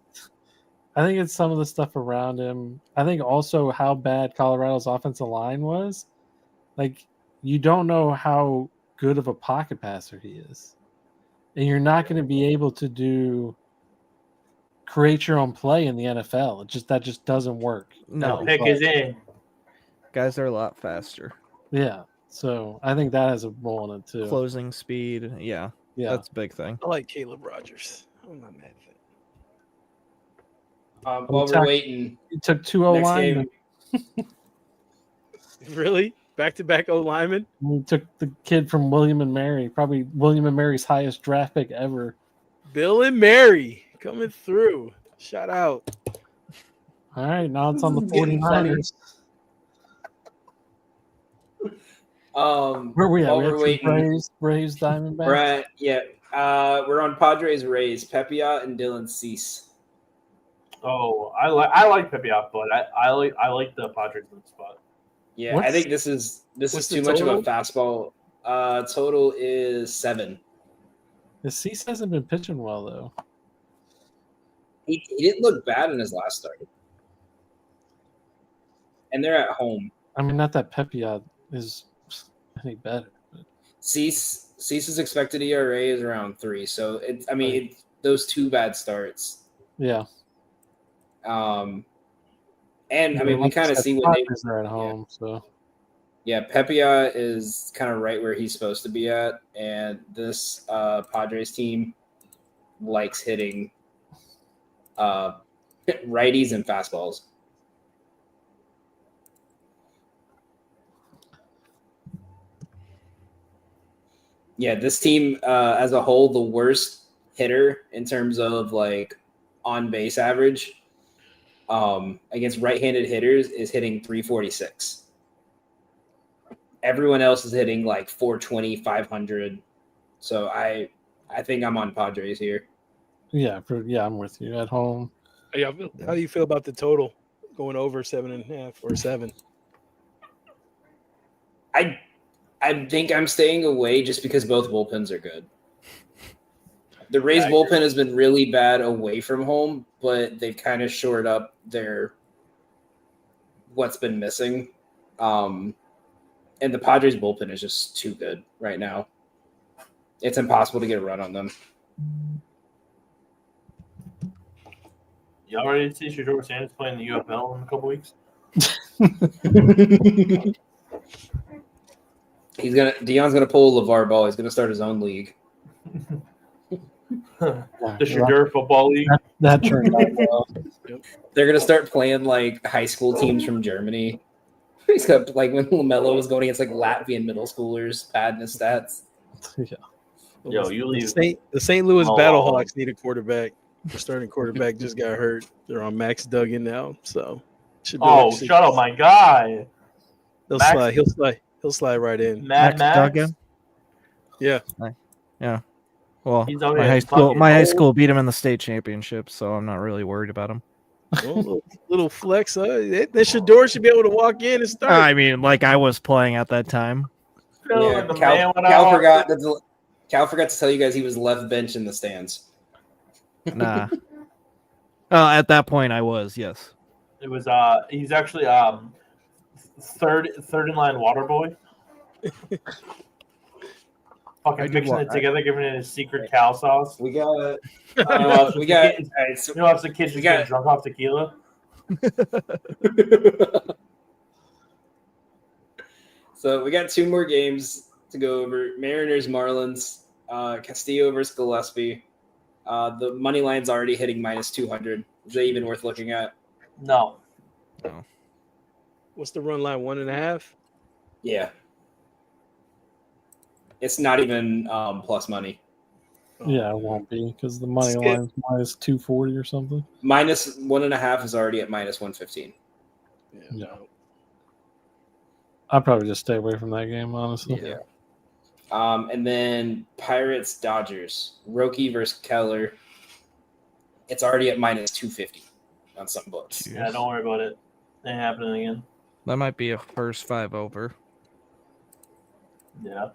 I think it's some of the stuff around him. I think also how bad Colorado's offensive line was. Like, you don't know how good of a pocket passer he is. And you're not going to be able to create your own play in the NFL. That just doesn't work. No, Pick is in. guys are a lot faster. Yeah. So I think that has a role in it too. Closing speed. Yeah, Yeah. that's a big thing. I like Caleb Rogers. I'm not mad at While we're waiting, He took 2 O next linemen. game. that. Really? Back-to-back O lineman? He took the kid from William and Mary, probably William and Mary's highest draft pick ever. Bill and Mary coming through. Shout out. All right, now it's on the This is getting funny. 49ers. Where we at? while We we're have waiting, Braves, Diamondbacks. Brett, yeah, we're on Padres Rays, Pepiot and Dylan Cease. Oh, I like Pepiot, but I like the Padres in this spot. Yeah, I What's- think this is what's too the much of a total? fastball. Total is 7. The Cease hasn't been pitching well though. He didn't look bad in his last start, and they're at home. I mean, not that Pepiot is any better. But Cease's expected ERA is around 3, so it's those 2 bad starts. yeah, And I mean, we like kind I of said, see when they, Padres are at home, so yeah, Pepiot is kind of right where he's supposed to be at, and this Padres team likes hitting righties and fastballs. Yeah, this team as a whole, the worst hitter in terms of like on base average against right-handed hitters is hitting 346. Everyone else is hitting like 420, 500. So I think I'm on Padres here. yeah, I'm with you at home. How do you feel about the total going over 7.5 or 7? I think I'm staying away just because both bullpens are good. The Rays Yeah, bullpen has been really bad away from home, but they've kind of shored up their what's been missing. And the Padres bullpen is just too good right now. It's impossible to get a run on them. Y'all ready to see Shador Sanders play in the UFL in a couple weeks? Dion's gonna pull a LeVar Ball. He's gonna start his own league. The Shador Football League. That turned out well. They're gonna start playing like high school teams from Germany. He's got like when LaMelo was going against like Latvian middle schoolers, bad in his stats. Yeah. Yo, you leave. The St. Louis Oh. Battlehawks need a quarterback. The starting quarterback just got hurt. They're on Max Duggan now, so Oh, shut up, my guy. He'll Max- slide. He'll slide right in. Mad Max. Duggan? Yeah. Well, He's over my there high school fucking my high old. school beat him in the state championship, so I'm not really worried about him. Well, little flex. That Shador should be able to walk in and start. I mean, like I was playing at that time. Phil Yeah, and the Cal, man went Cal out. forgot to tell you guys he was left bench in the stands. Nah. At that point, I was, yes. It was he's actually third in line water boy. Fucking did mixing what? it together, giving it a secret cow sauce. We got You know, we got you all right, so, know, if the kids We just got- get drunk off tequila. so we got 2 more games to go over. Mariners, Marlins, Castillo versus Gillespie. The money line's already hitting minus 200. Is that even worth looking at? No. What's the run line? 1.5. Yeah. It's not even plus money. Yeah, it won't be because the money Skip. line's minus 240 or something. Minus 1.5 is already at minus 115. Yeah. I'd probably just stay away from that game, honestly. Yeah. And then Pirates, Dodgers, Roki versus Keller. It's already at minus 250 on some books. Yeah, don't worry about it. Ain't happening again. That might be a first 5 over. Yeah.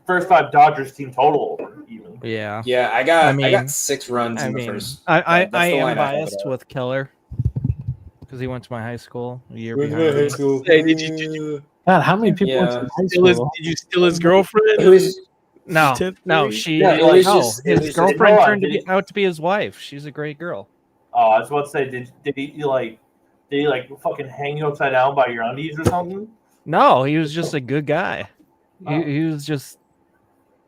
First 5 Dodgers team total over even. Yeah. Yeah, I got I got mean- 6 runs I in the mean, first. I that's the am line I have it biased at. with Keller because he went to my high school a year behind me. school. Hey, did you God, how many people went Yeah. to high steal his? school? Did you steal his girlfriend? It was No, 10th no, grade? she. Yeah, it was no, just- it his was- girlfriend Hold on, turned did he- out to be his wife. She's a great girl. Oh, I was about to say, did he fucking hang you upside down by your undies or something? No, he was just a good guy. Oh. He was just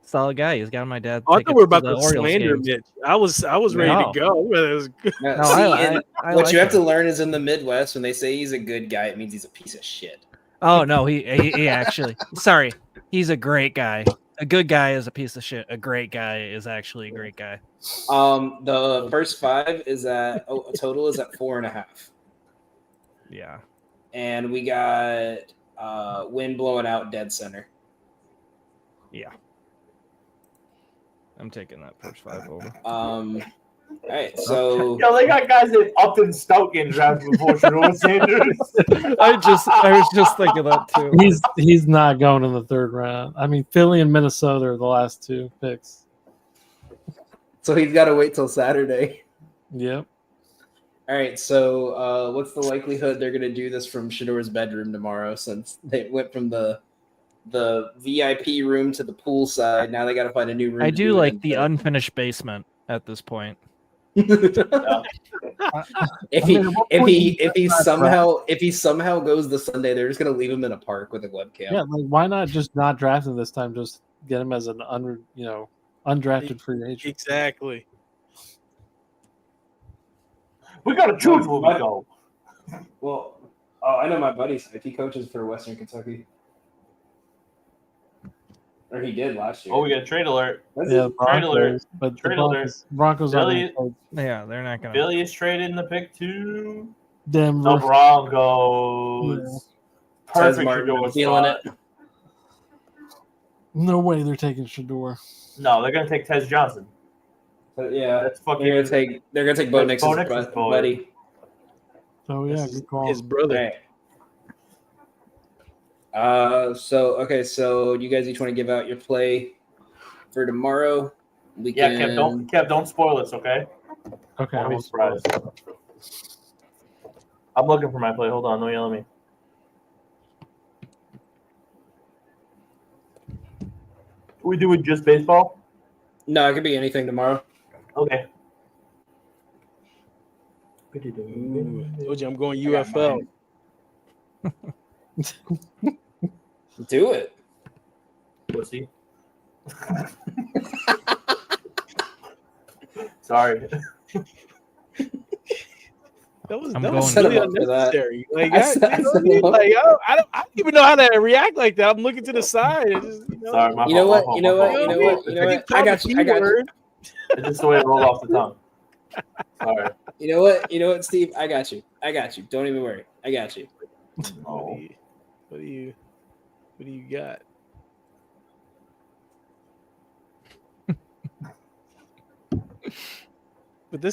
a solid guy. He's got my dad. Oh, I tickets thought we were to about the to Orioles slander games. Mitch. I was ready No. to go. It was good. No, No, see, I and what like you have him. to learn is in the Midwest, when they say he's a good guy, it means he's a piece of shit. Oh no, he actually. Sorry, he's a great guy. A good guy is a piece of shit. A great guy is actually a great guy. The first 5 is total is at 4.5, Yeah. and we got wind blowing out dead center. Yeah. I'm taking that first 5 over. All right, so Yo, they got guys in Upton Stout getting drafted before Shador Sanders. I was just thinking that too. He's not going in the 3rd round. I mean, Philly and Minnesota are the last 2 picks. he's got to wait till Saturday. Yep. All right, so what's the likelihood they're going to do this from Shador's bedroom tomorrow, since they went from the VIP room to the pool side? Now they got to find a new room. I to do it like in, the so- unfinished basement at this point. If he somehow goes the Sunday, they're just going to leave him in a park with a webcam. Yeah, like why not just not draft him this time? Just get him as an undrafted free agent. Exactly. We got to choose where we go. Well, I know my buddy. He coaches for Western Kentucky, or he did last year. Oh, we got a trade alert. That's Yeah, it. Trade alert. Broncos, but the Trade alert. Broncos are Philly- Yeah, they're not gonna. Philly is trading the pick to Denver. the Broncos. Tez Perfect Martin Shador feeling spot. it. No way they're taking Shador. No, they're gonna take Tez Johnson. But yeah, That's fucking. they're gonna take Bo That's Bo Nixon's Nixon's boy. buddy. Oh yeah, good call. His brother. Right. So you guys each want to give out your play for tomorrow? We Yeah, can. Kev, don't spoil this, okay? Okay, I'm I'll- surprised. I'm looking for my play. Hold on, don't yell at me. We doing just baseball? No, it could be anything tomorrow. Okay. Ooh, told you I'm going I got UFL. mine. Do it. Pussy. Sorry. That was I'm that going was set really him up for that. unnecessary. Like, I I, set- I you know set what I mean? him up. Like, I don't even know how to react like that. I'm looking to the side. And just, Sorry, my You know fault, what? my You know fault, what? my You know fault. what? You know what? I got you. I got you. It's just the way it rolled off the tongue. Sorry. You know what? You know what, Steve? I got you. I got you. Don't even worry. I got you. Oh. What do you got? But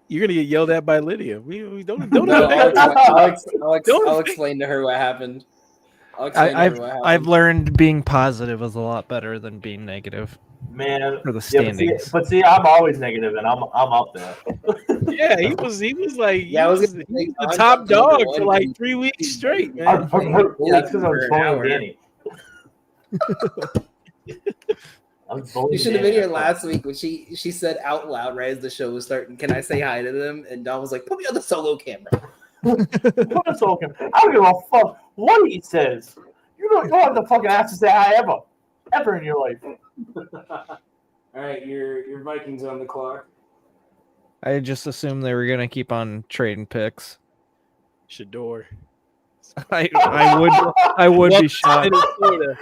you're gonna get yelled at by Lydia. We don't No, I'll Don't- explain to her what happened. I'll explain to her what happened. I've learned being positive is a lot better than being negative Man. for the Yeah, standings. but see, I'm always negative, and I'm up there. Yeah, he was like Yeah, I was he gonna was say, the I'm top number dog one for like and 3 weeks straight, man. Yeah, that's because I was For an hour. bullying Danny. I was bullying You should have Danny. been here last week when she said out loud right as the show was starting, "Can I say hi to them?" And Don was like, "Put me on the solo camera." What a token. I don't give a fuck what he says. You don't have the fucking ass to say hi ever in your life. All right, your Vikings on the clock. I just assumed they were gonna keep on trading picks. Shador. I would be shocked. Minnesota.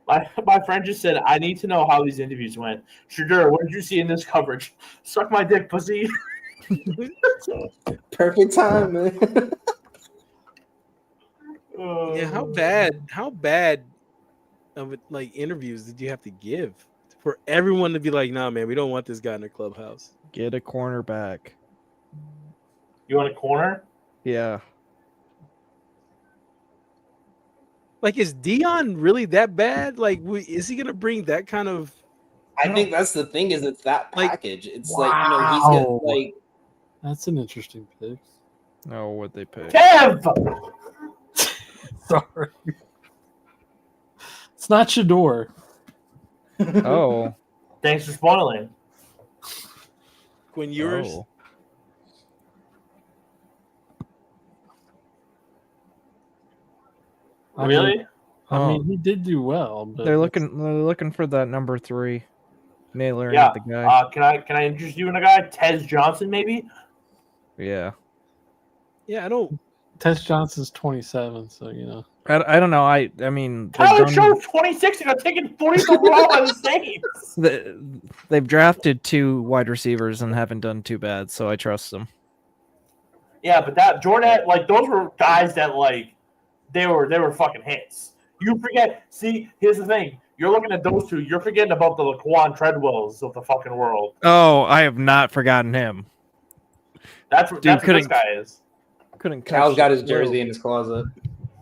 My friend just said, I need to know how these interviews went. Shador, what did you see in this coverage? Suck my dick, pussy. Perfect time, man. Yeah, how bad of it, like interviews did you have to give for everyone to be like, nah, man, we don't want this guy in the clubhouse? Get a cornerback. You want a corner? Yeah. Like, is Dion really that bad? Like, is he gonna bring that kind of? I think that's the thing is it's that Like, package. It's like he's got wow. like That's an interesting pick. Oh, what they pay? Kev! Sorry. It's not Shador. Oh. Thanks for spoiling. Quinn Ewers? Oh. I Really? mean, I mean, he did do well, but They're looking for that number 3. Naylor Yeah. the guy. Can I introduce you to a guy? Tez Johnson, maybe? Yeah. Yeah, I don't. Tess Johnson's 27, so you know. I don't know. I mean Tyler they've, Show's 26 and got taken 40th overall by the Saints. they've drafted 2 wide receivers and haven't done too bad, so I trust them. Yeah, but that Jordan, like, those were guys that, like, they were fucking hits. You forget. See, here's the thing. You're looking at those two. You're forgetting about the Laquan Treadwells of the fucking world. Oh, I have not forgotten him. That's what this couldn't- guy is. Couldn't. Cal's catch got it. his jersey in his closet.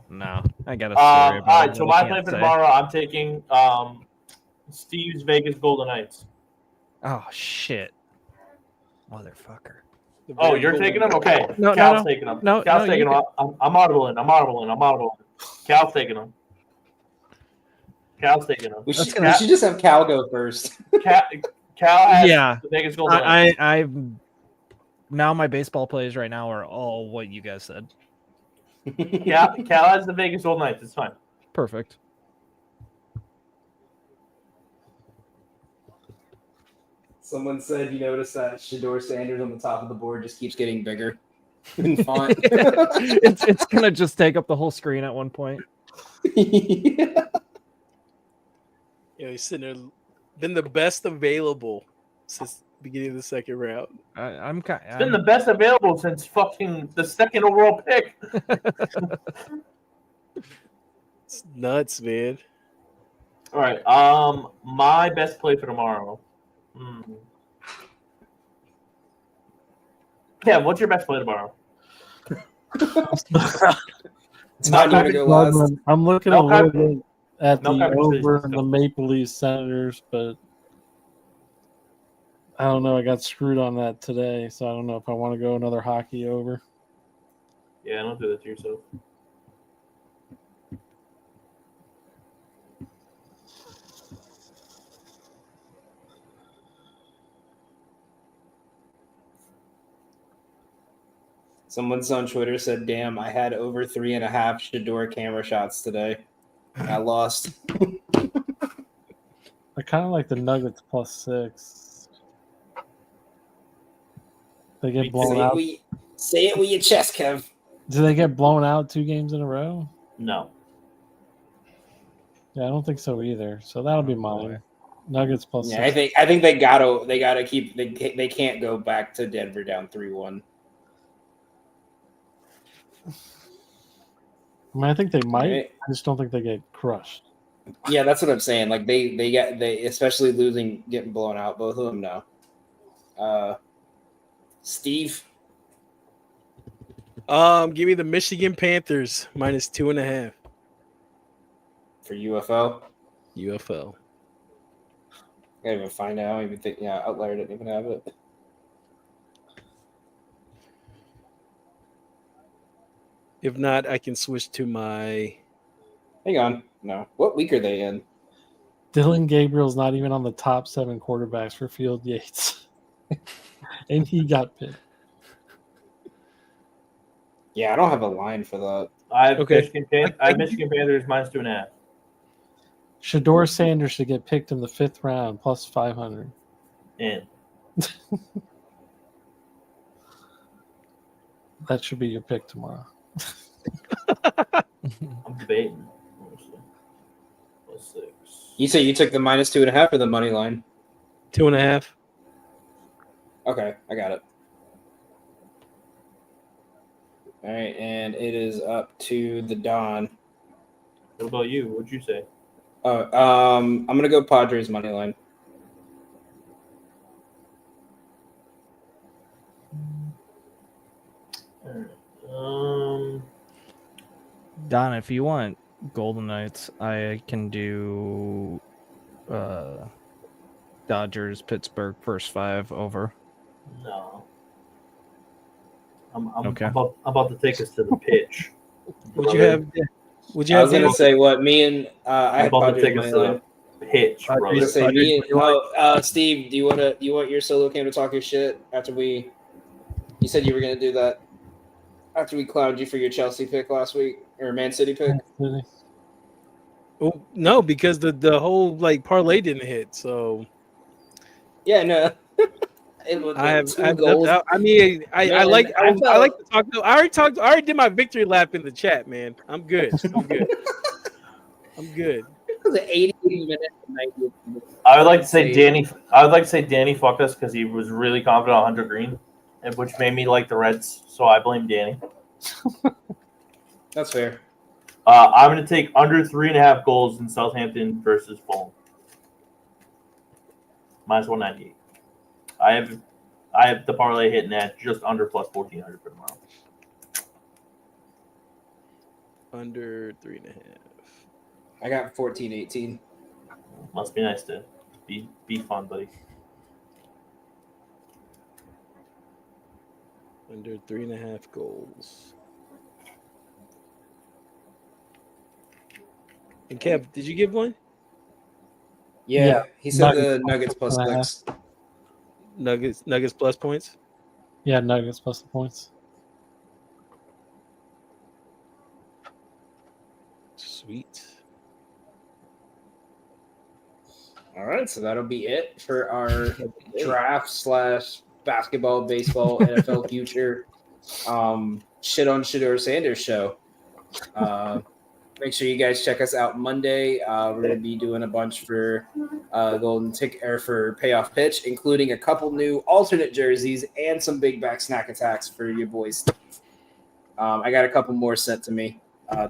No, I got a story All about right, it so that I my can't play for say. tomorrow, I'm taking Steve's Vegas Golden Knights. Oh shit, motherfucker! Oh, you're taking them? Okay. No, Cal's no. taking them. No, Cal's no, taking you them. I'm audibling. Cal's taking them. Cal's taking them. We should just have Cal go first. Cal has Yeah. the Vegas Golden Knights. I now my baseball plays right now are all what you guys said. Cal has the Vegas Golden Knights. It's fine. Perfect. Someone said you noticed that Shedeur Sanders on the top of the board just keeps getting bigger in font. it's gonna just take up the whole screen at one point. Yeah. He's sitting there, been the best available since the beginning of the second round. It's been the best available since fucking the second overall pick. It's nuts, man. All right. My best play for tomorrow. Yeah, what's your best play tomorrow? It's not going to go last. I'm looking No a little bit at no the conversation. over in the Maple Leafs Senators, but I don't know. I got screwed on that today, so I don't know if I want to go another hockey over. Yeah, don't do that to yourself. Someone on Twitter said, "Damn, I had over 3.5 Shedeur camera shots today. I lost." I kind of like the Nuggets +6. They get blown out. Say it with your chest, Kev. Do they get blown out 2 games in a row? No. Yeah, I don't think so either. So that'll be mine. Nuggets +6. Yeah, I think they gotta keep they can't go back to Denver down 3-1. I mean, I think they might. Right. I just don't think they get crushed. Yeah, that's what I'm saying. Like they especially getting blown out. Both of them now. Steve. Give me the Michigan Panthers -2.5. For UFL. UFL. I can't even find out. I don't even think. Yeah, Outlier didn't even have it. If not, I can switch to my. Hang on. No. What week are they in? Dylan Gabriel's not even on the top 7 quarterbacks for Field Yates. And he got picked. Yeah, I don't have a line for that. I have Okay. Michigan Panthers -2.5. Shedeur Sanders should get picked in the 5th round +500. In. That should be your pick tomorrow. I'm debating. +6. You say you took the -2.5 or the money line? 2.5. Okay, I got it. All right, and it is up to the Don. What about you? What'd you say? I'm gonna go Padres money line. Don, if you want Golden Knights, I can do Dodgers, Pittsburgh, first 5 over. No. I'm Okay. about to take us to the pitch. Would you have? Would you I have? was gonna say what me and I I'm had about to Padres take us money to line. the pitch, I was brother. gonna say Padres me and money line. Steve, do you want your solo cam to talk your shit after we? You said you were gonna do that after we clowned you for your Chelsea pick last week or Man City pick. Oh, no, because the whole parlay didn't hit. So Yeah, no. It was I have. 2 goals. I mean, I Man, like. I felt- like to talk. I already talked. I already did my victory lap in the chat, man. I'm good. I'm good. I'm good. It was an 80 minute, 90 minutes. I would like to say Danny fucked us because he was really confident on Hunter Green, which made me like the Reds. So I blame Danny. That's fair. I'm going to take under 3.5 goals in Southampton versus Fulham. Minus 198. I have the parlay hitting at just under plus 1,400 for tomorrow. Under 3.5. I got 14-18. Must be nice to be fun, buddy. Under 3.5 goals. And Kev, did you give one? Yeah, he said the Nuggets Nuggets plus plus 6. Nuggets plus points. Yeah, Nuggets plus the points. Sweet. All right, so that'll be it for our draft / basketball, baseball, NFL future shit on Shedeur Sanders show. Make sure you guys check us out Monday. We're going to be doing a bunch for Golden Tick or for Payoff Pitch, including a couple new alternate jerseys and some big back snack attacks for your boys. I got a couple more sent to me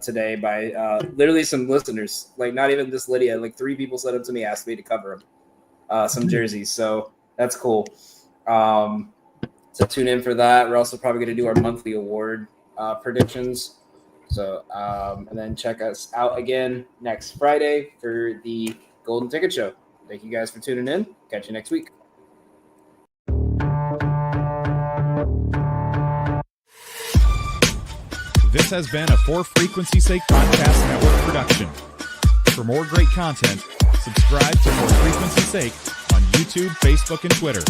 today by literally some listeners. Like not even this Lydia. Like 3 people sent them to me, asked me to cover them. Some jerseys, so that's cool. So tune in for that. We're also probably going to do our monthly award predictions. So, and then check us out again next Friday for the Golden Ticket Show. Thank you guys for tuning in. Catch you next week. This has been a For Frequency's Sake Podcast Network production. For more great content, subscribe to For Frequency's Sake on YouTube, Facebook, and Twitter.